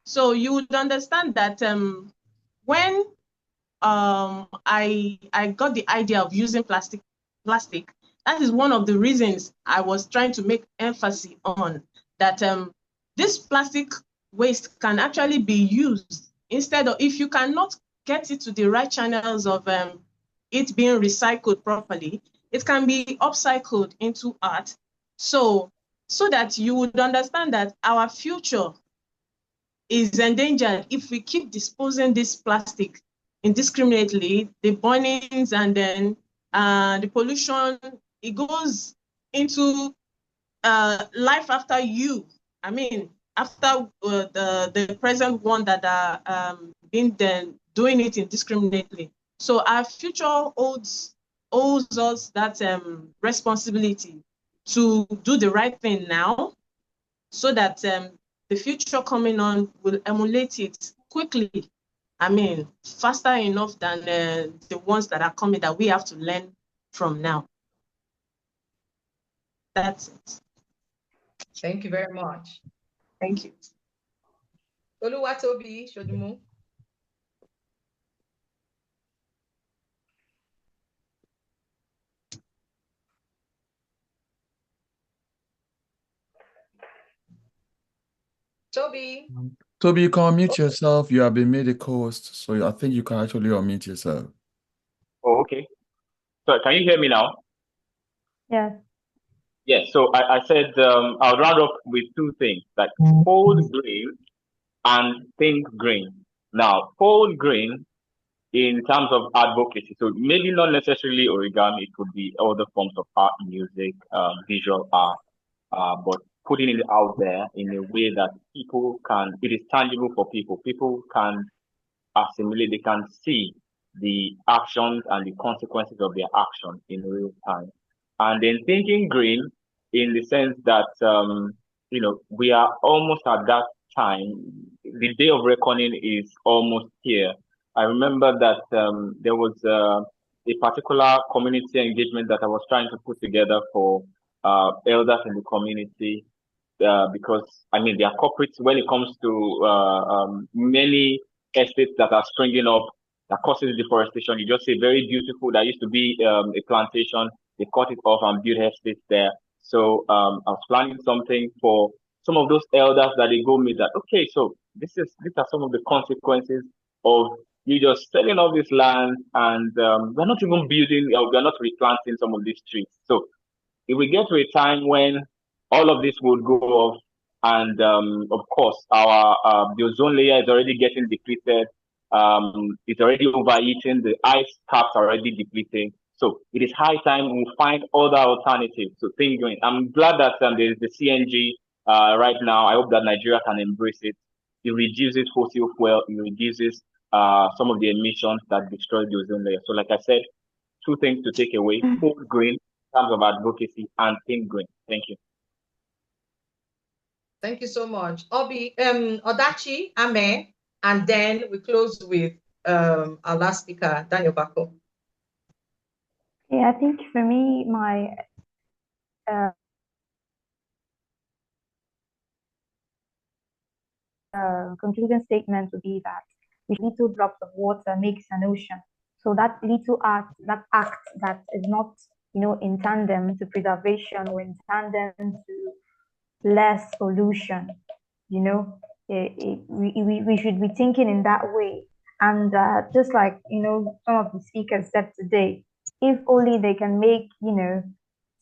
[SPEAKER 14] So you would understand that when I got the idea of using plastic, that is one of the reasons I was trying to make emphasis on that this plastic waste can actually be used instead of, if you cannot get it to the right channels of it being recycled properly, it can be upcycled into art. So that you would understand that our future is endangered if we keep disposing this plastic indiscriminately, the burnings and then the pollution, it goes into life after you. I mean, after the present one that are doing it indiscriminately. So our future owes us that responsibility to do the right thing now, so that the future coming on will emulate it quickly. I mean, faster enough than the ones that are coming that we have to learn from now. That's it.
[SPEAKER 13] Thank you very much.
[SPEAKER 14] Thank you.
[SPEAKER 13] Oluwatobi Shodumu. Toby.
[SPEAKER 2] Toby, you can unmute yourself. You have been made a co-host, so I think you can actually unmute yourself.
[SPEAKER 15] Oh, okay. So can you hear me now?
[SPEAKER 16] Yes.
[SPEAKER 15] Yes. So I said I'll round up with two things, like fold green and think green. Now, fold green in terms of advocacy. So maybe not necessarily origami, it could be other forms of art, music, visual art, but putting it out there in a way that people can, it is tangible for people. People can assimilate, they can see the actions and the consequences of their action in real time. And then thinking green in the sense that, we are almost at that time. The day of reckoning is almost here. I remember that there was a particular community engagement that I was trying to put together for elders in the community, because I mean, they are corporates when it comes to many estates that are springing up that causes deforestation. You just say very beautiful. That used to be a plantation. They cut it off and built estates there. So I was planning something for some of those elders that they go meet that. Okay, so these are some of the consequences of you just selling off this land, and we're not even building, or we're not replanting some of these trees. So it will get to a time when all of this would go off, and of course, our the ozone layer is already getting depleted. It's already overeating. The ice caps are already depleting. So it is high time we find other alternatives. So thinking, I'm glad that there is the CNG right now. I hope that Nigeria can embrace it. It reduces fossil fuel. It reduces some of the emissions that destroy the ozone layer. So, like I said, two things to take away: food green in terms of advocacy and think green. Thank you.
[SPEAKER 13] Thank you so much. Odachi, Ame, and then we close with our last speaker, Daniel Bako.
[SPEAKER 16] Yeah, I think for me, my concluding statement would be that little drops of water makes an ocean. So that little act that is not, in tandem to preservation or in tandem to less pollution, we should be thinking in that way. And just like, some of the speakers said today, if only they can make,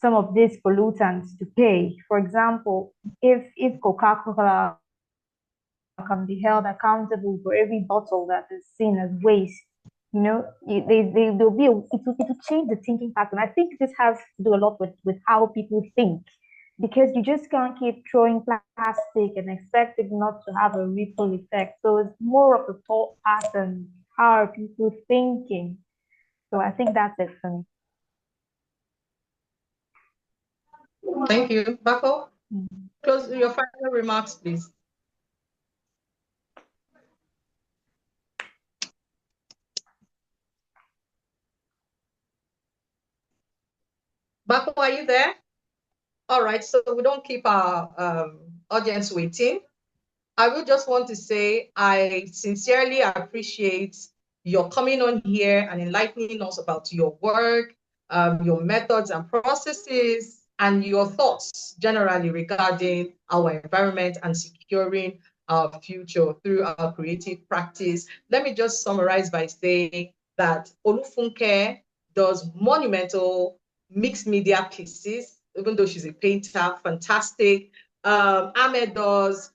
[SPEAKER 16] some of these pollutants to pay. For example, if Coca-Cola can be held accountable for every bottle that is seen as waste, there'll be it will change the thinking pattern. I think this has to do a lot with how people think, because you just can't keep throwing plastic and expect it not to have a ripple effect. So it's more of a thought pattern. How are people thinking? So I think that's it for me.
[SPEAKER 13] Thank you. Bako, close your final remarks, please. Bako, are you there? All right, so we don't keep our audience waiting. I will just want to say I sincerely appreciate your coming on here and enlightening us about your work your methods and processes, and your thoughts generally regarding our environment and securing our future through our creative practice. Let me just summarize by saying that Olufunke does monumental mixed media pieces, even though she's a painter, fantastic. Ahmed does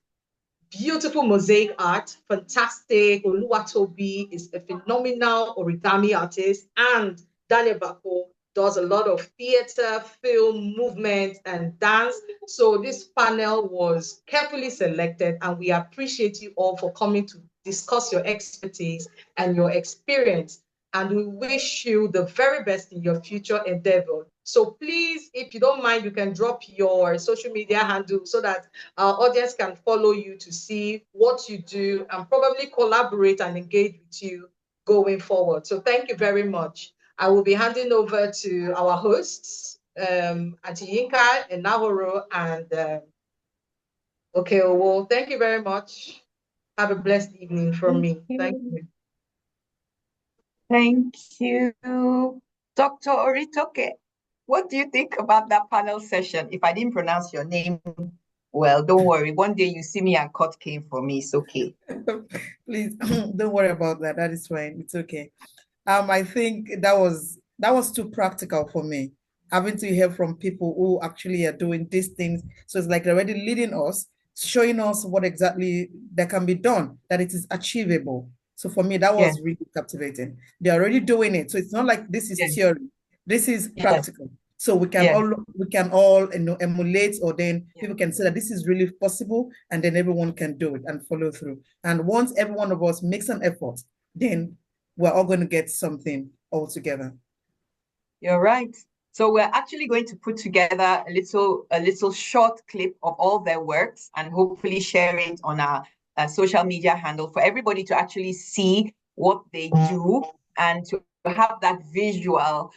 [SPEAKER 13] beautiful mosaic art, fantastic. Oluwatobi is a phenomenal origami artist, and Daniel Bako does a lot of theater, film, movement, and dance. So this panel was carefully selected, and we appreciate you all for coming to discuss your expertise and your experience. And we wish you the very best in your future endeavor. So please, if you don't mind, you can drop your social media handle so that our audience can follow you to see what you do and probably collaborate and engage with you going forward. So thank you very much. I will be handing over to our hosts, Auntie Yinka and Nahoro and Okeowo. Thank you very much. Have a blessed evening from me. Thank you.
[SPEAKER 1] Thank you. Dr. Oritoke, what do you think about that panel session? If I didn't pronounce your name well, don't worry. One day you see me and cut came for me. It's okay.
[SPEAKER 6] Please don't worry about that. That is fine. It's okay. I think that was too practical for me, having to hear from people who actually are doing these things. So it's like they're already leading us, showing us what exactly that can be done, that it is achievable. So for me, that was really captivating. They're already doing it. So it's not like this is theory. This is practical. So we can all emulate, or then people can say that this is really possible, and then everyone can do it and follow through. And once every one of us makes an effort, then we're all going to get something all together.
[SPEAKER 1] You're right. So we're actually going to put together a little short clip of all their works and hopefully share it on our social media handle for everybody to actually see what they do and to have that visual,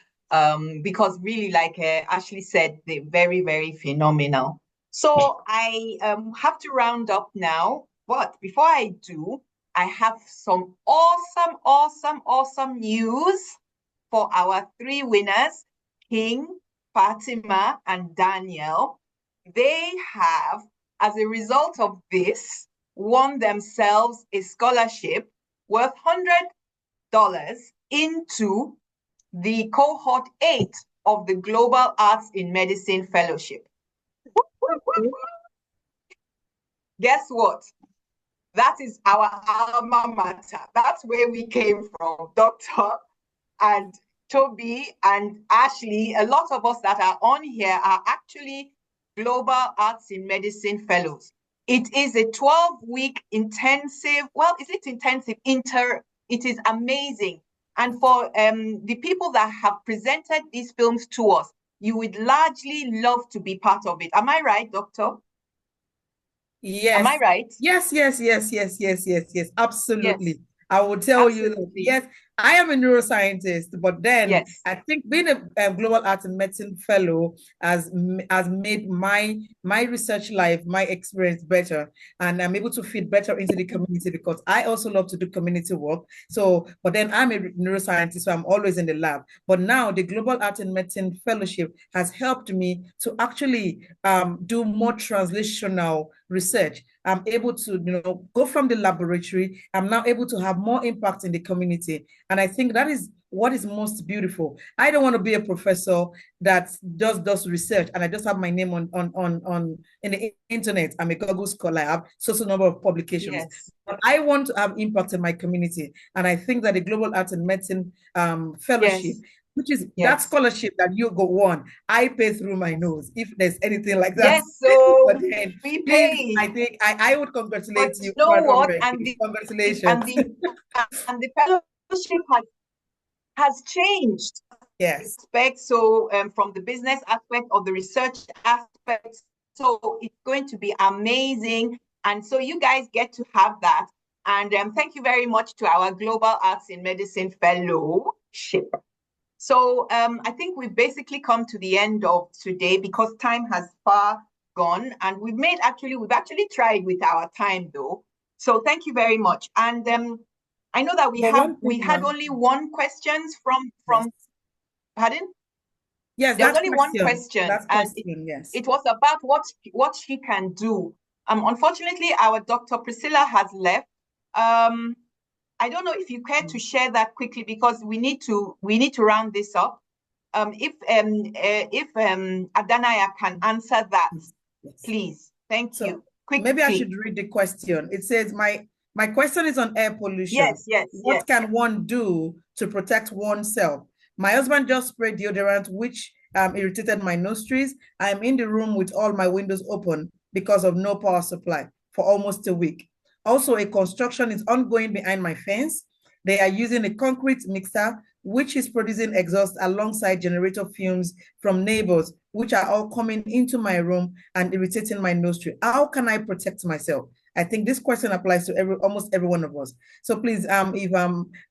[SPEAKER 1] because really, like Ashley said, they're very, very phenomenal. So I have to round up now, but before I do, I have some awesome news for our three winners, King, Fatima, and Daniel. They have, as a result of this, won themselves a scholarship worth $100 into the cohort 8 of the Global Arts in Medicine Fellowship. Guess what? That is our alma mater. That's where we came from, Doctor and Toby and Ashley. A lot of us that are on here are actually Global Arts in Medicine Fellows. It is a 12-week intensive, well, is it intensive? It is amazing. And for the people that have presented these films to us, you would largely love to be part of it. Am I right, Doctor?
[SPEAKER 6] Yes.
[SPEAKER 1] Am I right?
[SPEAKER 6] Yes. Absolutely. Yes. I will tell you that, yes, I am a neuroscientist, but then I think being a Global Arts and Medicine Fellow has made my research life, my experience better, and I'm able to fit better into the community because I also love to do community work. So, but then I'm a neuroscientist, so I'm always in the lab. But now the Global Arts and Medicine Fellowship has helped me to actually do more translational research. I'm able to, go from the laboratory. I'm now able to have more impact in the community. And I think that is what is most beautiful. I don't want to be a professor that does research and I just have my name on in the internet. I'm a Google scholar. I have such a number of publications. Yes. But I want to have impact in my community. And I think that the Global Arts and Medicine Fellowship, which is that scholarship that you go on, I pay through my nose if there's anything like that.
[SPEAKER 1] Yes, so
[SPEAKER 6] but then,
[SPEAKER 1] we
[SPEAKER 6] pay. I think I would congratulate you.
[SPEAKER 1] You know what?
[SPEAKER 6] Congratulations.
[SPEAKER 1] And the fellowship has changed.
[SPEAKER 6] Yes.
[SPEAKER 1] So from the business aspect or the research aspect, so it's going to be amazing. And so you guys get to have that. And thank you very much to our Global Arts in Medicine Fellowship. So I think we've basically come to the end of today because time has far gone, and we've actually tried with our time though. So thank you very much. And I know that we had only one questions from pardon?
[SPEAKER 6] Yes,
[SPEAKER 1] There's
[SPEAKER 6] that's
[SPEAKER 1] only one question,
[SPEAKER 6] That's
[SPEAKER 1] and
[SPEAKER 6] question, yes.
[SPEAKER 1] it was about what she can do. Unfortunately, our Dr. Priscilla has left. I don't know if you care to share that quickly, because we need to round this up. If Adanaya can answer that, please. Thank you. Quickly.
[SPEAKER 6] Maybe I should read the question. It says, my question is on air pollution.
[SPEAKER 1] Yes.
[SPEAKER 6] What can one do to protect oneself? My husband just sprayed deodorant, which irritated my nostrils. I'm in the room with all my windows open because of no power supply for almost a week. Also, a construction is ongoing behind my fence. They are using a concrete mixer, which is producing exhaust alongside generator fumes from neighbors, which are all coming into my room and irritating my nostril. How can I protect myself? I think this question applies to almost every one of us. So please, if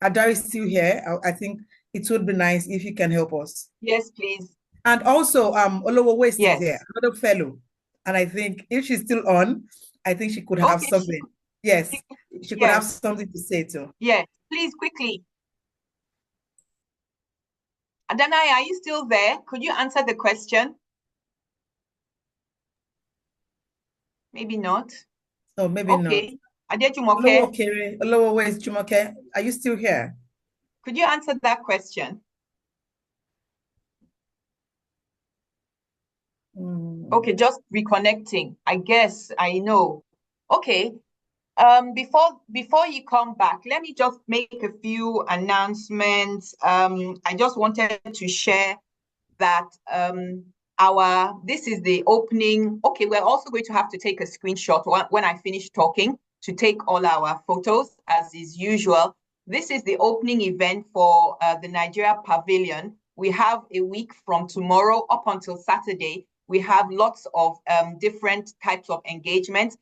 [SPEAKER 6] Adari is still here, I think it would be nice if you can help us.
[SPEAKER 1] Yes, please.
[SPEAKER 6] And also, Olowo West is here, another fellow. And I think if she's still on, I think she could have something. Yes, she could have something to say too.
[SPEAKER 1] Yes, please, quickly. Adanai, are you still there? Could you answer the question? Maybe not.
[SPEAKER 6] Oh, maybe
[SPEAKER 1] okay.
[SPEAKER 6] not.
[SPEAKER 1] Adejumoke.
[SPEAKER 6] Olowo West, Jumoke, are you still here?
[SPEAKER 1] Could you answer that question? Okay, just reconnecting. I guess I know. Okay. Before you come back, let me just make a few announcements. I just wanted to share that this is the opening. Okay, we're also going to have to take a screenshot when I finish talking to take all our photos as is usual. This is the opening event for the Nigeria Pavilion. We have a week from tomorrow up until Saturday. We have lots of different types of engagement,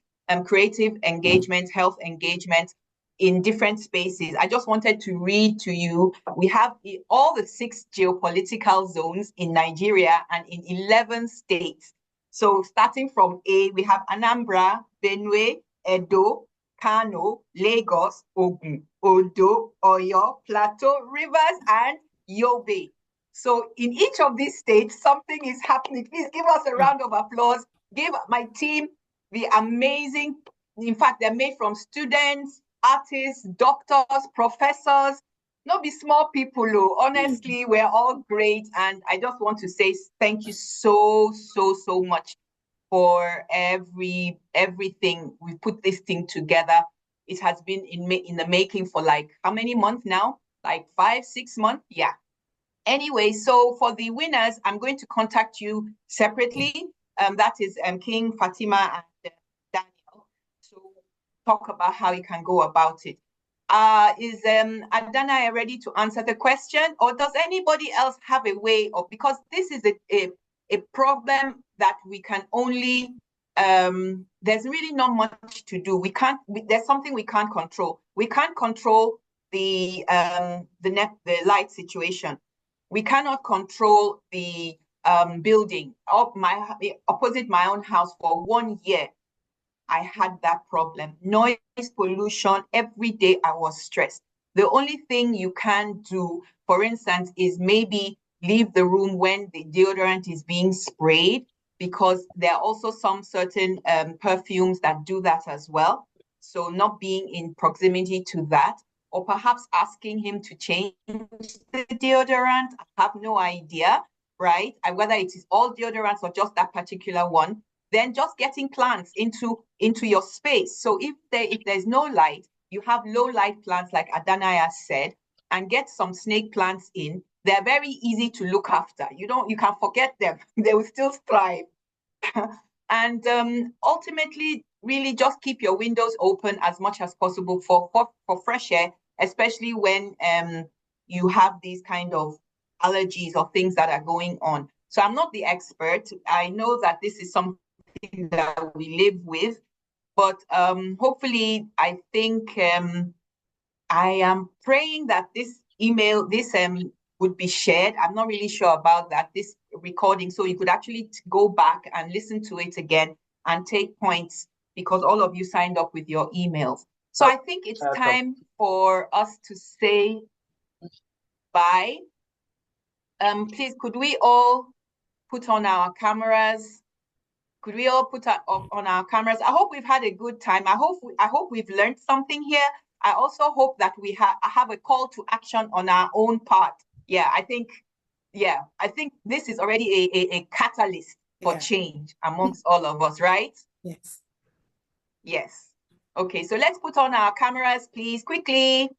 [SPEAKER 1] creative engagement, health engagement in different spaces. I just wanted to read to you. We have all the 6 geopolitical zones in Nigeria and in 11 states. So starting from A, we have Anambra, Benue, Edo, Kano, Lagos, Ogun, Odo, Oyo, Plateau, Rivers, and Yobe. So in each of these states, something is happening. Please give us a round of applause. Give my team the amazing, in fact, they're made from students, artists, doctors, professors, not be small people. Honestly, we're all great. And I just want to say thank you so much for everything. We put this thing together. It has been in the making for like how many months now? Like 5-6 months? Yeah. Anyway, so for the winners, I'm going to contact you separately. That is King, Fatima, and Daniel, to talk about how you can go about it. Is Adana ready to answer the question, or does anybody else have a way of, because this is a problem that we can only, there's really not much to do. There's something we can't control. We can't control the light situation. We cannot control the building. Opposite my own house for 1 year, I had that problem. Noise pollution, every day I was stressed. The only thing you can do, for instance, is maybe leave the room when the deodorant is being sprayed, because there are also some certain perfumes that do that as well. So not being in proximity to that, or perhaps asking him to change the deodorant. I have no idea, right? Whether it is all deodorants or just that particular one. Then just getting plants into your space. So if there's no light, you have low light plants like Adanaya said, and get some snake plants in. They're very easy to look after. You can forget them. They will still thrive. And ultimately, really just keep your windows open as much as possible for fresh air, especially when you have these kind of allergies or things that are going on. So I'm not the expert. I know that this is something that we live with, but hopefully I think I am praying that this would be shared. I'm not really sure about that, this recording, so you could actually go back and listen to it again and take points, because all of you signed up with your emails. So I think it's time for us to say bye. Please, could we all put on our cameras? Could we all put on our cameras? I hope we've had a good time. I hope we've learned something here. I also hope that we have a call to action on our own part. Yeah, I think this is already a catalyst for change amongst all of us, right?
[SPEAKER 6] Yes.
[SPEAKER 1] Yes. Okay, so let's put on our cameras, please, quickly.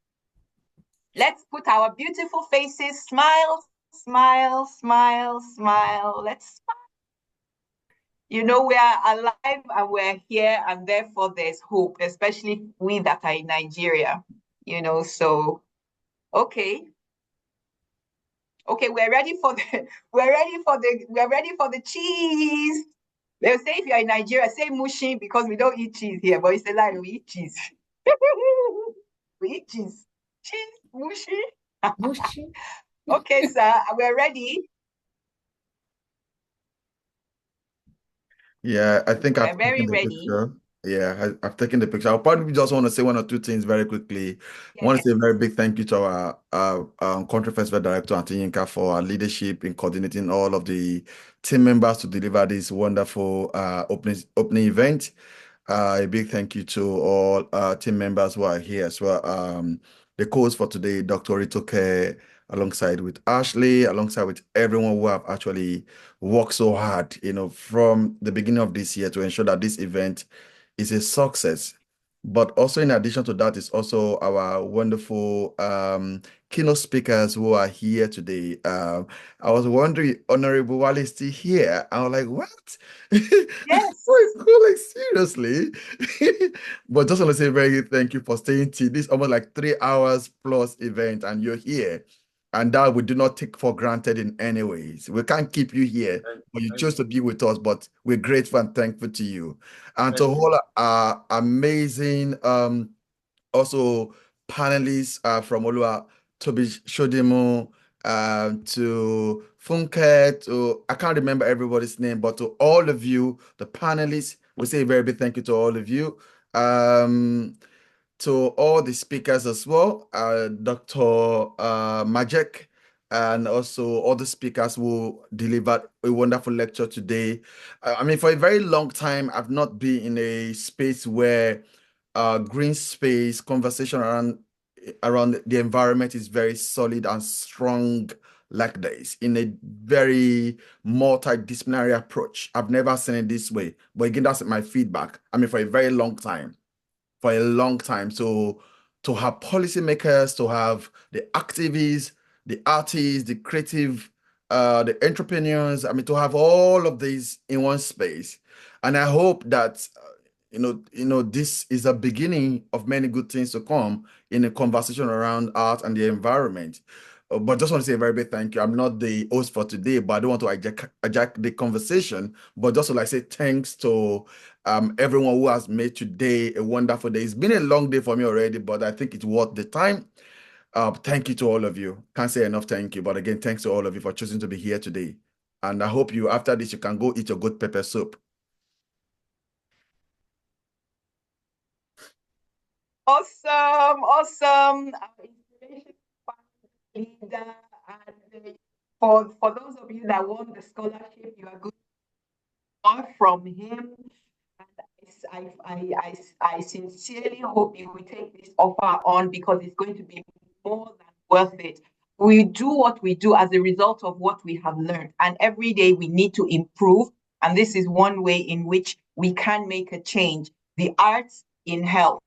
[SPEAKER 1] Let's put our beautiful faces. Smile, smile, smile, smile. Let's smile. You know, we are alive and we're here, and therefore there's hope, especially we that are in Nigeria, you know, so, okay. Okay, we're ready for the cheese. They'll say if you're in Nigeria, say mushi, because we don't eat cheese here, but it's a lie, we eat cheese. We eat cheese. Cheese, mushi.
[SPEAKER 6] Mushi.
[SPEAKER 1] Okay, sir, we're ready.
[SPEAKER 2] Yeah, I think
[SPEAKER 1] We're
[SPEAKER 2] I've
[SPEAKER 1] very
[SPEAKER 2] taken the
[SPEAKER 1] ready.
[SPEAKER 2] picture. Yeah, I've taken the picture. I'll probably just want to say one or two things very quickly. I want to say a very big thank you to our country festival director, Auntie Yinka, for our leadership in coordinating all of the team members to deliver this wonderful opening event. A big thank you to all team members who are here as well. The co-host for today, Dr. Ritoke, alongside with Ashley, alongside with everyone who have actually worked so hard, you know, from the beginning of this year to ensure that this event is a success. But also in addition to that is also our wonderful keynote speakers who are here today. I was wondering, Honorable Wale is still here. I was like, what?
[SPEAKER 1] Yes.
[SPEAKER 2] Oh, it's cool, like seriously. But just want to say very thank you for staying till this almost like 3 hours plus event, and you're here. And that we do not take for granted in any ways. We can't keep you here, but you chose to be with us, but we're grateful and thankful to you. And to all our amazing also panelists from Olua, Toby Shodimo, to Funke, to I can't remember everybody's name, but to all of you, the panelists, we say a very big thank you to all of you. To all the speakers as well, Dr. Majek, and also all the speakers who delivered a wonderful lecture today. I mean, for a very long time, I've not been in a space where green space conversation around the environment is very solid and strong like this in a very multidisciplinary approach. I've never seen it this way. But again, that's my feedback. I mean, for a very long time. For a long time. So to have policymakers, to have the activists, the artists, the creative, the entrepreneurs, I mean, to have all of these in one space. And I hope that this is a beginning of many good things to come in a conversation around art and the environment. But just want to say a very big thank you. I'm not the host for today, but I don't want to hijack the conversation. But just to like say thanks to everyone who has made today a wonderful day. It's been a long day for me already, but I think it's worth the time. Thank you to all of you. Can't say enough thank you. But again, thanks to all of you for choosing to be here today. And I hope you, after this, you can go eat your good pepper soup.
[SPEAKER 1] Awesome, awesome. Leader, and for those of you that won the scholarship, you are good from him. And I sincerely hope you will take this offer on, because it's going to be more than worth it. We do what we do as a result of what we have learned, and every day we need to improve. And this is one way in which we can make a change. The arts in health,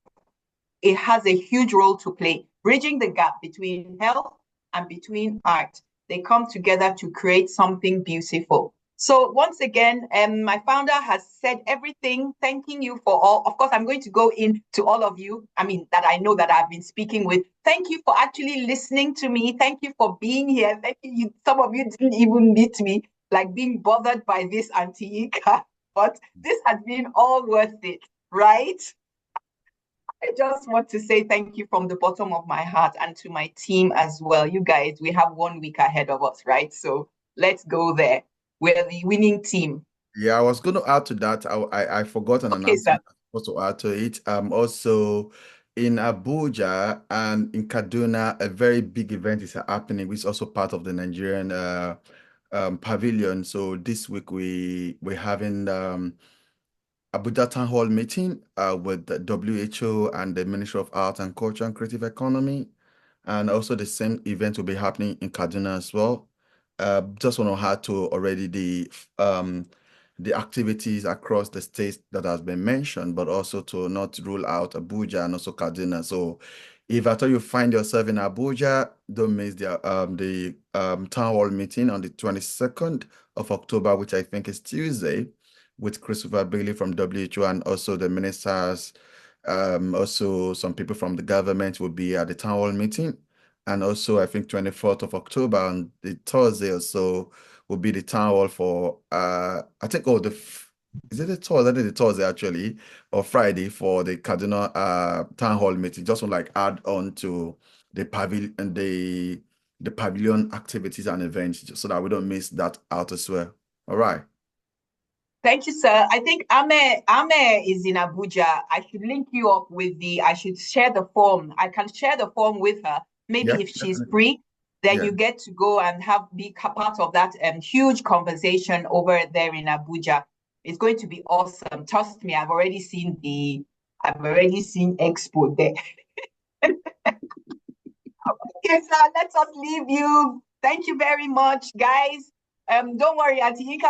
[SPEAKER 1] it has a huge role to play, bridging the gap between health and between art. They come together to create something beautiful. So once again, my founder has said everything, thanking you for all. Of course, I'm going to go into all of you, that I know that I've been speaking with. Thank you for actually listening to me. Thank you for being here. Thank you. Some of you didn't even meet me, like being bothered by this Auntie Ika, but this has been all worth it, right? I just want to say thank you from the bottom of my heart, and to my team as well. You guys, we have 1 week ahead of us, right? So let's go there. We're the winning team.
[SPEAKER 2] Yeah, I was going to add to that. I forgot an announcement I was supposed to add to it. Also in Abuja and in Kaduna, a very big event is happening, which is also part of the Nigerian Pavilion. So this week we're having Abuja Town Hall meeting with the WHO and the Ministry of Art and Culture and Creative Economy. And also the same event will be happening in Kaduna as well. Just want to add to already the activities across the states that has been mentioned, but also to not rule out Abuja and also Kaduna. So if at all you find yourself in Abuja, don't miss the town hall meeting on the 22nd of October, which I think is Tuesday, with Christopher Bailey from WHO and also the ministers. Also, some people from the government will be at the town hall meeting. And also, I think 24th of October on the Thursday or so will be the town hall for, I think, is it the Thursday? The Thursday actually, or Friday for the Kaduna town hall meeting. Just want to like add on to the pavilion and the pavilion activities and events so that we don't miss that out as well. All right.
[SPEAKER 1] Thank you, sir. I think Ame is in Abuja. I should link you up with I should share the form. I can share the form with her. Maybe if she's free, then you get to go and be part of that huge conversation over there in Abuja. It's going to be awesome. Trust me, I've already seen Expo there. Okay, sir, let us leave you. Thank you very much, guys. Don't worry, Auntie Inka